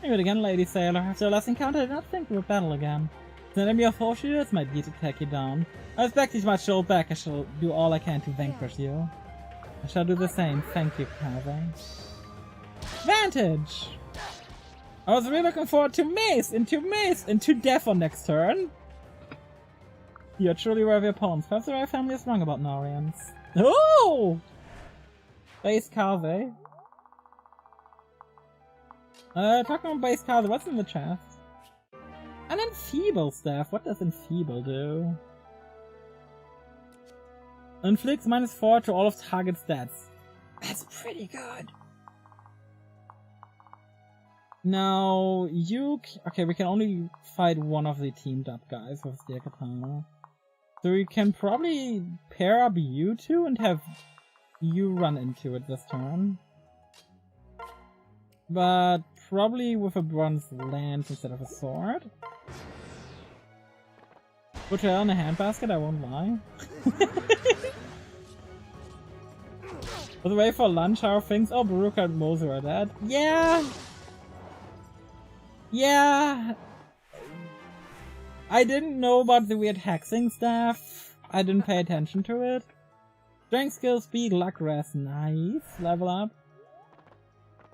Do it again, Lady Sailor. After our last encounter, I did not think we would battle again. The enemy of Horseshoes might be to take you down. I expect you might show back. I shall do all I can to vanquish you. I shall do the same. Thank you, Kave. Vantage! I was really looking forward to Mace, into death on next turn. You're truly worthy opponents. Perhaps the right family is wrong about Narians. Oh! Base Kave. Talking about base Kave, what's in the chest? An Enfeeble staff. What does Enfeeble do? Inflicts -4 to all of target stats. That's pretty good. Now, okay, we can only fight one of the teamed up guys with Steel Katana. So we can probably pair up you two and have you run into it this turn. But probably with a bronze lance instead of a sword. Put her in a handbasket, I won't lie. By the way, for lunch, how are things? Oh, Baruka and Moser are dead. Yeah! Yeah! I didn't know about the weird hexing stuff. I didn't pay attention to it. Strength, skill, speed, luck, rest. Nice. Level up.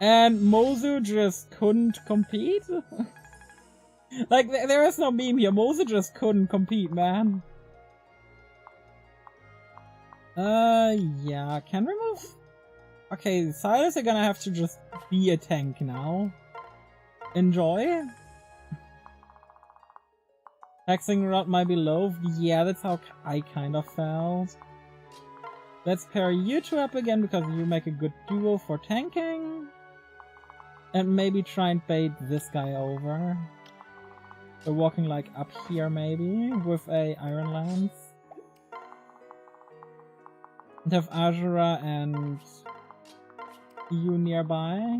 And Mozu just couldn't compete? Like, there is no meme here. Mozu just couldn't compete, man. Yeah, can we move? Okay, Silas are gonna have to just be a tank now. Enjoy. Hexing rod might be low. Yeah, that's how I kind of felt. Let's pair you two up again because you make a good duo for tanking. And maybe try and bait this guy over. So walking like up here maybe with a Iron Lance. And have Azura and you nearby.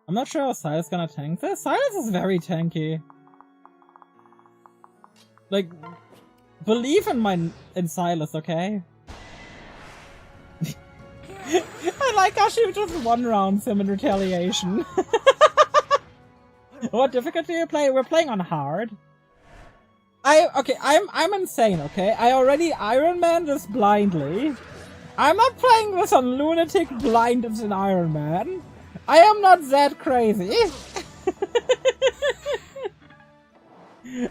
I'm not sure how Silas is gonna tank this. Silas is very tanky. Like, believe in Silas, okay? I like how she just one-rounds him in retaliation. What difficulty are you playing? We're playing on hard. I'm insane, okay? I already Ironman this blindly. I'm not playing this on Lunatic blind as an Ironman. I am not that crazy.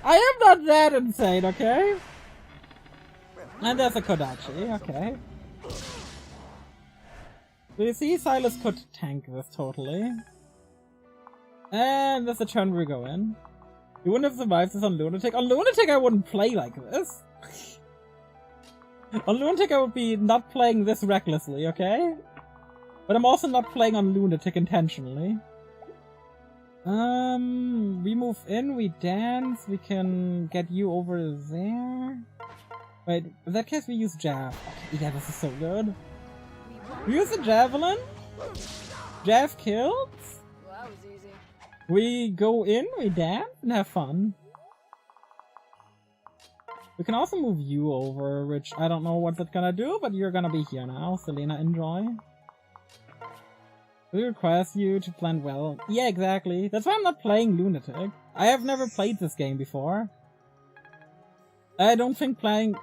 I am not that insane, okay? And there's a Kodachi, okay. So you see, Silas could tank this totally. And that's the turn we go in. You wouldn't have survived this on Lunatic. On Lunatic I wouldn't play like this. On Lunatic I would be not playing this recklessly, okay? But I'm also not playing on Lunatic intentionally. We move in, we dance, we can get you over there. Wait, in that case we use Jav. Okay, yeah, this is so good. We use the Javelin. Jav kills. Well, that was easy. We go in, we dance, and have fun. We can also move you over, which I don't know what that's gonna do, but you're gonna be here now. Selena, enjoy. We request you to plan well. Yeah, exactly. That's why I'm not playing Lunatic. I have never played this game before. I don't think planning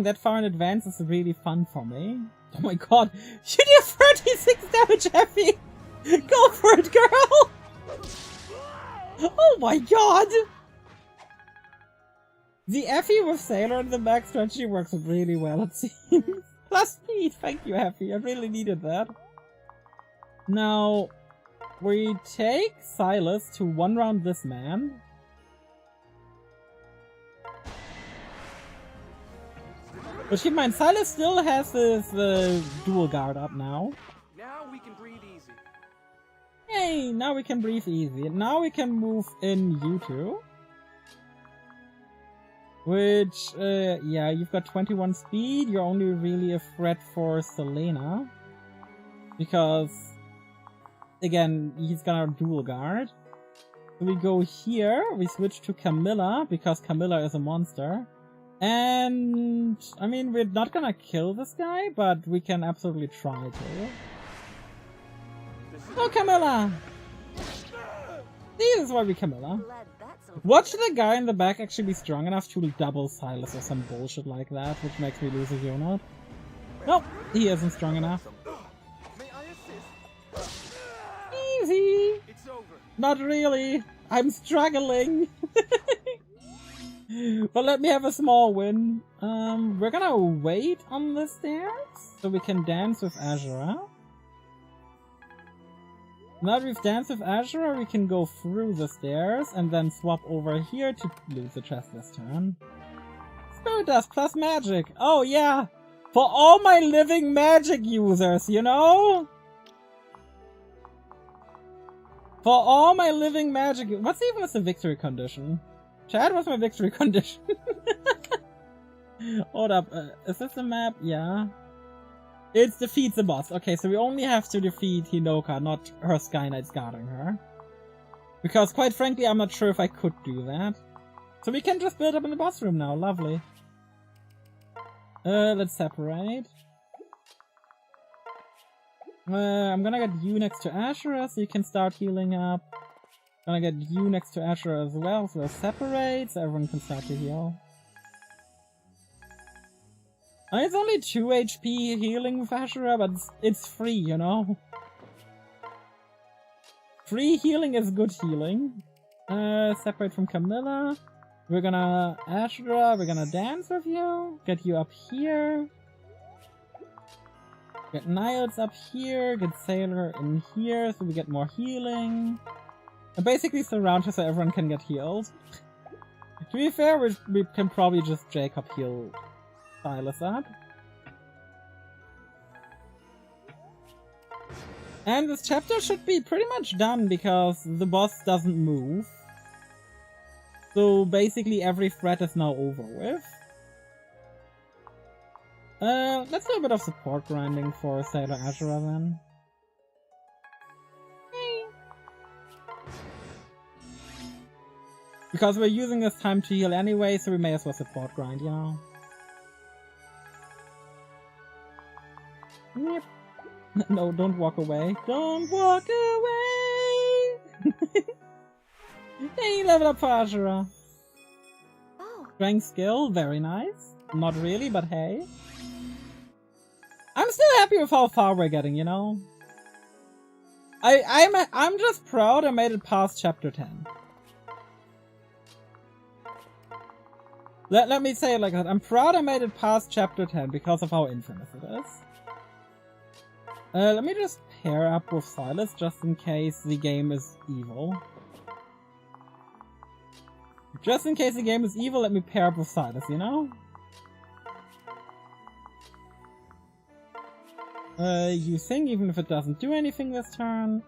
that far in advance is really fun for me. Oh my god, you do 36 damage, Effie! Go for it, girl! Oh my god! The Effie with Sailor in the backstretch, she works really well, it seems. Plus speed, thank you, Effie, I really needed that. Now, we take Silas to one-round this man. But keep in mind, Silas still has his dual guard up now. Now we can breathe easy. Hey, now we can breathe easy. Now we can move in you two. Which, yeah, you've got 21 speed. You're only really a threat for Selena. Because, again, he's gonna dual guard. So we go here, we switch to Camilla, because Camilla is a monster. And, I mean, we're not gonna kill this guy, but we can absolutely try to. Oh, Camilla! This is why we Camilla. Watch the guy in the back actually be strong enough to double Silas or some bullshit like that, which makes me lose a unit. Nope, he isn't strong enough. May I assist? Easy! It's over. Not really. I'm struggling. But let me have a small win. We're gonna wait on the stairs so we can dance with Azura. Now that we've danced with Azura, we can go through the stairs and then swap over here to lose the chest this turn. Spirit Dust plus magic. Oh yeah! For all my living magic users, you know? For all my living magic... What's even a victory condition? Chad, what's my victory condition? Hold up, is this the map? Yeah. It defeats the boss. Okay, so we only have to defeat Hinoka, not her Sky Knights guarding her. Because quite frankly, I'm not sure if I could do that. So we can just build up in the boss room now, lovely. Let's separate. I'm gonna get you next to Ashura so you can start healing up. Gonna get you next to Ashura as well, so we'll separate so everyone can start to heal. I mean, it's only 2 HP healing with Ashura, but it's free, you know? Free healing is good healing. Separate from Camilla. We're gonna Ashura, we're gonna dance with you, get you up here. Get Niles up here, get Sailor in here so we get more healing. And basically surround her so everyone can get healed. To be fair, we can probably just Jacob heal Silas up. And this chapter should be pretty much done because the boss doesn't move. So basically every threat is now over with. Let's do a bit of support grinding for Sailor Ashura then. Because we're using this time to heal anyway, so we may as well support grind, you know? Yep. No, don't walk away. Don't walk away! Hey, level up for Ashura. Oh. Strength skill, very nice. Not really, but hey. I'm still happy with how far we're getting, you know? I'm just proud I made it past chapter 10. Let me say it like that. I'm proud I made it past chapter 10 because of how infamous it is. Let me just pair up with Silas just in case the game is evil. Just in case the game is evil, let me pair up with Silas, you know? You sing even if it doesn't do anything this turn.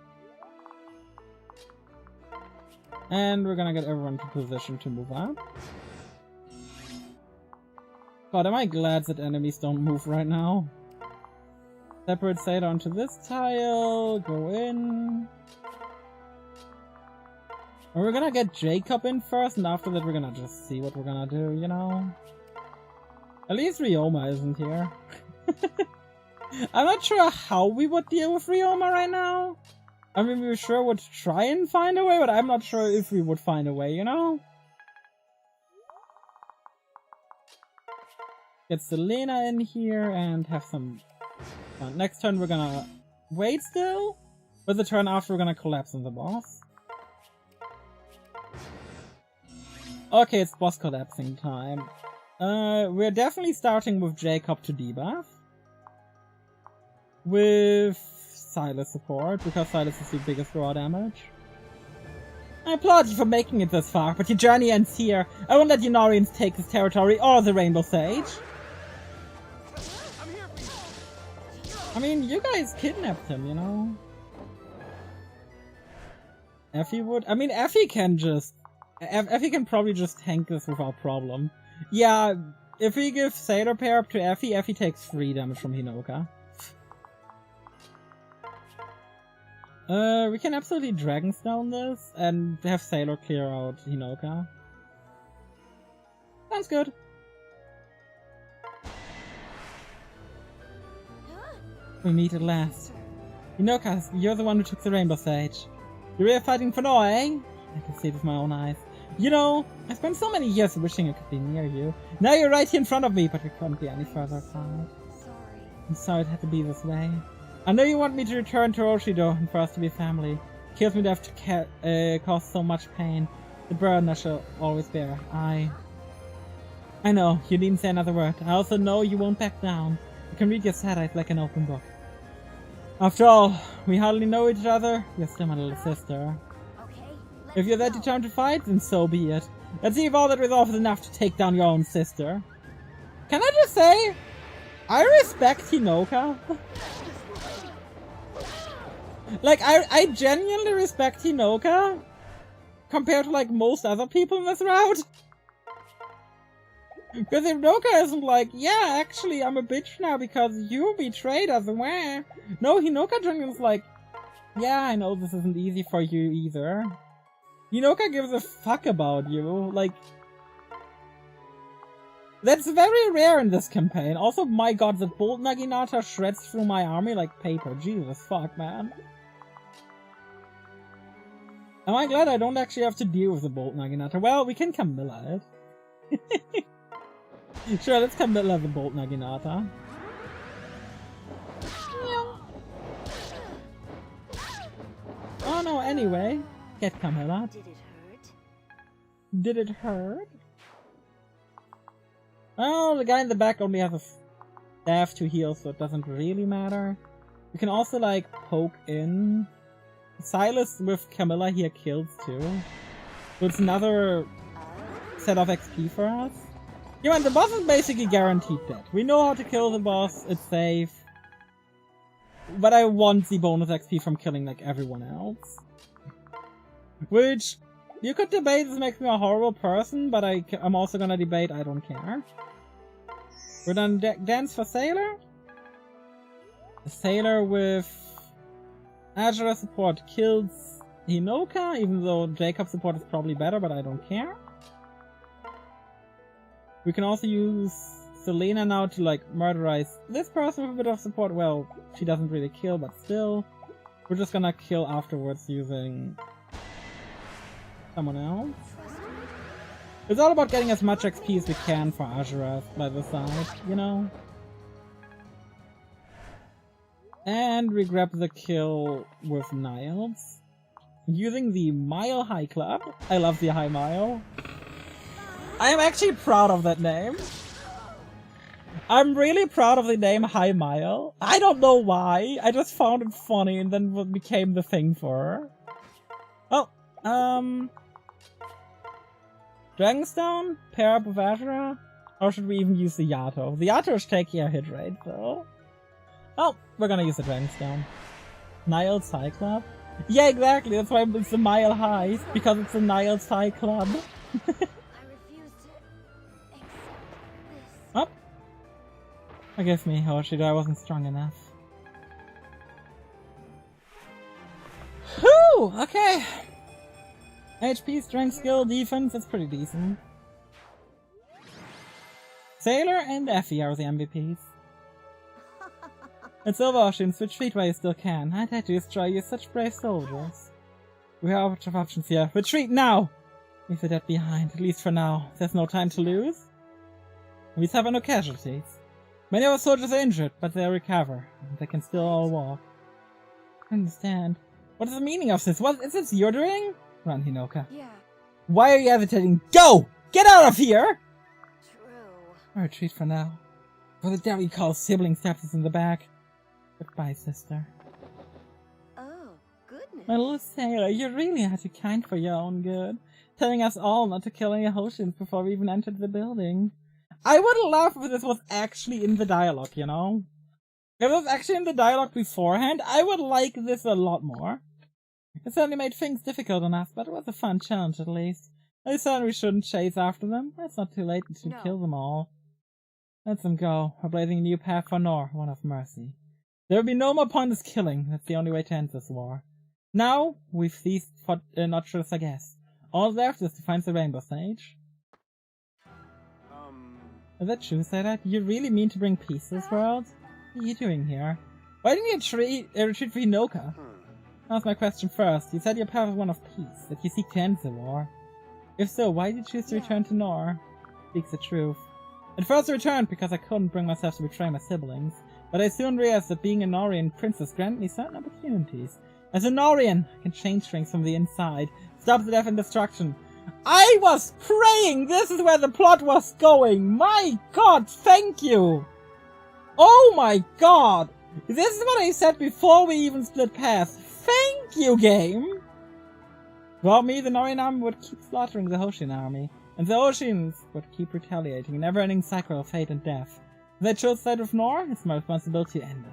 And we're gonna get everyone to position to move up. God, am I glad that enemies don't move right now. Separate Sailor onto this tile, go in. And we're gonna get Jacob in first, and after that we're gonna just see what we're gonna do, you know? At least Ryoma isn't here. I'm not sure how we would deal with Ryoma right now. I mean, we sure would try and find a way, but I'm not sure if we would find a way, you know? Get Selena in here and have some fun. Next turn we're gonna wait still, but the turn after we're gonna collapse on the boss. Okay, it's boss collapsing time. We're definitely starting with Jacob to debuff. With Silas support, because Silas is the biggest raw damage. I applaud you for making it this far, but your journey ends here. I won't let Unarians take this territory or the Rainbow Sage. I mean, you guys kidnapped him, you know? Effie would? I mean, Effie can just... Effie can probably just tank this without problem. Yeah, if we give Sailor pair up to Effie, Effie takes 3 damage from Hinoka. We can absolutely Dragonstone this and have Sailor clear out Hinoka. Sounds good. We meet at last. Hinoka, you're the one who took the Rainbow Sage. You're really fighting for Noah, eh? I can see it with my own eyes. You know, I spent so many years wishing I could be near you. Now you're right here in front of me, but we couldn't be any further apart. Sorry. I'm sorry it had to be this way. I know you want me to return to Roshido and for us to be family. It kills me to have to cause so much pain. The burden I shall always bear. I know, you needn't say another word. I also know you won't back down. You can read your sad eyes like an open book. After all, we hardly know each other. You're still my little sister. Okay. If you're that determined to fight, then so be it. Let's see if all that resolve is enough to take down your own sister. Can I just say, I respect Hinoka. Like, I genuinely respect Hinoka compared to, like, most other people in this route. Because Hinoka isn't like, yeah, actually, I'm a bitch now because you betrayed us, wah. No, Hinoka genuinely is like, yeah, I know this isn't easy for you either. Hinoka gives a fuck about you, like... That's very rare in this campaign. Also, my god, that Bolt Naginata shreds through my army like paper. Jesus fuck, man. Am I glad I don't actually have to deal with the Bolt Naginata? Well, we can Camilla it. Sure, let's Camilla the Bolt Naginata. Oh no, anyway. Get Camilla. Did it hurt? Did it hurt? Well, the guy in the back only has a staff to heal, so it doesn't really matter. You can also, like, poke in. Silas with Camilla here kills too. So it's another set of XP for us. Yeah, man, the boss is basically guaranteed dead. We know how to kill the boss, it's safe. But I want the bonus XP from killing, like, everyone else. Which, you could debate this makes me a horrible person, but I'm also gonna debate I don't care. We're done dance for Sailor. The Sailor with Azura support kills Hinoka, even though Jacob support is probably better, but I don't care. We can also use Selena now to, like, murderize this person with a bit of support. Well, she doesn't really kill, but still. We're just gonna kill afterwards using someone else. It's all about getting as much XP as we can for Azura by the side, you know? And we grab the kill with Niles. Using the Mile High Club. I love the High Mile. I am actually proud of that name. I'm really proud of the name High Mile. I don't know why. I just found it funny and then it became the thing for her. Oh, Dragonstone? Pair up with Azura? Or should we even use the Yato? The Yato is taking a hit rate though. Oh, we're gonna use the Dragonstone. Niles High Club? Yeah, exactly. That's why it's the Mile High. Because it's the Niles High Club. I refuse to accept this. Oh. Forgive me, Hoshido. I wasn't strong enough. Whew! Okay. HP, strength, skill, defense. That's pretty decent. Sailor and Effie are the MVPs. It's over, Oshin. Switch feet while you still can. I'd like to destroy you, such brave soldiers. We have a bunch of options here. Retreat now! Leave the dead behind, at least for now. There's no time to lose. We suffer no casualties. Many of our soldiers are injured, but they'll recover. They can still all walk. I understand. What is the meaning of this? What is this you're doing? Run, Hinoka. Yeah, Why are you hesitating? Go! Get out of here! true. I retreat for now. For the devil you call sibling steps in the back. Goodbye, sister. Oh, goodness. My little sailor, you really are too kind for your own good. Telling us all not to kill any Hoshins before we even entered the building. I would love if this was actually in the dialogue, you know? If it was actually in the dialogue beforehand, I would like this a lot more. It certainly made things difficult on us, but it was a fun challenge at least. I certainly shouldn't chase after them. It's not too late to kill them all. Let them go. We're blazing a new path for Nor, one of mercy. There will be no more pointless killing. That's the only way to end this war. Now, we've ceased for Notchers, I guess. All left is to find the Rainbow Sage. Is that true, Sailor? Do you really mean to bring peace to this world? What are you doing here? Why didn't you retreat for Hinoka? That's my question first. You said your path was one of peace, that you seek to end the war. If so, why did you choose to return to Nor? Speaks the truth. At first I returned because I couldn't bring myself to betray my siblings, but I soon realized that being a Norian princess granted me certain opportunities. As a Norian, I can change things from the inside, stop the death and destruction. I was praying this is where the plot was going! My god, thank you! Oh my god! This is what I said before we even split paths. Thank you, game! Without me, the Norian army would keep slaughtering the Hoshin army, and the Hoshins would keep retaliating, a never-ending cycle of fate and death. If I chose side with Nor, it's my responsibility to end it.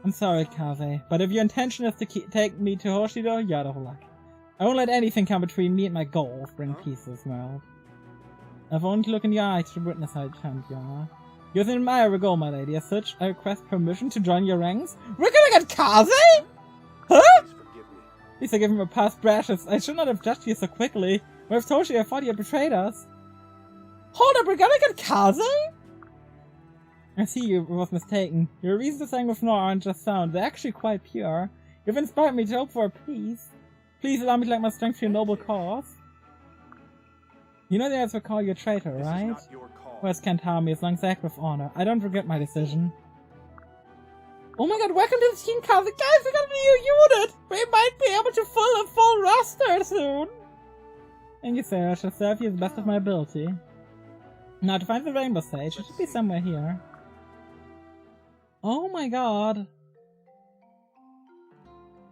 I'm sorry, Kaze, but if your intention is to take me to Hoshido, you're out of luck. I won't let anything come between me and my goal of bringing peace to this world. I've only to look in your eyes to witness how determined you are. You're an admirable goal, my lady. As such, I request permission to join your ranks. We're gonna get Kaze? Huh? At least I gave him a past brashness. I should not have judged you so quickly. Or if Toshi, I thought you had betrayed us. Hold up, we're gonna get Kaze? I see you was mistaken. Your reasons for saying with Nor aren't just sound, they're actually quite pure. You've inspired me to hope for peace. Please allow me to lend my strength to your noble cause. You know they also call you a traitor, right? West can't harm me as long as I act with honor. I don't regret my decision. Oh my god, welcome to the team, Kaze! Guys, we got a new unit! We might be able to fill a full roster soon! Thank you, sir. I shall serve you as best of my ability. Now to find the rainbow sage, it should be somewhere here. Oh my god.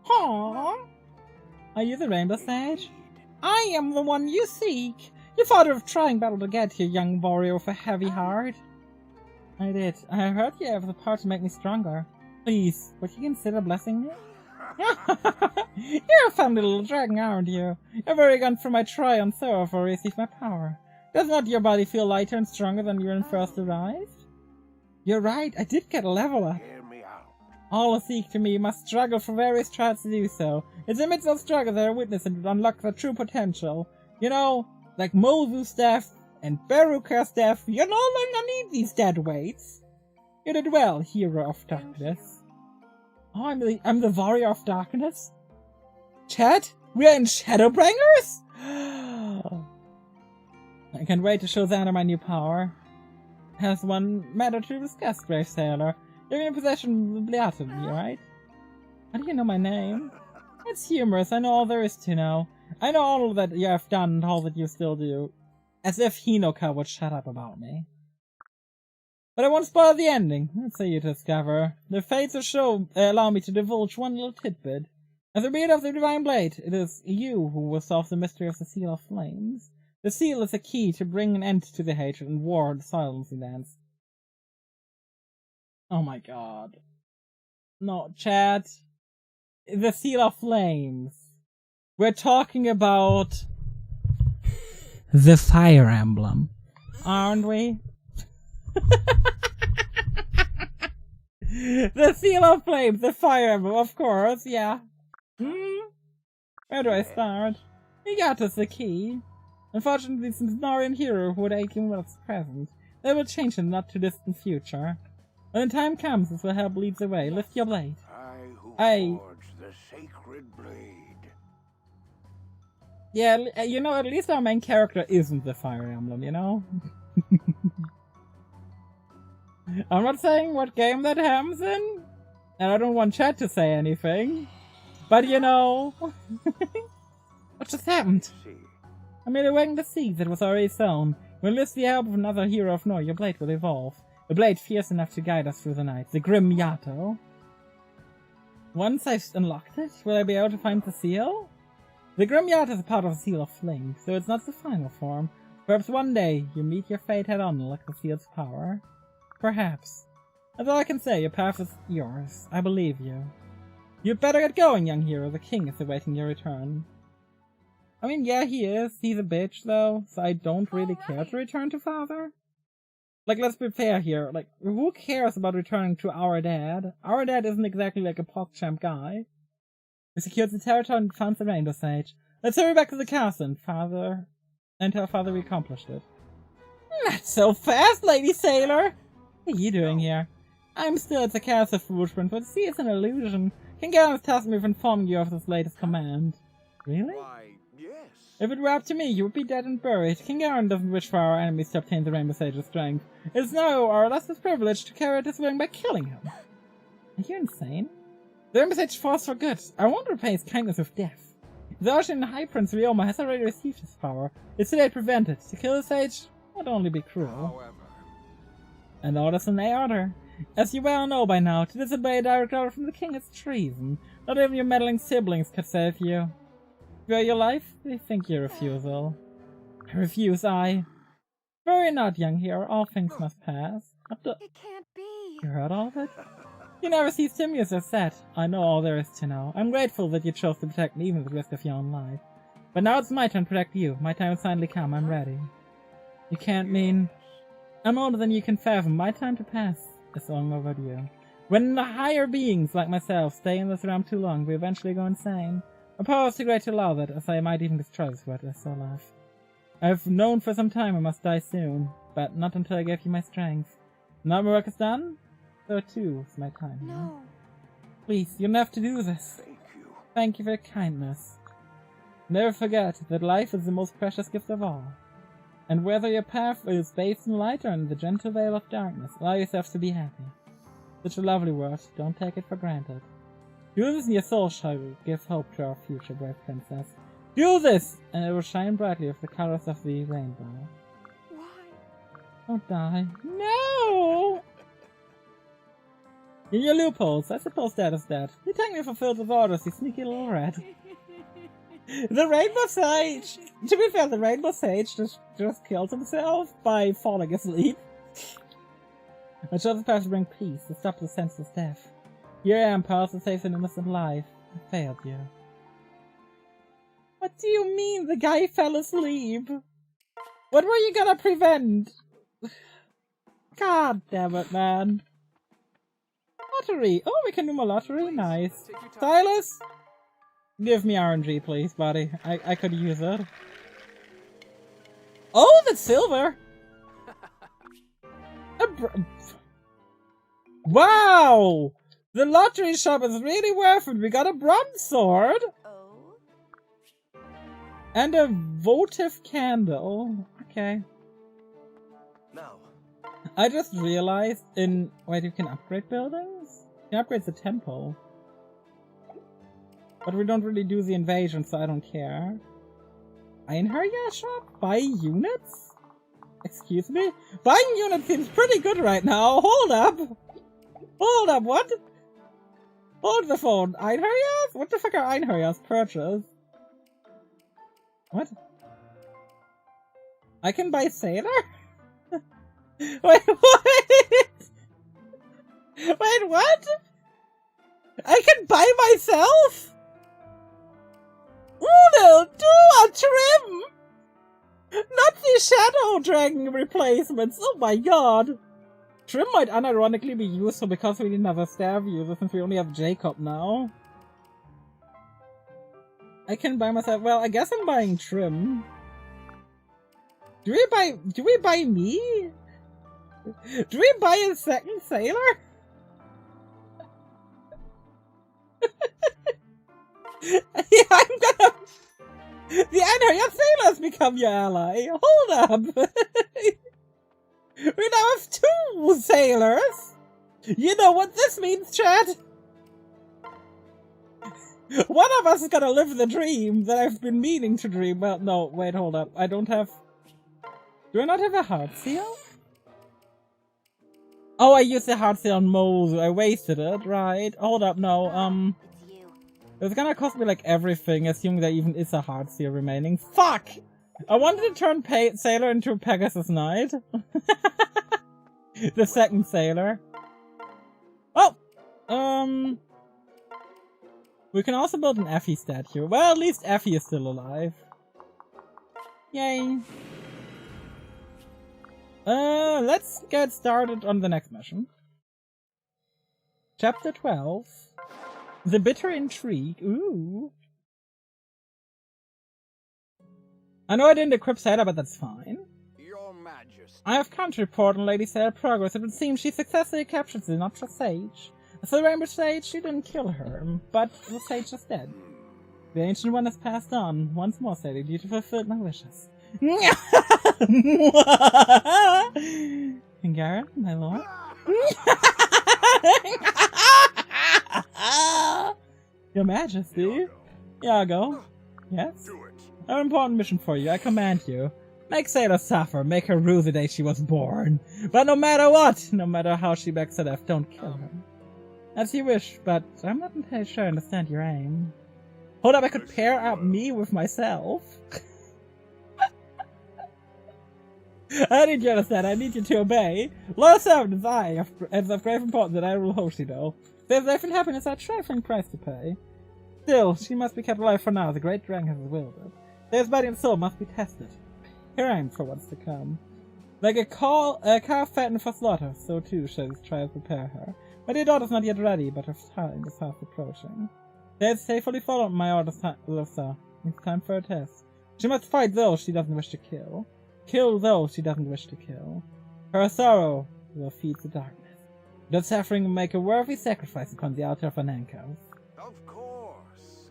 Aww. Are you the rainbow sage? I am the one you seek. You thought of trying battle to get here, young warrior with a heavy heart. I did. I heard you have the power to make me stronger. Please, would you consider blessing me? You're a funny little dragon, aren't you? You're very gone for my try on Seraph or receive my power. Does not your body feel lighter and stronger than when you first arrived? You're right, I did get a level up. Hear me out. All who seek to me must struggle for various trials to do so. It's amidst those struggles that I witness and unlock their true potential. You know, like Mozu's death and Baruka's death, you no longer need these dead weights. You did well, hero of darkness. Oh, I'm the warrior of darkness? Chat? We're in Shadowbringers? I can't wait to show Xander my new power. Has one matter to discuss, brave sailor. You're in possession of the Vtuber, right? How do you know my name? It's humorous, I know all there is to know. I know all that you have done and all that you still do. As if Hinoka would shut up about me. But I won't spoil the ending. Let's say you discover. The fates of show allow me to divulge one little tidbit. As the beard of the Divine Blade, it is you who will solve the mystery of the Seal of Flames. The seal is a key to bring an end to the hatred and war the silence dance. Oh my god. No, chat. The Seal of Flames. We're talking about the Fire Emblem, aren't we? The Seal of Flames, the Fire Emblem, of course, yeah. Where do I start? We got us the key. Unfortunately, the Cenarian hero who would ache in what's present. They will change in the not-too-distant future. When the time comes, this will help lead the way. Lift your blade. I who forged the sacred blade. Yeah, you know, at least our main character isn't the Fire Emblem, you know? I'm not saying what game that happens in, and I don't want chat to say anything, but you know... What just happened? I made awaiting the seed that was already sown. When with the help of another hero of Nohr, your blade will evolve. A blade fierce enough to guide us through the night. The Grim Yato. Once I've unlocked it, will I be able to find the seal? The Grim Yato is a part of the Seal of Flames, so it's not the final form. Perhaps one day you meet your fate head-on and unlock the seal's power. Perhaps. That's all I can say. Your path is yours. I believe you. You'd better get going, young hero. The king is awaiting your return. I mean, yeah, he is. He's a bitch, though, so I don't really care to return to father. Like, let's be fair here. Like, who cares about returning to our dad? Our dad isn't exactly like a PogChamp guy. We secured the territory and found the Rainbow Sage. Let's hurry back to the castle and tell father we accomplished it. Not so fast, Lady Sailor! What are you doing here? I'm still at the castle, Footprint, but see, it's an illusion. King Garen's tasked me with informing you of this latest command. Really? Why, yes. If it were up to me, you would be dead and buried. King Garen doesn't wish for our enemies to obtain the Rainbow Sage's strength. It is now our last privilege to carry out his will by killing him. Are you insane? The Rainbow Sage falls for good. I won't repay his kindness with death. The Ocean High Prince Ryoma has already received his power. It's too late to prevent it. To kill the Sage would only be cruel. However, And orders in their order. As you well know by now, to disobey a direct order from the king is treason. Not even your meddling siblings could save you. Spare your life? They think your refusal. I refuse, I. Worry not, young hero. All things must pass. It can't be. You heard all of it? You never cease to amuse or set. I know all there is to know. I'm grateful that you chose to protect me even at the risk of your own life. But now it's my turn to protect you. My time has finally come. I'm ready. You can't mean... I'm older than you can fathom. My time to pass is long overdue. When the higher beings like myself stay in this realm too long, we eventually go insane. My power is too great to allow that, as I might even destroy this world I so love. I've known for some time I must die soon, but not until I gave you my strength. Now my work is done, so too is my time. No. Please, you don't have to do this. thank you. Thank you for your kindness. Never forget that life is the most precious gift of all. And whether your path is bathed in light or in the gentle veil of darkness, allow yourself to be happy. Such a lovely word, don't take it for granted. Do this and your soul shall give hope to our future, brave princess. Do this, and it will shine brightly with the colors of the rainbow. Why? Don't die. No! In your loopholes, I suppose that is that. You take me for filled with orders, you sneaky little rat. The Rainbow Sage! To be fair, the Rainbow Sage just killed himself by falling asleep. I chose the path to bring peace, to stop the senseless death. Here I am, powerless to save an innocent life. I failed you. What do you mean the guy fell asleep? What were you gonna prevent? God damn it, man. Lottery! Oh, we can do more lottery? Nice. Silas? Give me RNG, please, buddy. I could use it. Oh, that's silver! Wow! The lottery shop is really worth it. We got a bronze sword! Oh? And a votive candle. Okay. Now, I just realized wait, you can upgrade buildings? You can upgrade the temple. But we don't really do the invasion, so I don't care. Einherjar shop? Buy units? Excuse me? Buying units seems pretty good right now. Hold up! Hold up, what? Hold the phone. Einherjars? What the fuck are Einherjars purchase? What? I can buy Sailor? Wait, what? Wait, what? I can buy myself? Uno, do a trim! Not the Shadow Dragon replacements, oh my god! Trim might unironically be useful because we didn't have a staff user since we only have Jacob now. I can buy myself, well, I guess I'm buying Trim. Do we buy me? Do we buy a second sailor? Yeah, I'm gonna... The Einherjar sailors become your ally. Hold up. We now have 2 sailors. You know what this means, Chad? One of us is gonna live the dream that I've been meaning to dream. Well, no, wait, hold up. I don't have... Do I not have a heart seal? Oh, I used the heart seal on Mozu. I wasted it, right? Hold up, no, It's you. it's gonna cost me like everything, assuming there even is a heart seal remaining. Fuck! I wanted to turn Sailor into a Pegasus Knight. The second Sailor. Oh! We can also build an Effie statue. Well, at least Effie is still alive. Yay! Let's get started on the next mission. Chapter 12. The Bitter Intrigue. Ooh. I know I didn't equip Sailor, but that's fine. Your Majesty. I have come to report on Lady Sailor progress. It would seem she successfully captured the Notcha Sage. As for the Rainbow Sage, she didn't kill her, but the Sage is dead. The Ancient One has passed on. Once more, Sailor, due to fulfill my wishes. Garrett, my lord? Your Majesty? Iago? Yes? Do it. I have an important mission for you. I command you. Make Sailor suffer. Make her rue the day she was born. But no matter what, no matter how she begs to death, don't kill her. As you wish, but I'm not entirely sure I understand your aim. Hold up, I could pair up me with myself. I need you to understand, I need you to obey. Lord Servant is I, as of grave importance that I rule Hoshido. There's life and happiness at a trifling price to pay. Still, she must be kept alive for now, the great dragon has willed it. Their body and soul must be tested. Here I am for what's to come. Like a cow fattened for slaughter, so too shall these trials prepare her. My dear daughter's not yet ready, but her time is fast approaching. They have faithfully followed my orders, Lissa. It's time for a test. She must fight those she doesn't wish to kill. Kill those she doesn't wish to kill. Her sorrow will feed the darkness. That suffering will make a worthy sacrifice upon the altar of Anankos. Of course.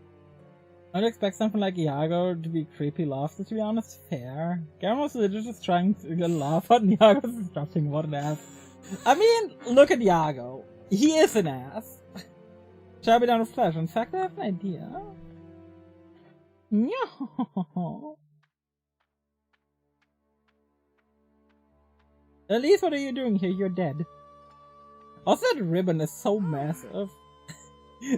I'd expect something like Iago to be creepy laughter, to be honest. Fair. Garen was literally just trying to laugh at Iago's instructing what an ass. I mean, look at Iago. He is an ass. Shall be done with pleasure. In fact, I have an idea. No. At least what are you doing here? You're dead. Also, that ribbon is so massive.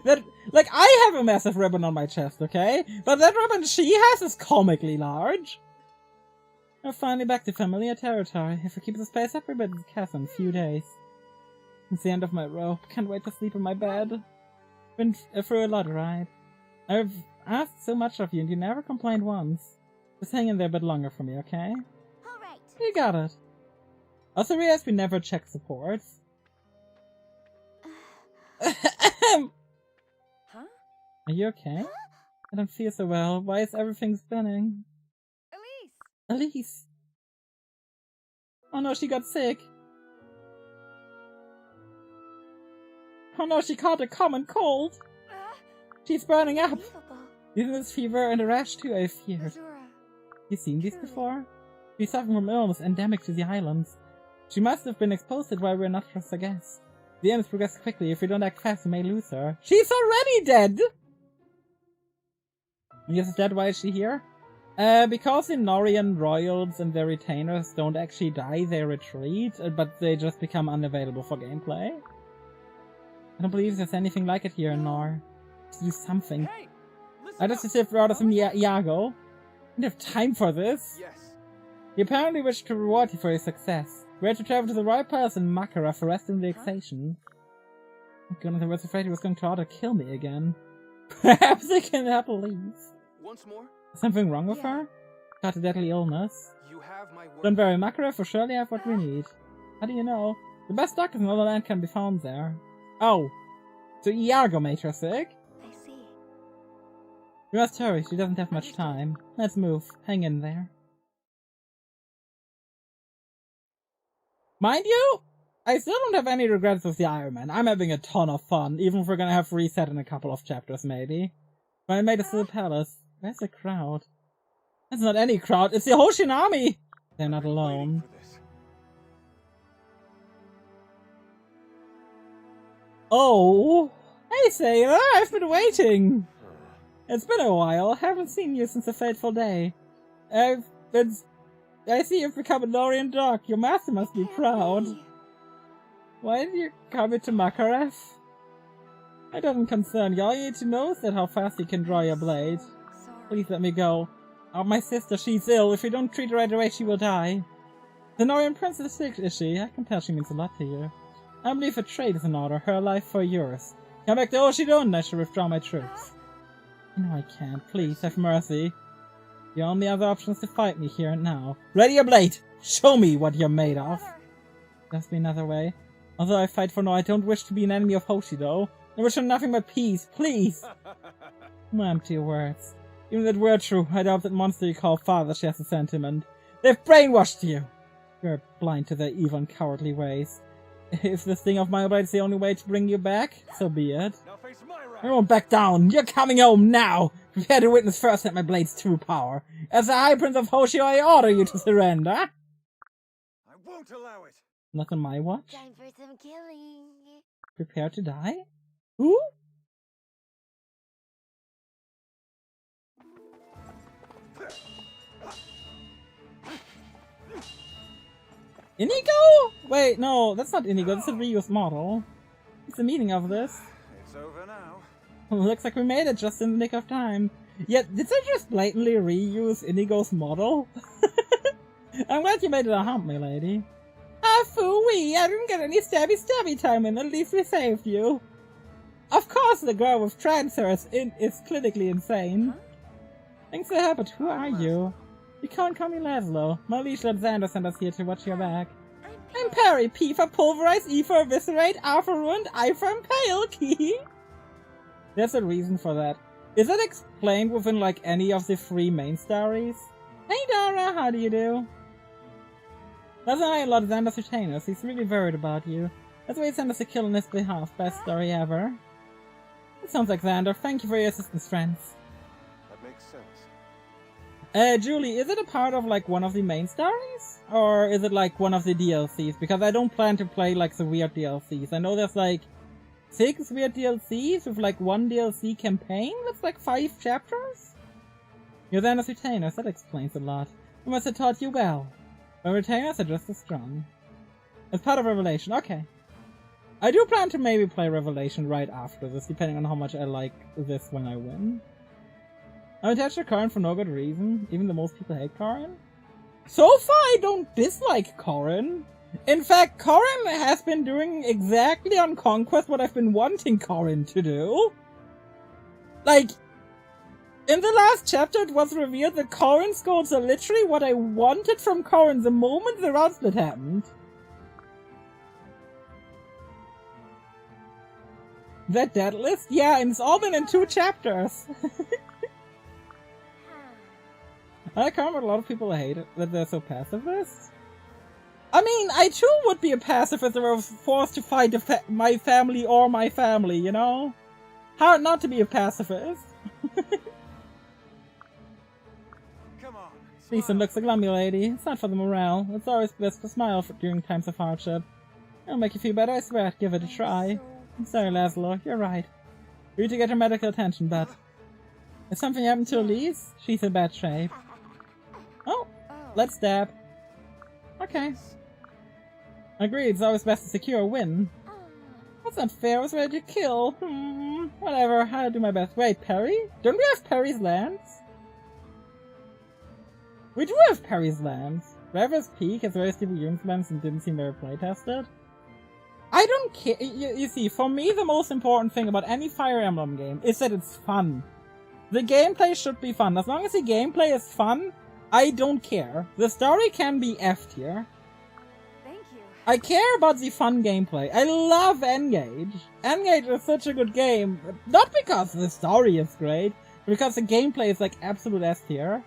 That, like, I have a massive ribbon on my chest, okay? But that ribbon she has is comically large. We're finally back to familiar territory. If we keep this pace up, we'll be at the castle in a few days. It's the end of my rope. Can't wait to sleep in my bed. Been through a lot, right? I've asked so much of you, and you never complained once. Just hang in there a bit longer for me, okay? Alright. You got it. Also realize we never check supports. Huh? Are you okay? I don't feel so well. Why is everything spinning? Elise! Elise! Oh no, she got sick! Oh no, she caught a common cold! She's burning up! Unbelievable. Using this fever and a rash too, I fear. Azura. You seen these before? She's suffering from illness endemic to the islands. She must have been exposed to it while we're not just a guest. The illness progresses quickly. If we don't act fast, we may lose her. She's already dead! Yes, dead. Why is she here? Because the Norian royals and their retainers don't actually die, they retreat, but they just become unavailable for gameplay. I don't believe there's anything like it here in Nor. To do something. Hey, listen I just up. received orders from Iago. I don't have time for this. Yes. He apparently wished to reward you for your success. We had to travel to the Royal Palace in Makara for rest and relaxation. Oh goodness, I was afraid he was going to try to kill me again. Perhaps they can help leave. Once more. Something wrong with her? Got a deadly illness. You have my word. Don't worry, Makara will surely have what we need. How do you know? The best doctors in all the land can be found there. Oh. So Iago made her sick? I see. We must hurry, she doesn't have much time. Let's move. Hang in there. Mind you, I still don't have any regrets with the Ironman. I'm having a ton of fun, even if we're gonna have reset in a couple of chapters, maybe. But I made it to the palace. Where's the crowd? That's not any crowd, it's the Hoshin army! They're not alone. Waiting for this. Oh! Hey Sailor, I've been waiting! It's been a while, haven't seen you since a fateful day. I see you've become a Norian dog, your master must be proud. Why did you come into Makareth? It doesn't concern you, all you need to know is that how fast you can draw your blade. Sorry. Please let me go. Oh, my sister, she's ill, if you don't treat her right away she will die. The Norian princess is sick, is she? I can tell she means a lot to you. I believe a trade is in order, her life for yours. Come back to Oshidon and I shall withdraw my troops. No, I can't. Please, have mercy. Your only other option is to fight me here and now. Ready your blade! Show me what you're made of! There's be another way. Although I fight for no, I don't wish to be an enemy of Hoshido. I wish for nothing but peace, please! My empty words. Even if it were true, I doubt that monster you call father shares a sentiment. They've brainwashed you! You're blind to their evil and cowardly ways. If this thing of my blade is the only way to bring you back, so be it. Now face my wrath. I won't back down! You're coming home now! Prepare to witness firsthand my blade's true power. As the High Prince of Hoshio, I order you to surrender! I won't allow it. Not on my watch. Time for some killing. Prepare to die? Who? Inigo? Wait, no, that's not Inigo, that's a reused model. What's the meaning of this? It's over now. Looks like we made it just in the nick of time. Yet, did they just blatantly reuse Inigo's model? I'm glad you made it a hump, my lady. Ah, phooey! I didn't get any stabby time in, at least we saved you. Of course the girl with transfer is clinically insane. Things that happen, who are you? You can't call me Laszlo. My liege Lord Xander sent us here to watch your back. I'm Perry, P for pulverize, E for eviscerate, R for ruined, I for impale, key. There's a reason for that. Is that explained within like any of the 3 main stories? Hey Dara, how do you do? That's why Lord Xander's retainers, he's really worried about you. That's why he sent us to kill on his behalf, best story ever. It sounds like Xander, thank you for your assistance, friends. That makes sense. Julie, is it a part of like one of the main stories? Or is it like one of the DLCs? Because I don't plan to play like the weird DLCs. I know there's like 6 weird DLCs with like 1 DLC campaign that's like 5 chapters? You're Xander's retainers, that explains a lot. I must have taught you well. My retainers are just as strong. It's part of Revelation, okay. I do plan to maybe play Revelation right after this, depending on how much I like this when I win. I'm attached to Corin for no good reason, even though most people hate Corin. So far, I don't dislike Corin. In fact, Corin has been doing exactly on Conquest what I've been wanting Corin to do. Like, in the last chapter it was revealed that Corin's goals are literally what I wanted from Corin the moment the route split happened. That dead list? Yeah, and it's all been in 2 chapters. I like how a lot of people hate it, that they're so pacifist. I mean, I too would be a pacifist if I was forced to fight my family or my family, you know? Hard not to be a pacifist. Come on. Decent looks like lummy lady. It's not for the morale. It's always best to smile during times of hardship. It'll make you feel better, I swear. Give it a try. I'm sorry, Laszlo. You're right. You need to get her medical attention, but... If something happened to Elise, she's in bad shape. Oh, let's stab. Okay. Agreed, it's always best to secure a win. That's not fair, I was ready to kill. Whatever, I'll do my best. Wait, Perry? Don't we have Perry's lands? We do have Perry's lands. River's Peak has very stable unit lands and didn't seem very playtested. I don't care. You see, for me the most important thing about any Fire Emblem game is that it's fun. The gameplay should be fun. As long as the gameplay is fun, I don't care. The story can be F tier. I care about the fun gameplay. I love N-Gage. N-Gage is such a good game. Not because the story is great, but because the gameplay is like absolute S tier.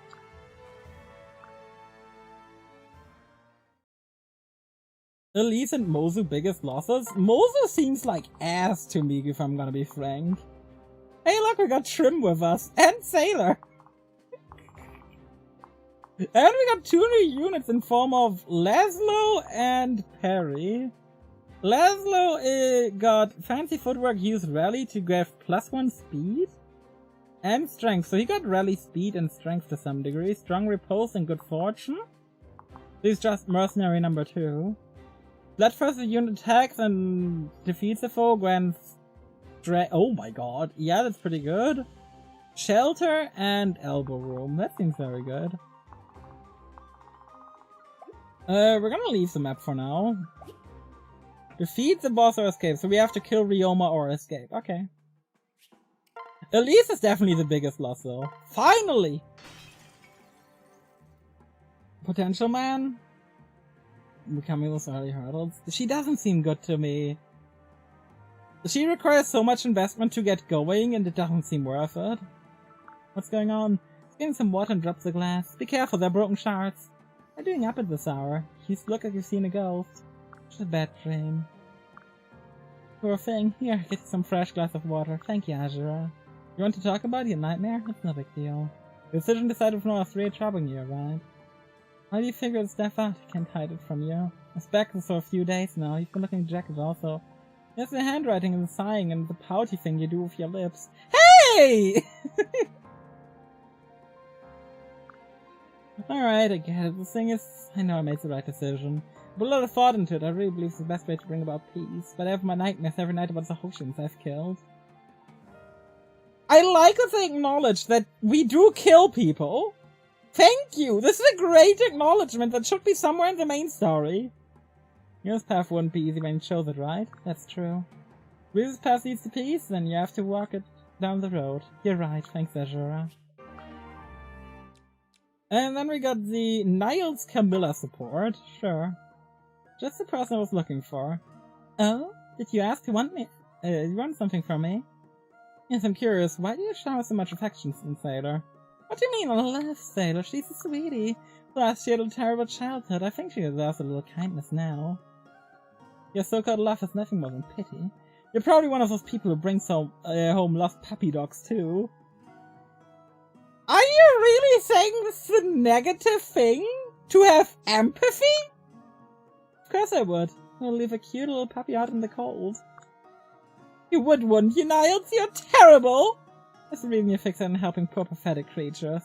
Elise and Mozu biggest losses? Mozu seems like ass to me if I'm gonna be frank. Hey look, we got Trim with us. And Sailor. And we got 2 new units in form of Laszlo and Perry. Laszlo got Fancy Footwork, use Rally to get +1 speed and strength. So he got Rally speed and strength to some degree. Strong Repulse and Good Fortune. He's just Mercenary number 2. Bloodthirsty unit attacks and defeats a foe, grants oh my god. Yeah, that's pretty good. Shelter and Elbow Room. That seems very good. We're gonna leave the map for now. Defeat the boss or escape, so we have to kill Ryoma or escape. Okay. Elise is definitely the biggest loss though. Finally! Potential Man? Becoming those early hurdles. She doesn't seem good to me. She requires so much investment to get going and it doesn't seem worth it. What's going on? He's getting some water and drops the glass. Be careful, they're broken shards. What are you doing up at this hour? You look like you've seen a ghost. Just a bad dream. Poor thing. Here, get some fresh glass of water. Thank you, Azura. You want to talk about your nightmare? It's no big deal. The decision decided from all 3 troubling you, right? How do you figure this stuff out? I can't hide it from you. I suspect this for a few days now. You've been looking dejected also. There's the handwriting and the sighing and the pouty thing you do with your lips. Hey! Alright, I get it. The thing is, I know I made the right decision. I put a lot of thought into it. I really believe it's the best way to bring about peace. But I have my nightmares every night about the Hoshins I've killed. I like that they acknowledge that we do kill people. Thank you! This is a great acknowledgement that should be somewhere in the main story. This path wouldn't be easy when you chose it, right? That's true. If this path leads to peace, then you have to walk it down the road. You're right, thanks Azura. And then we got the Niles Camilla support. Sure. Just the person I was looking for. Oh? Did you ask to want me? You want something from me? Yes, I'm curious. Why do you shower so much affection in Sailor? What do you mean, I love Sailor? She's a sweetie. Plus, she had a terrible childhood. I think she deserves a little kindness now. Your so-called love is nothing more than pity. You're probably one of those people who brings home lost puppy dogs, too. Are you really saying this is a negative thing? To have empathy? Of course I would. I'll leave a cute little puppy out in the cold. You would, wouldn't you, Niles? You're terrible! That's the reason you're fixated on helping poor pathetic creatures.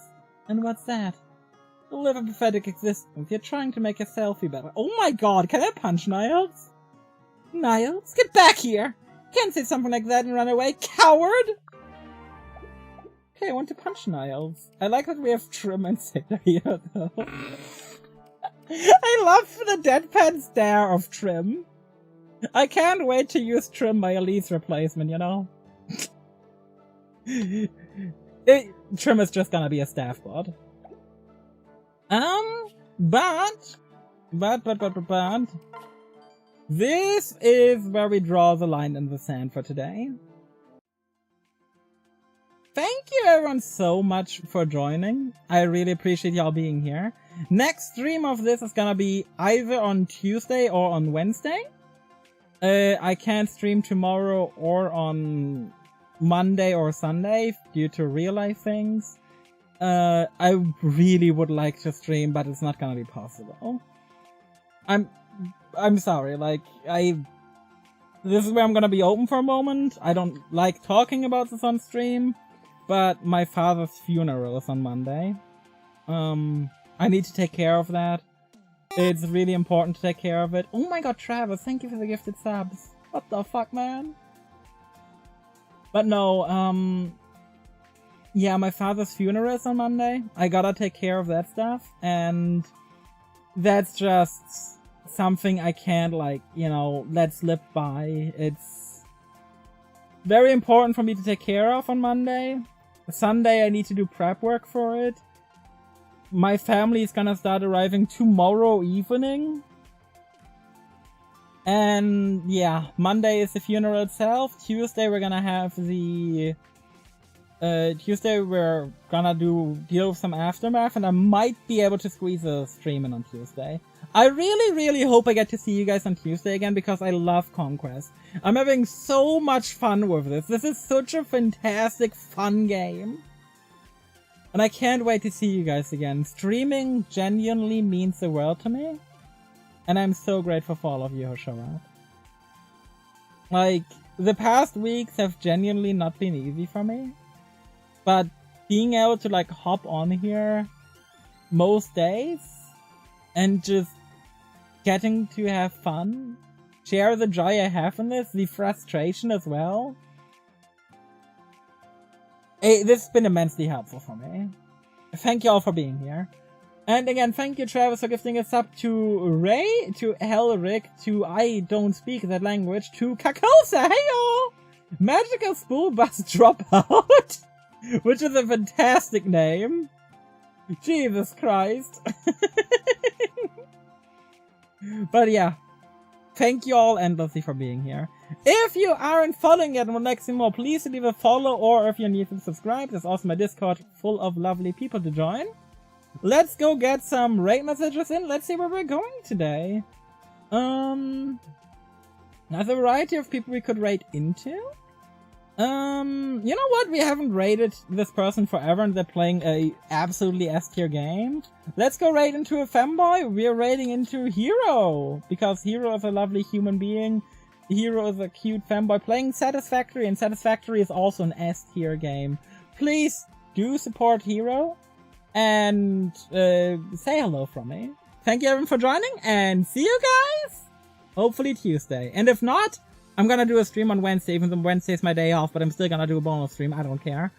And what's that? You live a pathetic existence. You're trying to make yourself feel better. Oh my god, can I punch Niles? Niles, get back here! Can't say something like that and run away, coward! Okay, I want to punch Niles. I like that we have Trim and Sailor here, though. I love the deadpan stare of Trim. I can't wait to use Trim, my Elise replacement, you know? Trim is just gonna be a staff bot. But... This is where we draw the line in the sand for today. Thank you everyone so much for joining. I really appreciate y'all being here. Next stream of this is gonna be either on Tuesday or on Wednesday. I can't stream tomorrow or on Monday or Sunday due to real life things. I really would like to stream, but it's not gonna be possible. I'm sorry, like, this is where I'm gonna be open for a moment. I don't like talking about this on stream, but my father's funeral is on Monday. I need to take care of that. It's really important to take care of it. Oh my god, Travis, thank you for the gifted subs. What the fuck, man? But no, yeah, my father's funeral is on Monday. I gotta take care of that stuff, and that's just something I can't, like, you know, let slip by. It's very important for me to take care of on Monday. Sunday I need to do prep work for it. My family is gonna start arriving tomorrow evening. And yeah, Monday is the funeral itself. Tuesday we're gonna have the... Tuesday we're gonna deal with some aftermath, and I might be able to squeeze a stream in on Tuesday. I really hope I get to see you guys on Tuesday again, because I love Conquest. I'm having so much fun with this. This is such a fantastic, fun game. And I can't wait to see you guys again. Streaming genuinely means the world to me. And I'm so grateful for all of you who show up. Like, the past weeks have genuinely not been easy for me. But being able to, like, hop on here most days and just getting to have fun, share the joy I have in this, the frustration as well. This has been immensely helpful for me. Thank you all for being here. And again, thank you Travis for gifting a sub to Ray, to Helric, to I don't speak that language, to Kakosa, heyo! Magical Spool Bus Dropout, which is a fantastic name. Jesus Christ. But yeah, thank you all endlessly for being here. If you aren't following yet and would like to see more, please leave a follow, or if you're new to subscribe, there's also my Discord full of lovely people to join. Let's go get some raid messages in. Let's see where we're going today. There's a variety of people we could raid into. You know what? We haven't raided this person forever, and they're playing a absolutely S-tier game. Let's go raid into a femboy. We're raiding into Hero, because Hero is a lovely human being. Hero is a cute femboy playing Satisfactory, and Satisfactory is also an S-tier game. Please do support Hero, and say hello from me. Thank you everyone for joining, and see you guys hopefully Tuesday. And if not, I'm gonna do a stream on Wednesday, even though Wednesday is my day off, but I'm still gonna do a bonus stream, I don't care.